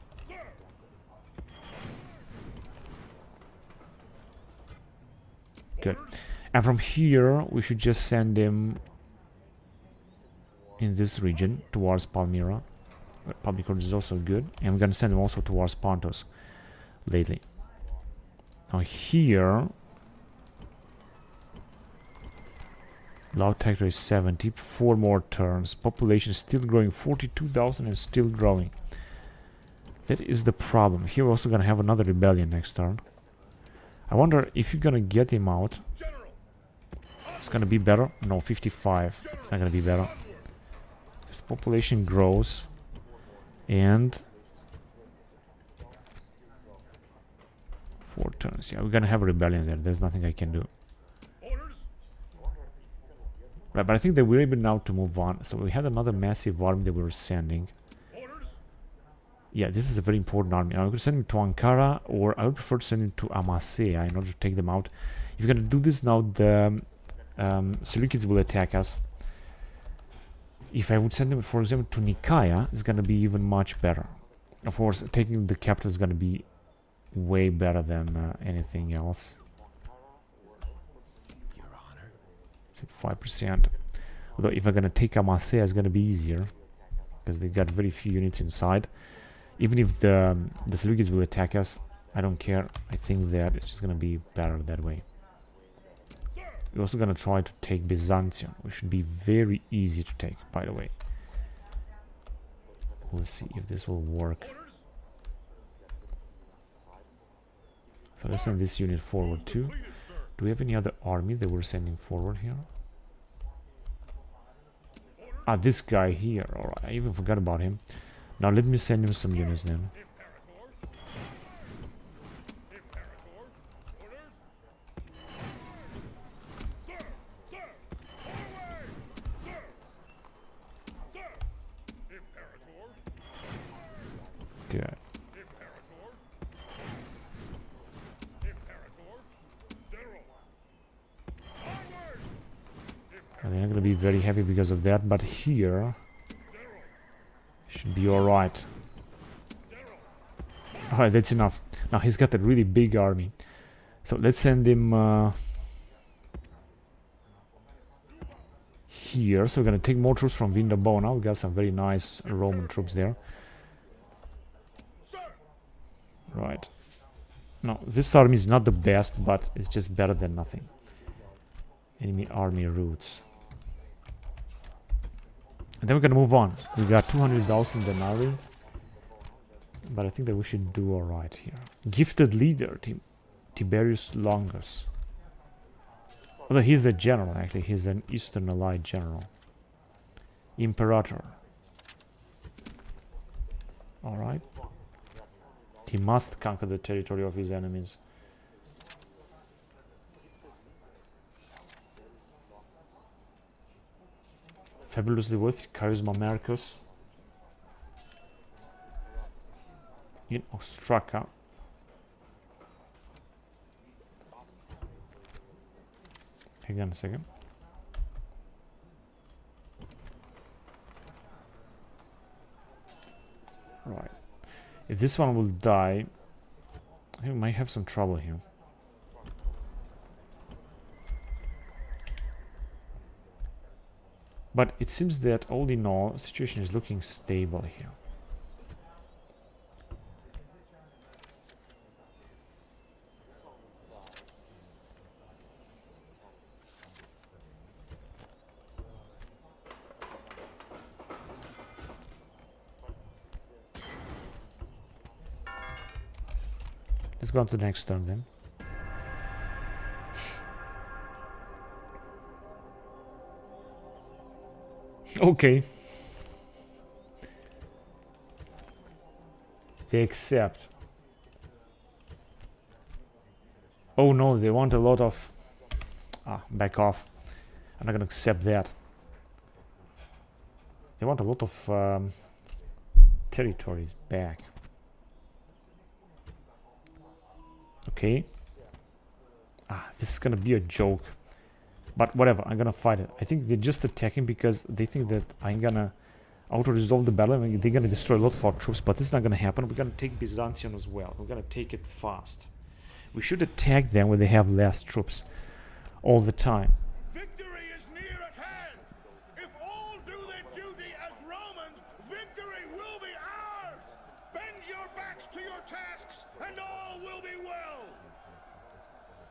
Good. And from here, we should just send him in this region towards Palmyra. Public order is also good, and we're gonna send him also towards Pontus lately. Now here, Loud territory is 70, 4 more turns. Population is still growing, 42,000 and still growing. That is the problem. Here we're also gonna have another rebellion next turn. I wonder if you're gonna get him out. It's gonna be better. No, 55. It's not gonna be better. Because the population grows. And 4 turns. Yeah, we're gonna have a rebellion there. There's nothing I can do. Right, but I think that we're able now to move on. So we had another massive army that we were sending. Yeah, this is a very important army. I could send him to Ankara, or I would prefer to send him to Amasea in order to take them out. If you're gonna do this now, the Syracuse will attack us. If I would send them, for example, to Nicaea, it's gonna be even much better. Of course, taking the capital is gonna be way better than anything else. Your Honor. So 5%. Although if I'm gonna take Amasea, it's gonna be easier because they got very few units inside. Even if the Seleucids will attack us, I don't care. I think that it's just gonna be better that way. We're also gonna try to take Byzantium, which should be very easy to take, by the way. We'll see if this will work. So let's send this unit forward too. Do we have any other army that we're sending forward here? Ah, this guy here. Alright, I even forgot about him. Now let me send him some units then. Good. And they're not gonna be very happy because of that, but here should be alright. Alright, that's enough. Now he's got a really big army. So let's send him here. So we're gonna take more troops from Vindobona. We got some very nice Roman troops there. Right. No, this army is not the best, but it's just better than nothing. Enemy army routes. And then we're gonna move on. We got 200,000 denarii. But I think that we should do alright here. Gifted leader, Tiberius Longus. Although he's a general, actually. He's an Eastern Allied general. Imperator. Alright. He must conquer the territory of his enemies. Fabulously worthy, Charisma Marcus. In Ostraka. Hang on a second. Right. If this one will die, I think we might have some trouble here. But it seems that all in all, the situation is looking stable here. Let's go on to the next turn then. Okay. They accept. Oh no, they want a lot of... Ah, back off. I'm not gonna accept that. They want a lot of territories back. Okay. Ah, this is gonna be a joke. But whatever, I'm gonna fight it. I think they're just attacking because they think that I'm gonna auto-resolve the battle and they're gonna destroy a lot of our troops, but this is not gonna happen. We're gonna take Byzantium as well. We're gonna take it fast. We should attack them when they have less troops all the time. Victory is near at hand. If all do their duty as Romans, victory will be ours. Bend your backs to your tasks, and all will be well.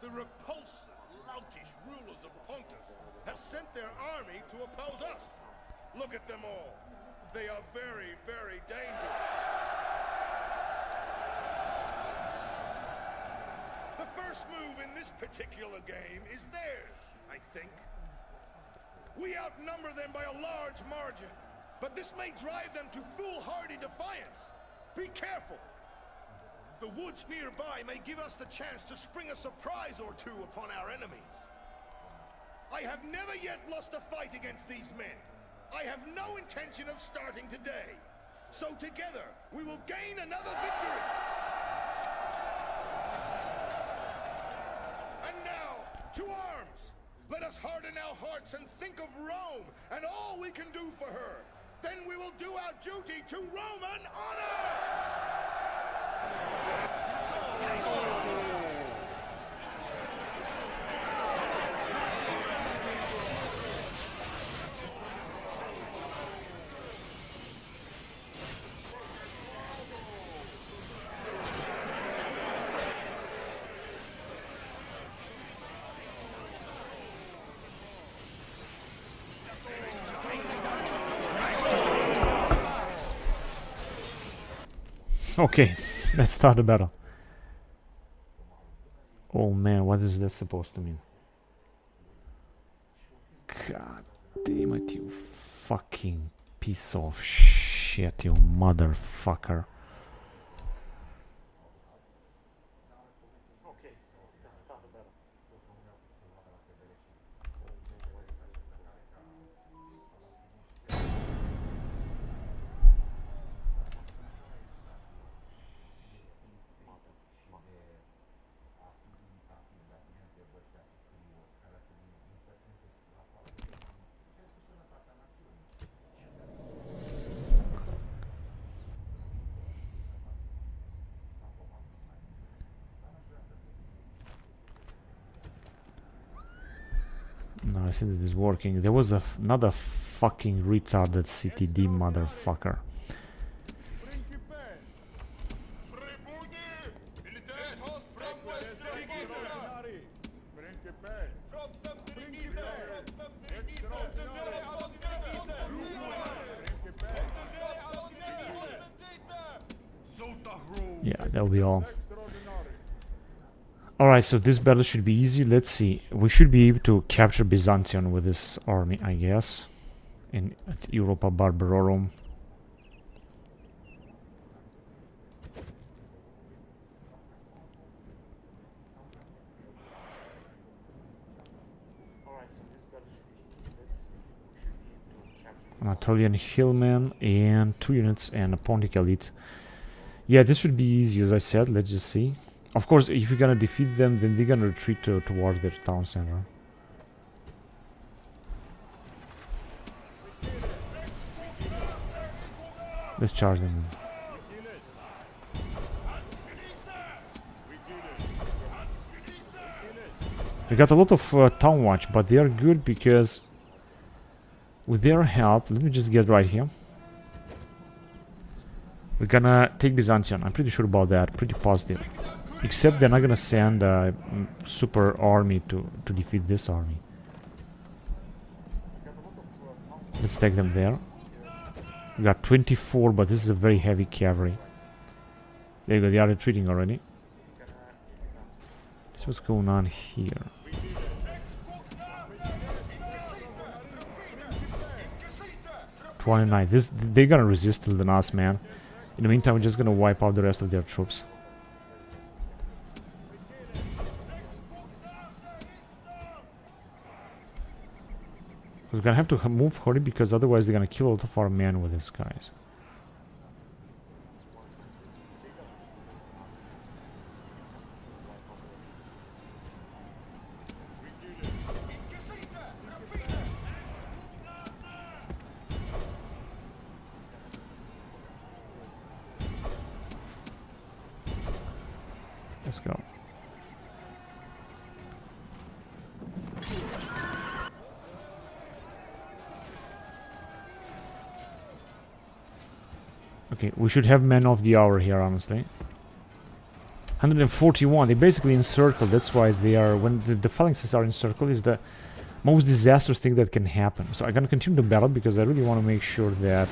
The repulsive, loutish rulers of Pontus have sent their army to oppose us. Look at them all. They are very, very dangerous. The first move in this particular game is theirs, I think. We outnumber them by a large margin, but this may drive them to foolhardy defiance. Be careful. The woods nearby may give us the chance to spring a surprise or two upon our enemies. I have never yet lost a fight against these men. I have no intention of starting today. So together, we will gain another victory. And now, to arms! Let us harden our hearts and think of Rome and all we can do for her. Then we will do our duty to Roman honor! Okay, let's start the battle. Oh man, what is that supposed to mean? God damn it, you fucking piece of shit, you motherfucker. Okay, let's start the battle. No, I see that it's working. There was another fucking retarded CTD motherfucker. Yeah, that'll be all. Alright, so this battle should be easy. Let's see. We should be able to capture Byzantium with this army, I guess. At Europa Barbarorum. Anatolian Hillman and 2 units and a Pontic Elite. Yeah, this should be easy, as I said. Let's just see. Of course, if you're gonna defeat them, then they're gonna retreat towards their town center. Let's charge them. We got a lot of town watch, but they are good because with their help, let me just get right here. We're gonna take Byzantium. I'm pretty sure about that. Pretty positive. Except they're not gonna send a super army to defeat this army. Let's take them there. We got 24, but this is a very heavy cavalry. There you go, they are retreating already. That's what's going on here. They're gonna resist till the last man. In the meantime, we're just gonna wipe out the rest of their troops. We're gonna have to move hurry because otherwise they're gonna kill a lot of our men with these guys. Let's go. Okay, we should have men of the hour here, honestly. 141, they basically encircle, that's why they are, when the phalanxes are encircled, is the most disastrous thing that can happen. So I'm gonna continue the battle because I really want to make sure that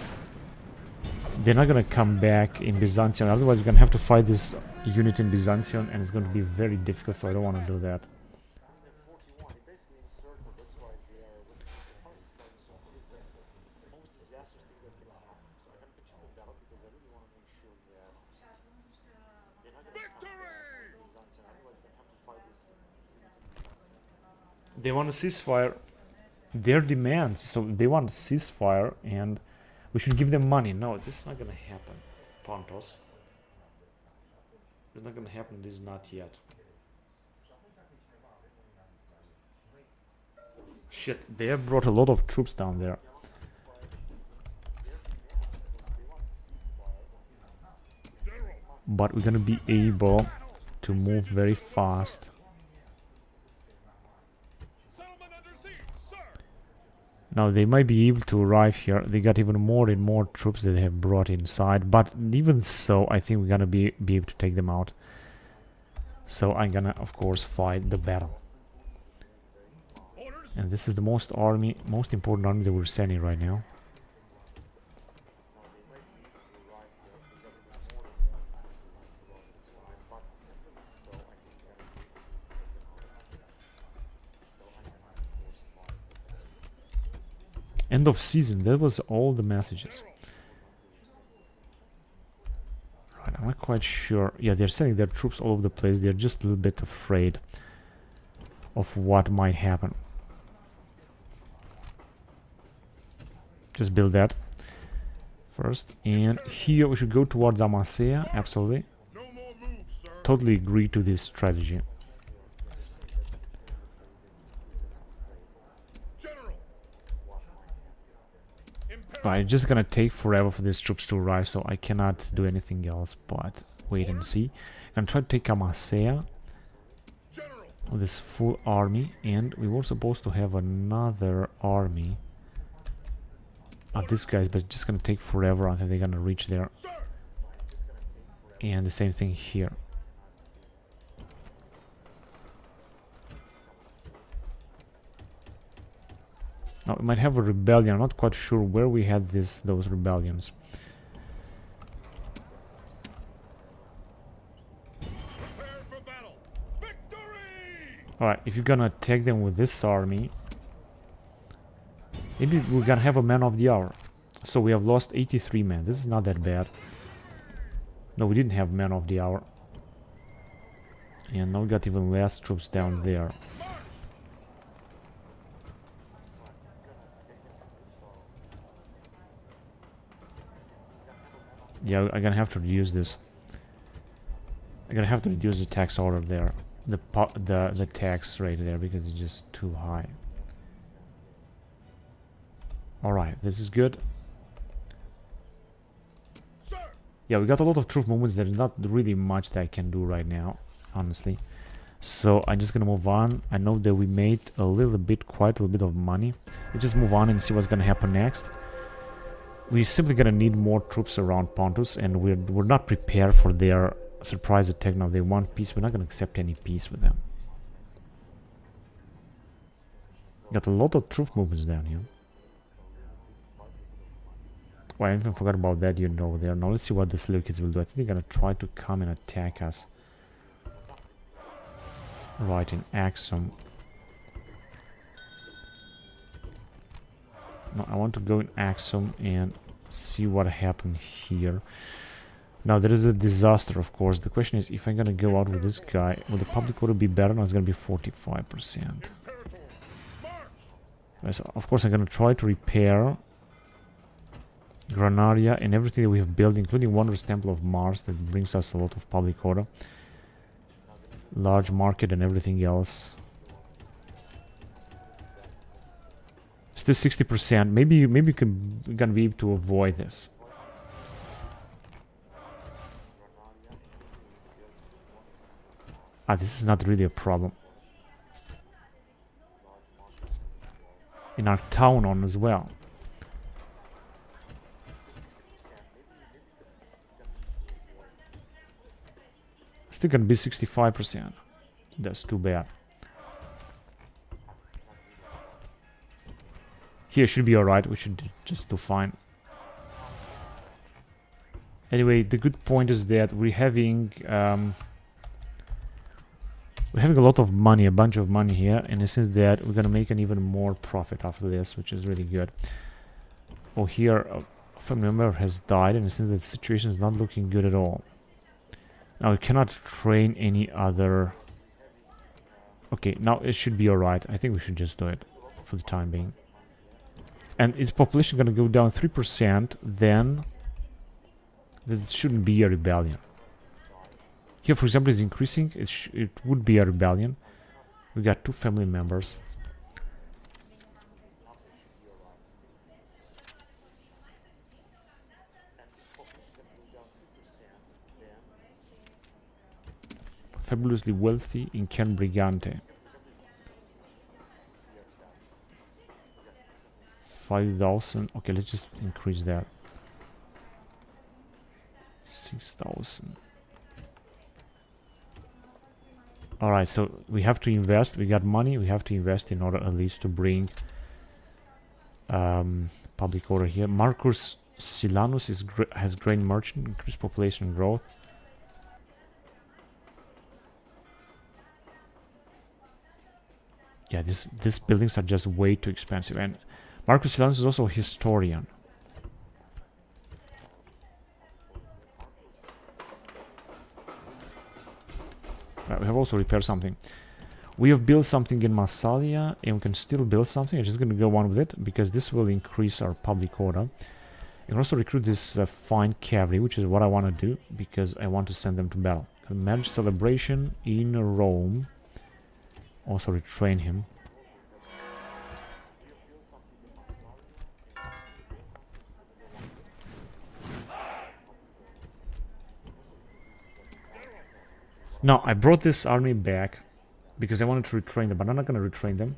they're not gonna come back in Byzantium, otherwise we're gonna have to fight this unit in Byzantium and it's going to be very difficult, so I don't want to do that. They want a ceasefire. Their demands, so they want a ceasefire, and We should give them money. No, this is not gonna happen. Pontos. It's not gonna happen. This is not yet. Shit, they have brought a lot of troops down there. But we're gonna be able to move very fast. Now they might be able to arrive here. They got even more and more troops that they have brought inside. But even so, I think we're gonna be able to take them out. So I'm gonna, of course, fight the battle. And this is the most important army that we're sending right now. End of season, that was all the messages. Right, I'm not quite sure. Yeah, they're sending their troops all over the place. They're just a little bit afraid of what might happen. Just build that first. And here we should go towards Amasea, absolutely. Totally agree to this strategy. Right, it's just gonna take forever for these troops to arrive, so I cannot do anything else but wait and see. I'm gonna try to take Amasea with this full army, and we were supposed to have another army of these guys, but it's just gonna take forever until they're gonna reach there. And the same thing here. Now we might have a rebellion. I'm not quite sure where we had those rebellions. Alright, if you're gonna attack them with this army, maybe we're gonna have a man of the hour. So we have lost 83 men. This is not that bad. No, we didn't have man of the hour. And now we got even less troops down there. Yeah, I'm gonna have to reduce this. I'm gonna have to reduce the tax order there, the tax rate there, because it's just too high. All right, this is good. Yeah, we got a lot of troop movements. There's not really much that I can do right now, honestly. So I'm just gonna move on. I know that we made quite a little bit of money. Let's just move on and see what's gonna happen next. We're simply gonna need more troops around Pontus, and we're not prepared for their surprise attack. Now they want peace. We're not gonna accept any peace with them. Got a lot of troop movements down here. Oh, I even forgot about that unit over there. Now let's see what the Syracuse will do. I think they're gonna try to come and attack us. Right in Axum. No, I want to go in Axum and see what happened here. Now there is a disaster, of course. The question is, if I'm gonna go out with this guy, will the public order be better? No, it's gonna be 45%. So of course I'm gonna try to repair Granaria and everything that we have built, including Wondrous Temple of Mars that brings us a lot of public order. Large market and everything else. Still 60%. Maybe we're gonna be able to avoid this. This is not really a problem. In our town on as well. Still gonna be 65%. That's too bad. Here should be alright. We should just do fine. Anyway, the good point is that we're having a lot of money, a bunch of money here, and it seems that we're gonna make an even more profit after this, which is really good. Oh, here a family member has died, and it seems that the situation is not looking good at all. Now we cannot train any other. Okay, now it should be alright. I think we should just do it for the time being. and its population gonna go down 3%, then this shouldn't be a rebellion. Here, for example, is increasing. It would be a rebellion. We got 2 family members. Fabulously wealthy in Can Brigante. 5,000. Okay, let's just increase that. 6,000. Alright, so we have to invest. We got money. We have to invest in order at least to bring public order here. Marcus Silanus has grain merchant, increased population growth. Yeah, these buildings are just way too expensive. And Marcus Silanus is also a historian. Right, we have also repaired something. We have built something in Massalia, and we can still build something. I'm just going to go on with it, because this will increase our public order. You can also recruit this fine cavalry, which is what I want to do, because I want to send them to battle. Manage celebration in Rome. Also retrain him. Now, I brought this army back because I wanted to retrain them, but I'm not going to retrain them.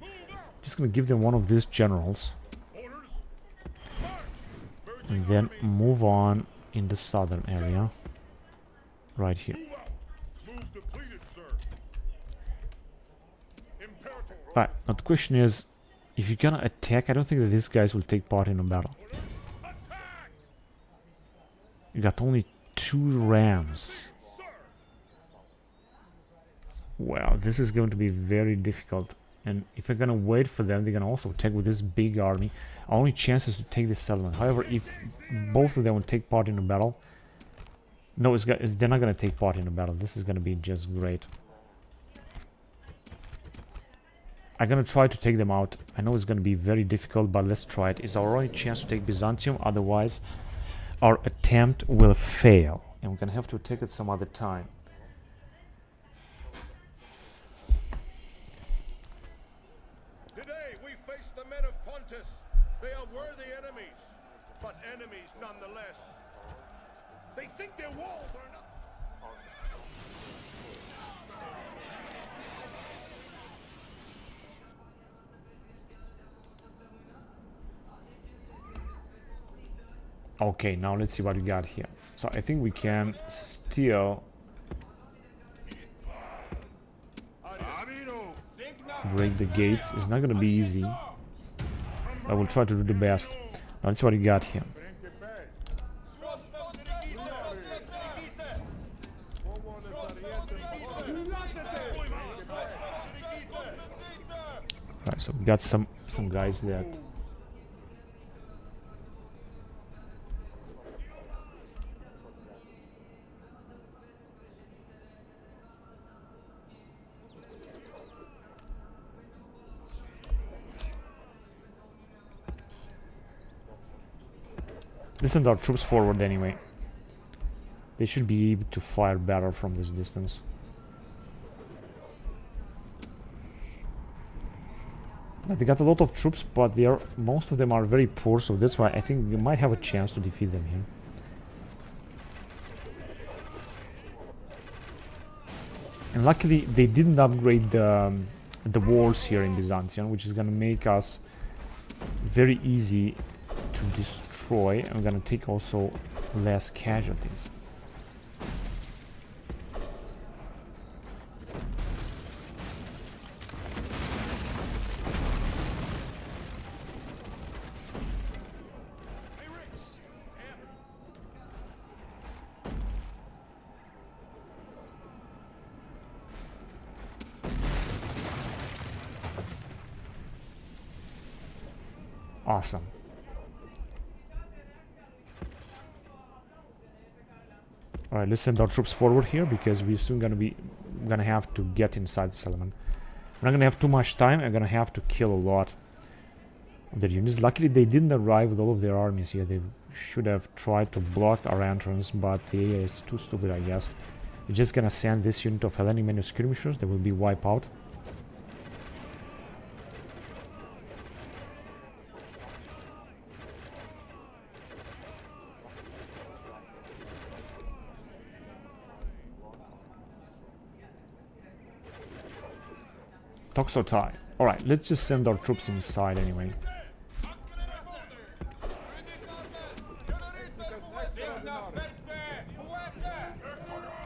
Just going to give them one of these generals. And then move on in the southern area. Right here. Alright, now the question is, if you're gonna attack, I don't think that these guys will take part in a battle. You got only 2 rams. Wow, this is going to be very difficult. And if we're gonna wait for them, they're gonna also attack with this big army. Our only chance is to take this settlement. However, if both of them will take part in a battle... No, they're not gonna take part in a battle. This is gonna be just great. I'm gonna try to take them out. I know it's gonna be very difficult, but let's try it. It's our only chance to take Byzantium, otherwise our attempt will fail. And we're gonna have to attack it some other time. Today we face the men of Pontus. They are worthy enemies, but enemies nonetheless. They think their walls are not... Okay, now let's see what we got here. So I think we can still break the gates. It's not gonna be easy. I will try to do the best. Now let's see what we got here. Right, so we got some guys that send our troops forward anyway. They should be able to fire better from this distance. They got a lot of troops, but most of them are very poor, so that's why I think we might have a chance to defeat them here. And luckily they didn't upgrade the walls here in Byzantium, which is gonna make us very easy to destroy. I'm gonna take also less casualties. Awesome. Alright, let's send our troops forward here, because we're soon gonna have to get inside the settlement. We're not gonna have too much time. I'm gonna have to kill a lot. their units. Luckily, they didn't arrive with all of their armies here. They should have tried to block our entrance, but the AA is too stupid, I guess. We're just gonna send this unit of Hellenic menu skirmishers. They will be wiped out. Toxotai. Alright, let's just send our troops inside anyway.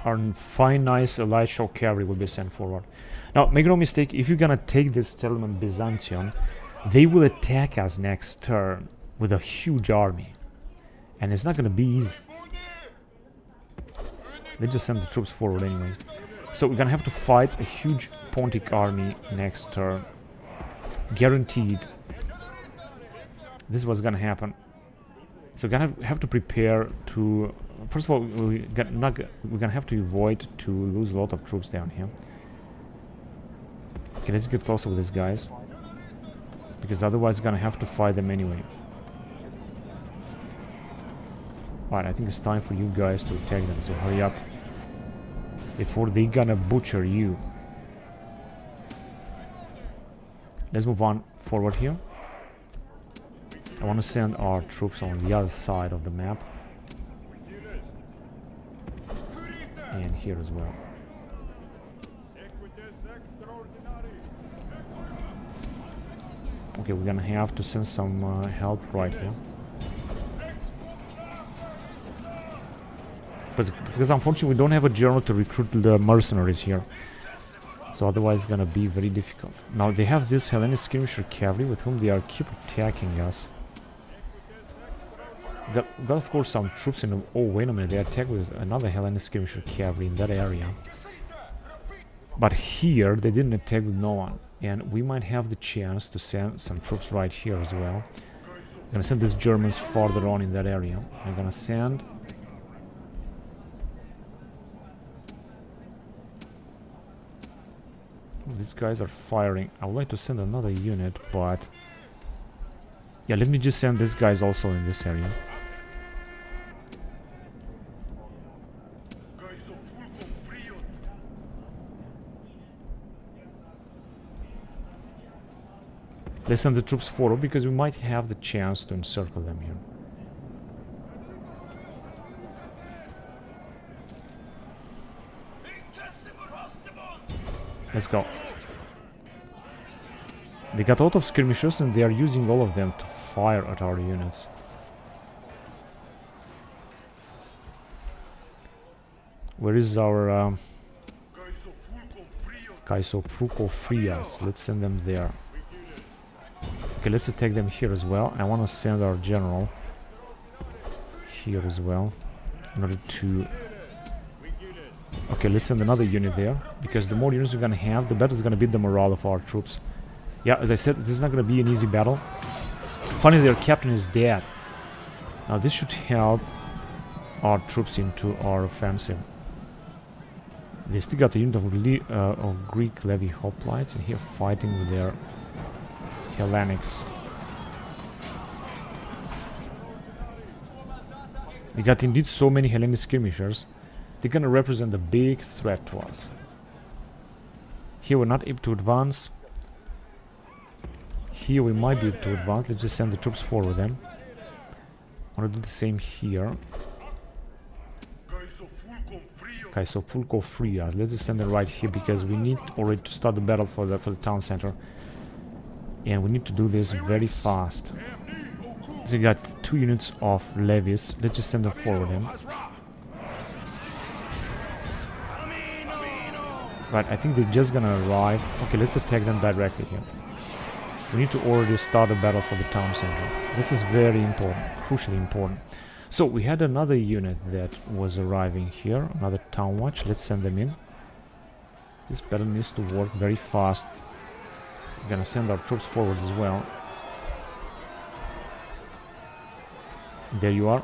Our fine, nice light show cavalry will be sent forward. Now, make no mistake, if you're gonna take this settlement Byzantium, they will attack us next turn with a huge army. And it's not gonna be easy. They just send the troops forward anyway. So we're gonna have to fight a huge Pontic army next turn. Guaranteed. This is what's gonna happen. So we're gonna have to prepare to... First of all, we're gonna have to avoid to lose a lot of troops down here. Okay, let's get closer with these guys. Because otherwise we're gonna have to fight them anyway. Alright, I think it's time for you guys to attack them, so hurry up. Before they gonna butcher you. Let's move on forward here. I want to send our troops on the other side of the map. And here as well. Okay, we're gonna have to send some help right here. But because unfortunately we don't have a general to recruit the mercenaries here. So otherwise it's gonna be very difficult. Now they have this Hellenic skirmisher cavalry with whom they are keep attacking us. Got of course some troops in the... Oh, wait a minute, they attack with another Hellenic skirmisher cavalry in that area. But here they didn't attack with no one. And we might have the chance to send some troops right here as well. I'm gonna send these Germans farther on in that area. I'm gonna send... These guys are firing. I would like to send another unit, but... Yeah, let me just send these guys also in this area. Let's send the troops forward because we might have the chance to encircle them here. Let's go. They got a lot of skirmishers and they are using all of them to fire at our units. Where is our Kaisopruko Frias? Let's send them there. Okay, let's attack them here as well. I want to send our general here as well in order to... Okay, let's send another unit there, because the more units we're gonna have, the better it's gonna be the morale of our troops. Yeah, as I said, this is not gonna be an easy battle. Finally, their captain is dead. Now this should help our troops into our offensive. They still got a unit of Greek levy hoplites, and here fighting with their Hellenics. They got indeed so many Hellenic skirmishers. They're gonna represent a big threat to us. Here we're not able to advance. Here we might be able to advance. Let's just send the troops forward then. I want to do the same here. Kaisopulko Frias. Let's just send them right here because we need already to start the battle for the town center. And we need to do this very fast. So we got 2 units of levies. Let's just send them forward then. Right, I think they're just gonna arrive. Okay, let's attack them directly here. We need to already start a battle for the town center. This is very important, crucially important. So we had another unit that was arriving here, another town watch. Let's send them in. This battle needs to work very fast. We're gonna send our troops forward as well. There you are.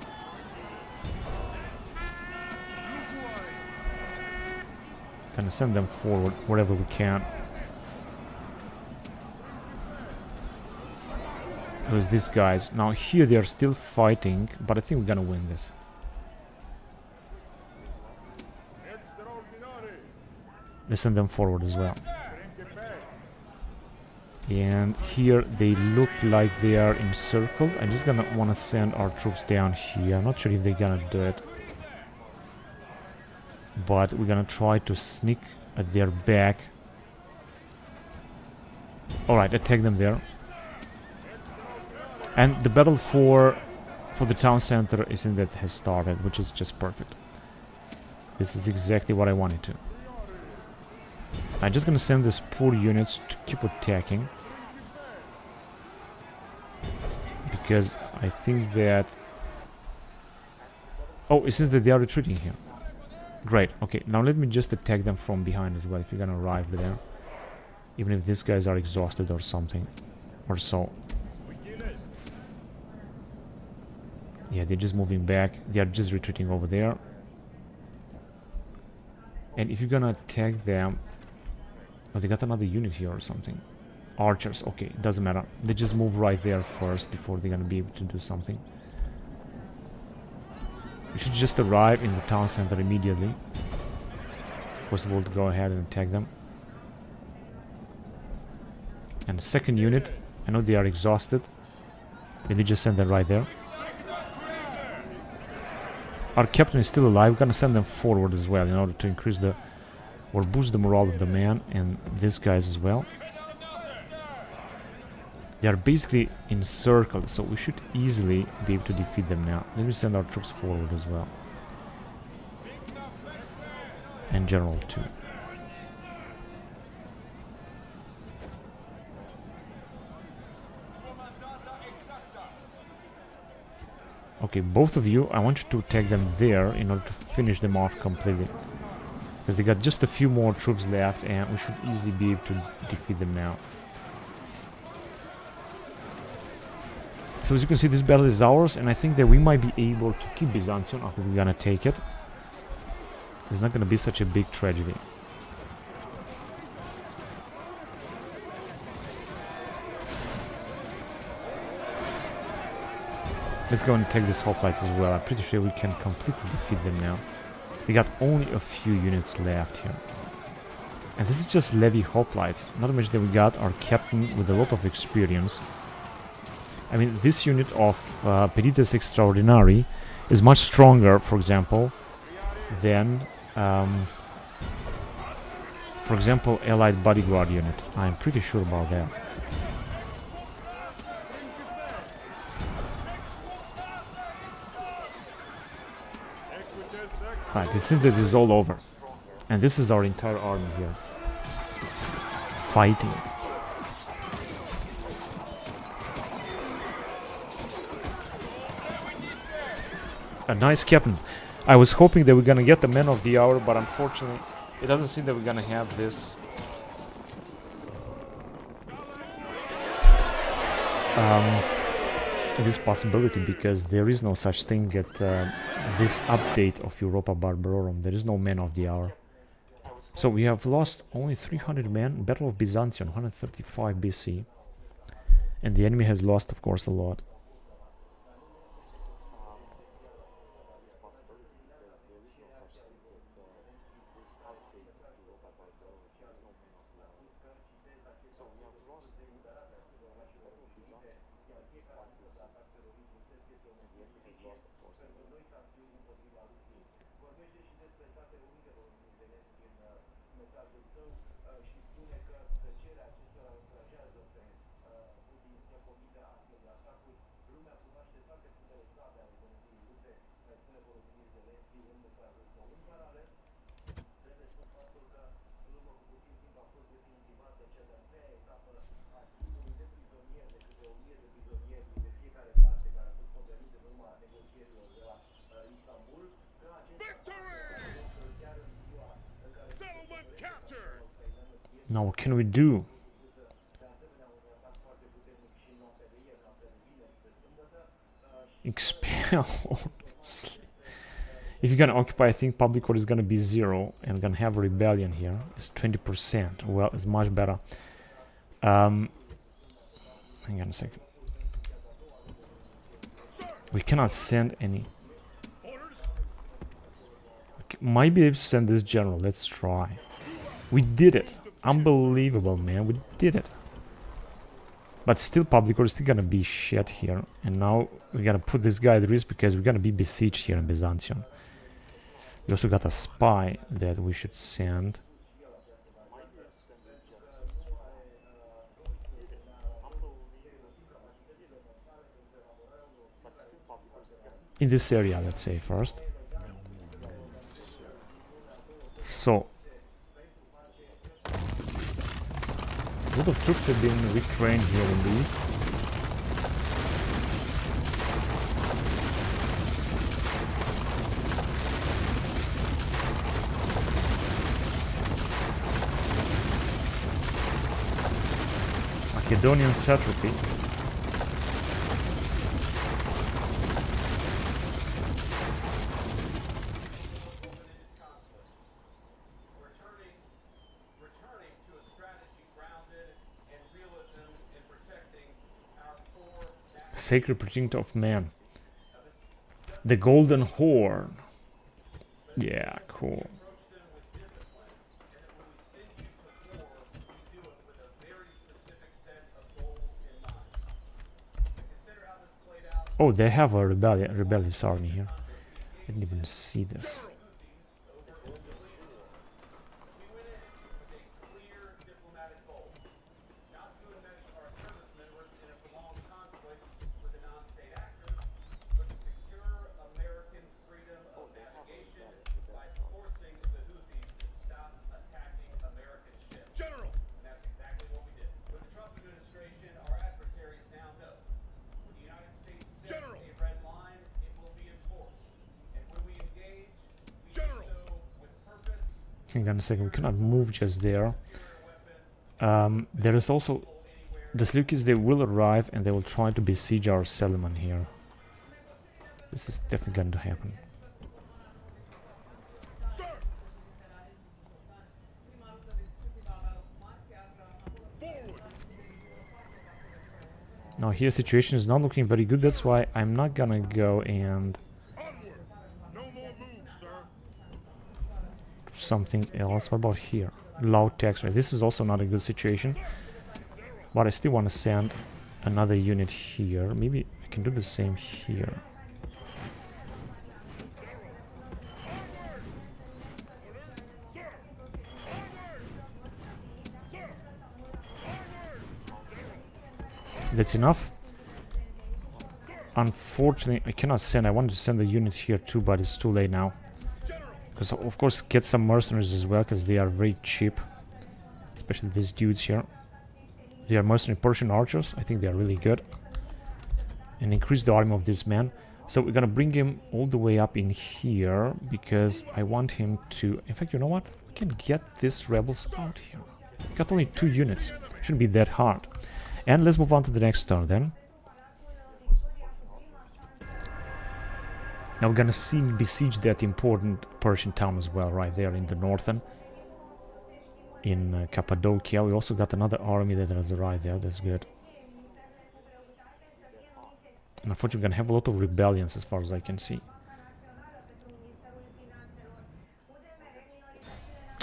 Gonna send them forward wherever we can. with these guys. Now here they are still fighting, but I think we're gonna win this. Let's send them forward as well. And here they look like they are encircled. I'm just gonna wanna send our troops down here. I'm not sure if they're gonna do it, but we're gonna try to sneak at their back. Alright, attack them there. And the battle for the town center is in that has started, which is just perfect. This is exactly what I wanted to. I'm just gonna send these poor units to keep attacking, because I think that... Oh, it says that they are retreating here. Great, okay, now let me just attack them from behind as well, if you're gonna arrive there. Even if these guys are exhausted or something, or so. Yeah, they're just moving back, they are just retreating over there. And if you're gonna attack them... Oh, they got another unit here or something. Archers, okay, doesn't matter. They just move right there first before they're gonna be able to do something. We should just arrive in the town center immediately. First of all, to go ahead and attack them. And the second unit, I know they are exhausted. Maybe just send them right there. Our captain is still alive. We're gonna send them forward as well in order to increase the... or boost the morale of the man and these guys as well. They are basically encircled, so we should easily be able to defeat them now. Let me send our troops forward as well. And general too. Okay, both of you, I want you to attack them there in order to finish them off completely. Because they got just a few more troops left and we should easily be able to defeat them now. So as you can see, this battle is ours, and I think that we might be able to keep Byzantium after we're gonna take it. It's not gonna be such a big tragedy. Let's go and take these hoplites as well. I'm pretty sure we can completely defeat them now. We got only a few units left here. And this is just levy hoplites. Not to mention that we got our captain with a lot of experience. I mean, this unit of Perites Extraordinari is much stronger, for example, than, for example, Allied Bodyguard unit. I'm pretty sure about that. Right, it seems that this is all over. And this is our entire army here. Fighting. A nice captain. I was hoping that we're gonna get the man of the hour, but unfortunately, it doesn't seem that we're gonna have this. This possibility, because there is no such thing at this update of Europa Barbarorum. There is no man of the hour. So we have lost only 300 men. Battle of Byzantium, 135 BC. And the enemy has lost, of course, a lot. Now what can we do? Expel. If you're gonna occupy, I think public order is gonna be 0 and gonna have a rebellion here. It's 20%. Well, it's much better. Hang on a second. We cannot send any. Okay, might be able to send this general. Let's try. We did it. Unbelievable, man. We did it. But still, public order is still gonna be shit here. And now we gotta put this guy at risk because we're gonna be besieged here in Byzantium. We also got a spy that we should send. In this area, let's say first. So a lot of troops have been retrained here indeed. Macedonian satrapy. Sacred protector of man. The golden horn. Yeah, cool. Oh, they have a rebellious army here. I didn't even see this. Hang on a second, we cannot move just there. There is also the Syracuse. They will arrive and they will try to besiege our settlement here. This is definitely going to happen. Now here situation is not looking very good. That's why I'm not gonna go and something else. What about here? Low tax rate. This is also not a good situation, but I still want to send another unit here. Maybe I can do the same here. That's enough. Unfortunately, I cannot send. I wanted to send the units here too, but it's too late now. Because of course get some mercenaries as well, because they are very cheap, especially these dudes here. They are mercenary Persian archers. I think they are really good, and increase the army of this man. So we're gonna bring him all the way up in here because I want him to. In fact, you know what? We can get these rebels out here. We got only 2 units. Shouldn't be that hard. And let's move on to the next turn then. Now we're gonna besiege that important Persian town as well, right there in the northern. In Cappadocia. We also got another army that has arrived there. That's good. And unfortunately, we're gonna have a lot of rebellions as far as I can see.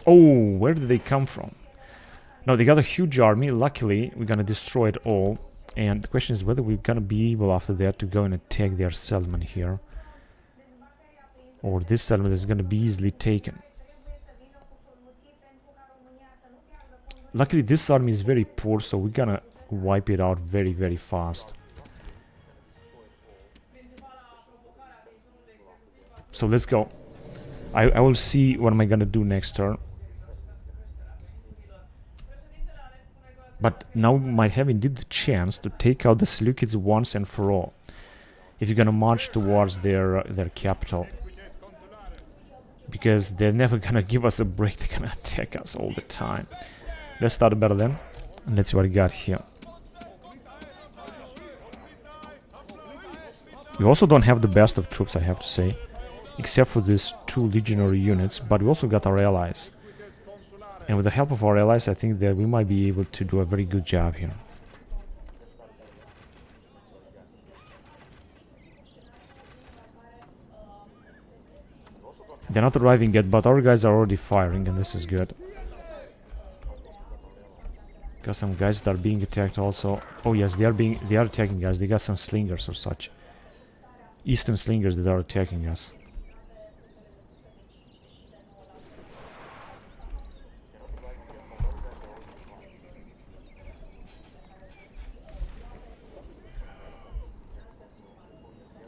Oh, where did they come from? No, they got a huge army. Luckily, we're gonna destroy it all. And the question is whether we're gonna be able after that to go and attack their settlement here. Or this settlement is gonna be easily taken. Luckily, this army is very poor, so we're gonna wipe it out very, very fast. So let's go. I will see what am I gonna do next turn. But now we might have indeed the chance to take out the Seleucids once and for all. If you're gonna march towards their capital. Because they're never gonna give us a break, they're gonna attack us all the time. Let's start the battle then. And let's see what we got here. We also don't have the best of troops, I have to say. Except for these 2 legionary units, but we also got our allies. And with the help of our allies, I think that we might be able to do a very good job here. They're not arriving yet, but our guys are already firing, and this is good. Got some guys that are being attacked also. Oh yes, they are attacking guys. They got some slingers or such. Eastern slingers that are attacking us.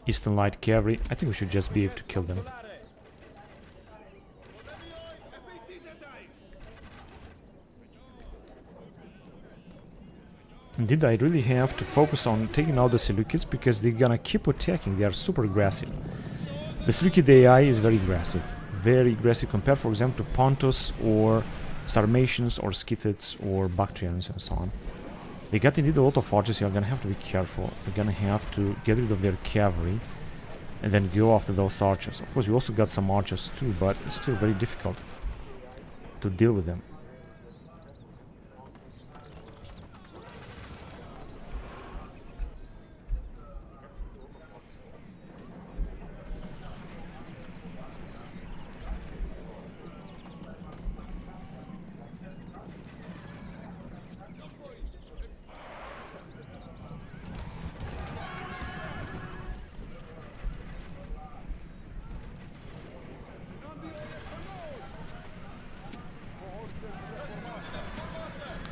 Eastern light cavalry. I think we should just be able to kill them. Indeed, I really have to focus on taking out the Seleucids because they're gonna keep attacking. They are super aggressive. The Seleucid AI is very aggressive. Very aggressive compared, for example, to Pontus or Sarmatians or Scythids or Bactrians and so on. They got indeed a lot of archers here. I'm gonna have to be careful. We're gonna have to get rid of their cavalry and then go after those archers. Of course, we also got some archers too, but it's still very difficult to deal with them.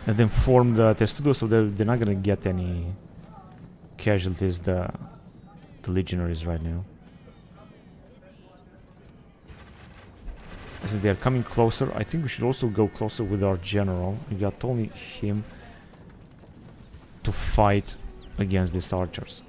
And then form the testudo so they're not gonna get any casualties, the legionaries right now. As they're coming closer, I think we should also go closer with our general. We got only him to fight against these archers.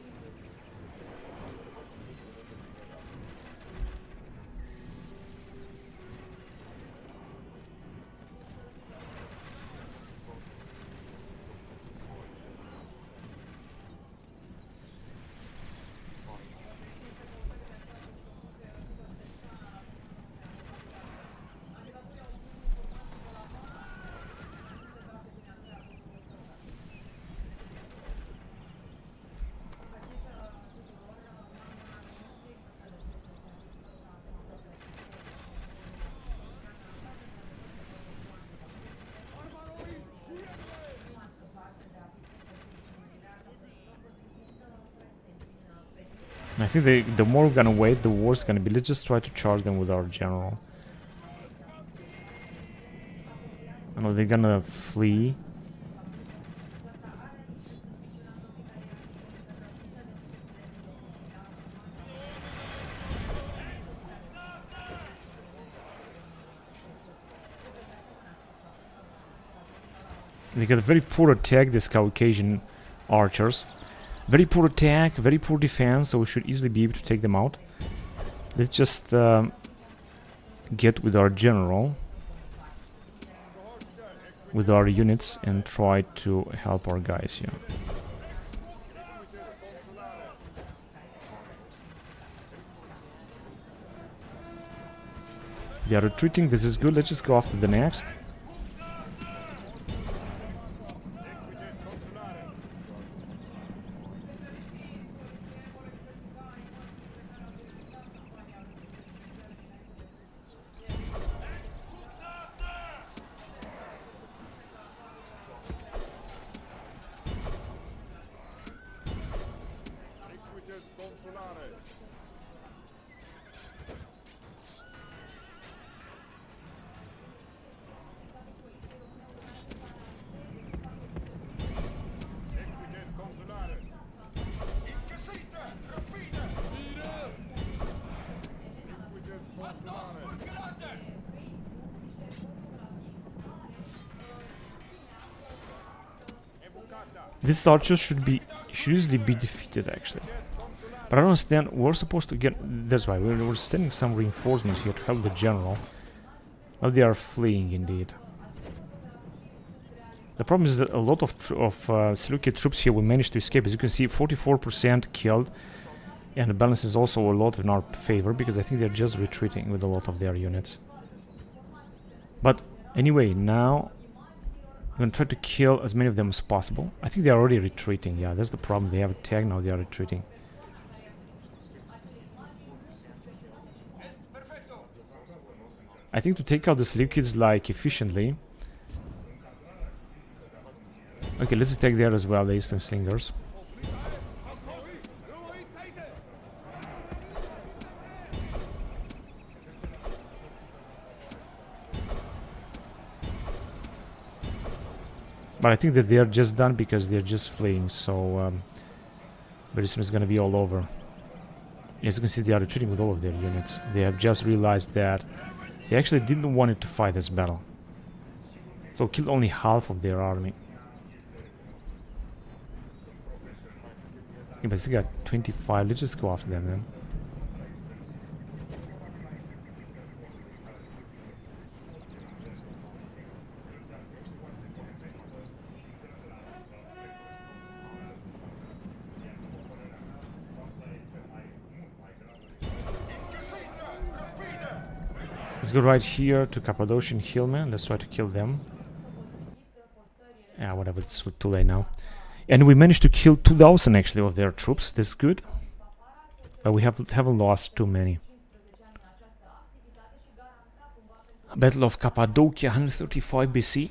I think the more we're gonna wait, the worse it's gonna be. Let's just try to charge them with our general. I know they're gonna flee. They got a very poor attack, these Caucasian archers. Very poor attack, very poor defense, so we should easily be able to take them out. Let's just get with our general, with our units, and try to help our guys here. They are retreating, this is good. Let's just go after the next. These archers should easily be defeated actually. But I don't understand, we're supposed to get... That's why, we're sending some reinforcements here to help the general. Now they are fleeing indeed. The problem is that a lot of Seleucid troops here will manage to escape. As you can see, 44% killed. And the balance is also a lot in our favor, because I think they're just retreating with a lot of their units. But anyway, now I'm gonna try to kill as many of them as possible. I think they're already retreating. Yeah, that's the problem. They have attacked, now they are retreating. I think to take out the Syracuse like efficiently. Okay, let's take there as well, the Eastern Slingers. But I think that they are just done because they're just fleeing, so very soon it's gonna be all over. As you can see, they are retreating with all of their units. They have just realized that they actually didn't want it to fight this battle. So killed only half of their army. Yeah, but still got 25. Let's just go after them then. Let's go right here to Cappadocian Hillmen. Let's try to kill them. Yeah, whatever, it's too late now. And we managed to kill 2,000 actually of their troops. That's good. But we haven't lost too many. Battle of Cappadocia, 135 BC.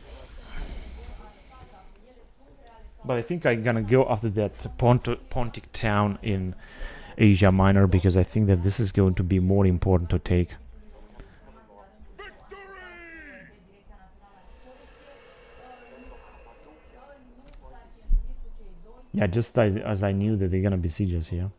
But I think I'm gonna go after that Pontic town in Asia Minor, because I think that this is going to be more important to take. Yeah, just as I knew that they're gonna besiege us here.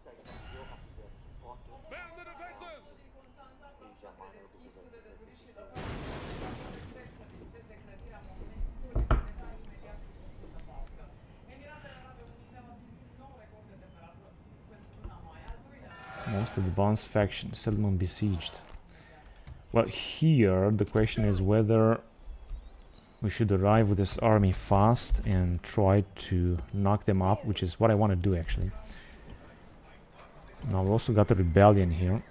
Most advanced faction, settlement besieged. Well, here the question is whether we should arrive with this army fast and try to knock them up, which is what I want to do actually. Now we also got the rebellion here.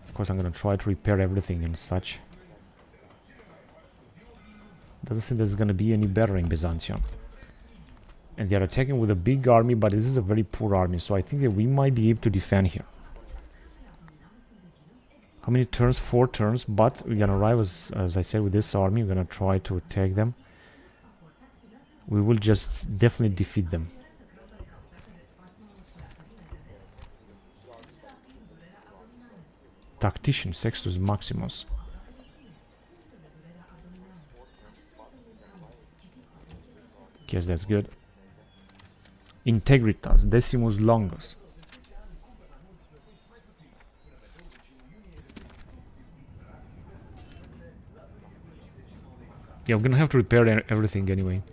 Of course I'm gonna try to repair everything and such. Doesn't seem there's gonna be any better in Byzantium. And they are attacking with a big army, but this is a very poor army, so I think that we might be able to defend here. How many turns? 4 turns, but we're gonna arrive as I said with this army. We're gonna try to attack them. We will just definitely defeat them. Tactician, Sextus Maximus. Guess that's good. Integritas, Decimus Longus. Yeah, we're gonna have to repair everything anyway.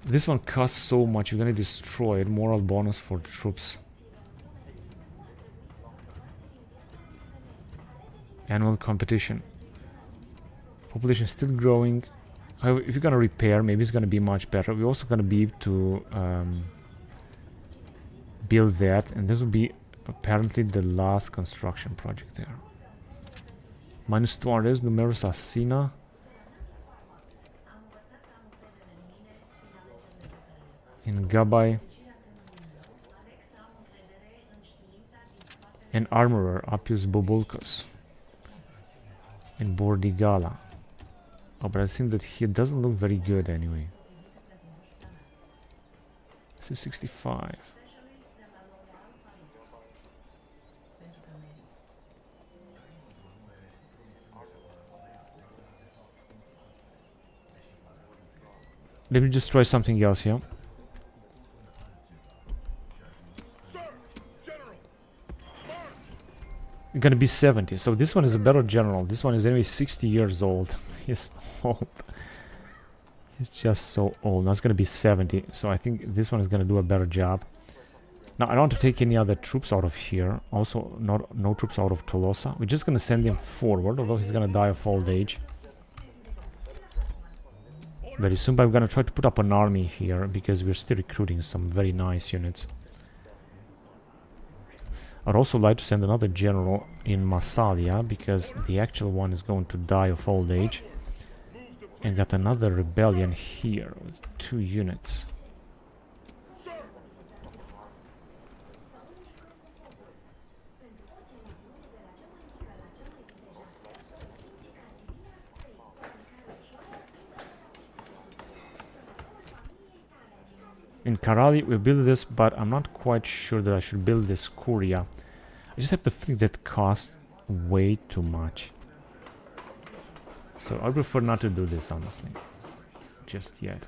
This one costs so much, you're gonna destroy it. Moral bonus for the troops. Annual competition. Population still growing. However, if you're gonna repair, maybe it's gonna be much better. We're also gonna be able to build that, and this will be apparently the last construction project there. Minus 200 numerous Asina. In Gabai. An armorer, Appius Bobulcus. In Bordigala. Oh, but I think that he doesn't look very good anyway. This is 65. Let me just try something else here. Gonna be 70, so this one is a better general. This one is anyway 60 years old. He's old. He's just so old. Now it's gonna be 70, so I think this one is gonna do a better job. Now I don't want to take any other troops out of here. Also no troops out of Tolosa. We're just gonna send him forward, although he's gonna die of old age very soon. But I'm gonna try to put up an army here because we're still recruiting some very nice units. I'd also like to send another general in Massalia, because the actual one is going to die of old age. And got another rebellion here with 2 units. In Karali we build this, but I'm not quite sure that I should build this Kuria. I just have the feeling that costs way too much. So I prefer not to do this, honestly. Just yet.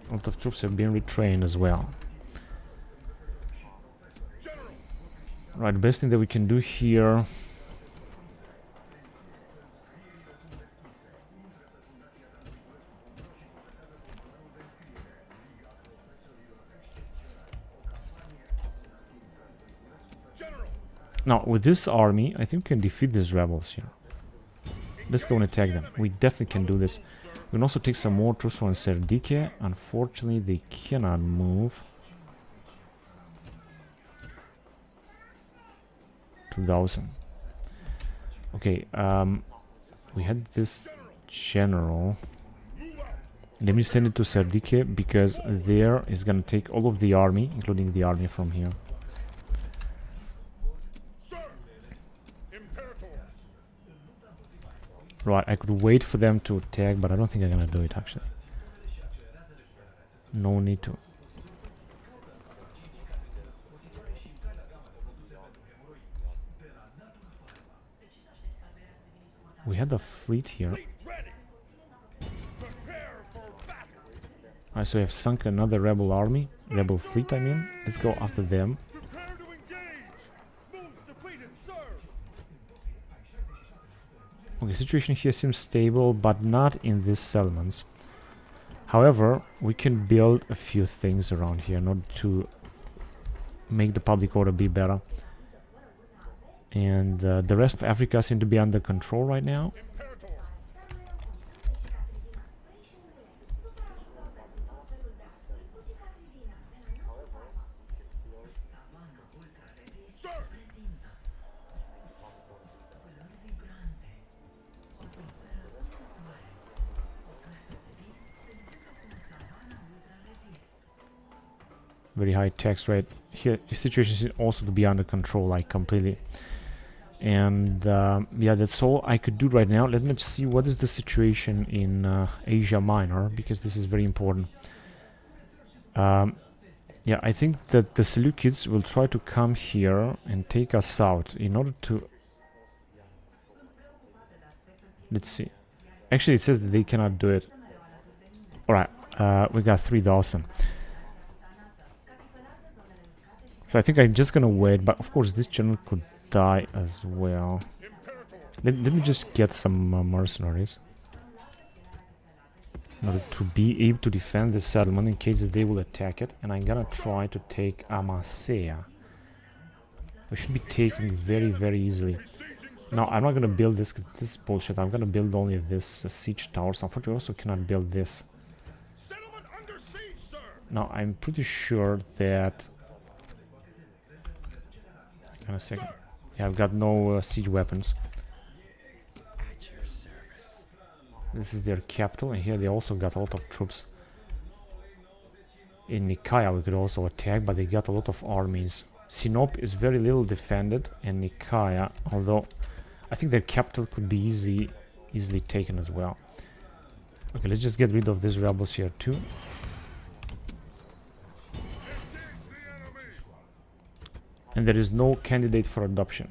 A lot of troops have been retrained as well. Right, the best thing that we can do here... Now, with this army, I think we can defeat these rebels here. Let's go and attack them. We definitely can do this. We can also take some more troops from Serdike. Unfortunately, they cannot move. 2000. Okay, we had this general. Let me send it to Serdike, because there is gonna take all of the army, including the army from here. Right, I could wait for them to attack, but I don't think I'm gonna do it, actually. No need to. We had a fleet here. Alright, so we have sunk another rebel army. Rebel fleet, I mean. Let's go after them. Okay, situation here seems stable, but not in these settlements. However, we can build a few things around here in order to make the public order be better. And the rest of Africa seem to be under control right now. Very high tax rate. Here, the situation is also to be under control, like completely. And yeah, that's all I could do right now. Let me see what is the situation in Asia Minor, because this is very important. Yeah, I think that the Seleucids will try to come here and take us out in order to... Let's see. Actually, it says that they cannot do it. Alright, we got 3,000. So I think I'm just gonna wait, but of course this general could die as well. Let me just get some mercenaries in order to be able to defend this settlement in case they will attack it. And I'm gonna try to take Amasea. We should be taking very easily. Now I'm not gonna build this, this is bullshit. I'm gonna build only this siege towers. Unfortunately, I also cannot build this. Now I'm pretty sure that... In a second. Yeah, I've got no siege weapons. This is their capital, and here they also got a lot of troops. In Nicaea we could also attack, but they got a lot of armies. Sinope is very little defended, and Nicaea, although I think their capital could be easily taken as well. Okay, let's just get rid of these rebels here too. And there is no candidate for adoption.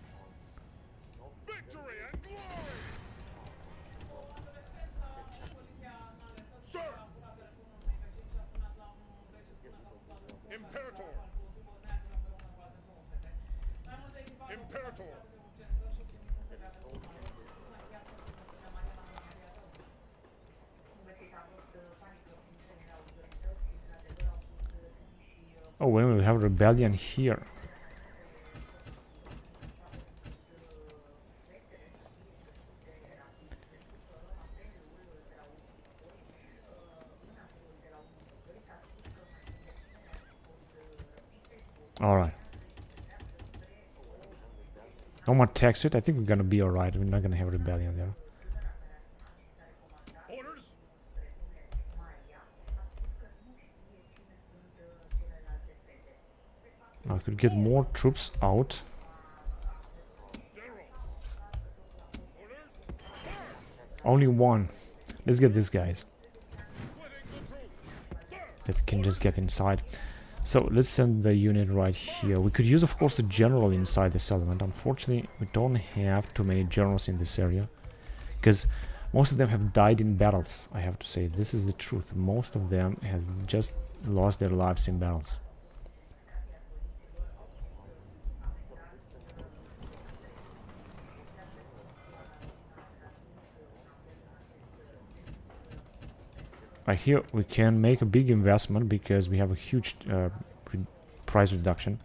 Oh, wait a minute, we have a rebellion here. Alright. No more tax rate. I think we're gonna be alright. We're not gonna have a rebellion there. Now I could get more troops out. Only one. Let's get these guys that can just get inside. So let's send the unit right here. We could use, of course, a general inside the settlement. Unfortunately, we don't have too many generals in this area, because most of them have died in battles, I have to say. This is the truth. Most of them have just lost their lives in battles. Here we can make a big investment because we have a huge price reduction.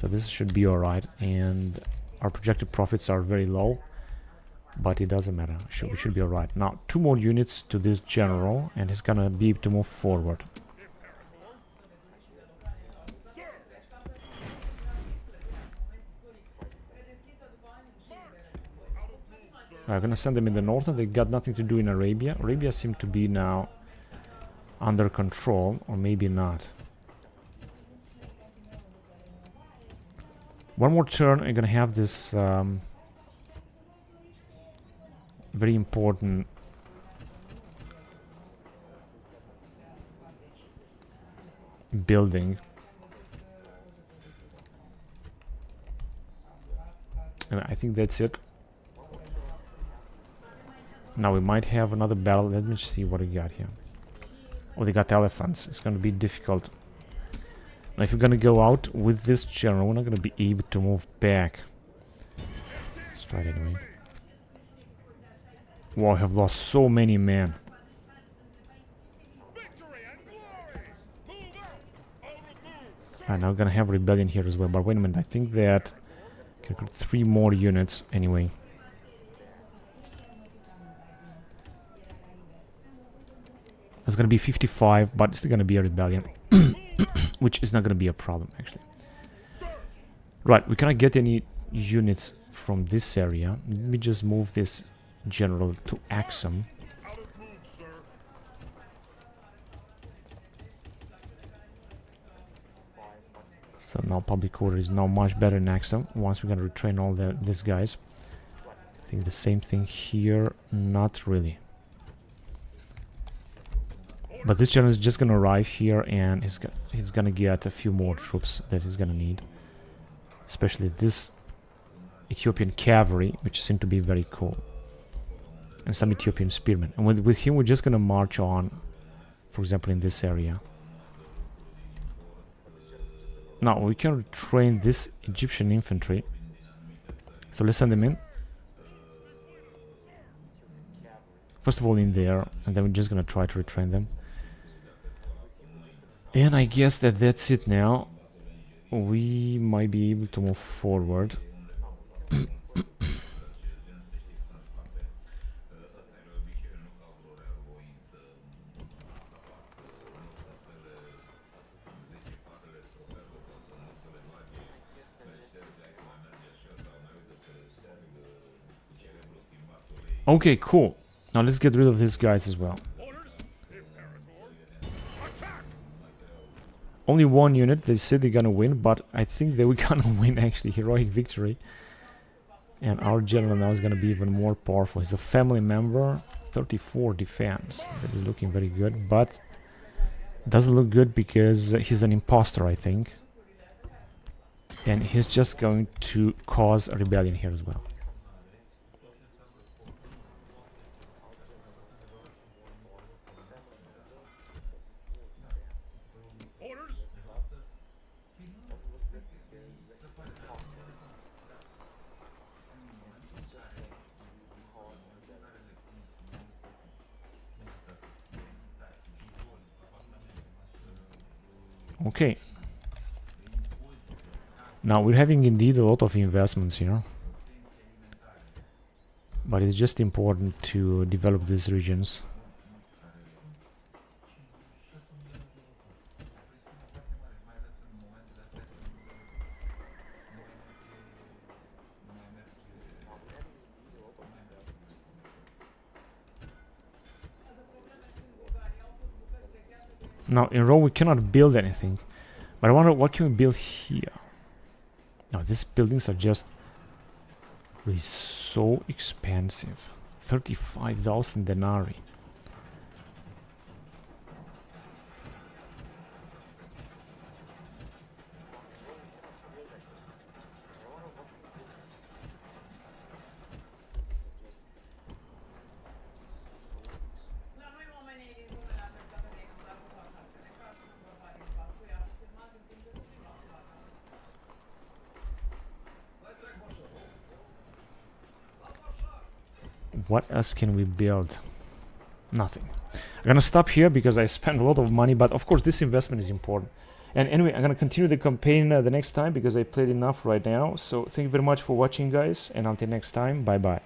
So this should be alright. And our projected profits are very low, but it doesn't matter. We should be alright. Now, 2 more units to this general, and he's gonna be able to move forward. I'm gonna send them in the north, and they got nothing to do in Arabia. Arabia seems to be now under control, or maybe not. One more turn, I'm gonna have this very important building. And I think that's it. Now we might have another battle. Let me see what we got here. Oh, they got elephants. It's going to be difficult. Now, if we're going to go out with this general, we're not going to be able to move back. Let's try it anyway. Wow, I have lost so many men. And now we're going to have rebellion here as well. But wait a minute, I think that I can put 3 more units anyway. It's going to be 55, but it's still going to be a rebellion. Which is not going to be a problem, actually. Right, we cannot get any units from this area. Let me just move this general to Axum. So now public order is now much better in Axum. Once we're going to retrain all these guys. I think the same thing here. Not really. But this general is just gonna arrive here, and he's gonna get a few more troops that he's gonna need. Especially this Ethiopian cavalry, which seem to be very cool. And some Ethiopian spearmen. And with him, we're just gonna march on, for example, in this area. Now, we can train this Egyptian infantry. So let's send them in. First of all in there, and then we're just gonna try to retrain them. And I guess that's it now. We might be able to move forward. Okay, cool. Now let's get rid of these guys as well. Only 1 unit. They said they're gonna win, but I think they were gonna win actually. Heroic victory. And our general now is gonna be even more powerful. He's a family member. 34 defense. That is looking very good, but doesn't look good because he's an imposter, I think. And he's just going to cause a rebellion here as well. Okay. Now we're having indeed a lot of investments here. But it's just important to develop these regions. Now in Rome we cannot build anything, but I wonder what can we build here. Now these buildings are just really so expensive. 35,000 denarii. What else can we build? Nothing. I'm gonna stop here because I spent a lot of money, but of course this investment is important. And anyway, I'm gonna continue the campaign the next time because I played enough right now. So thank you very much for watching, guys, and until next time, bye bye.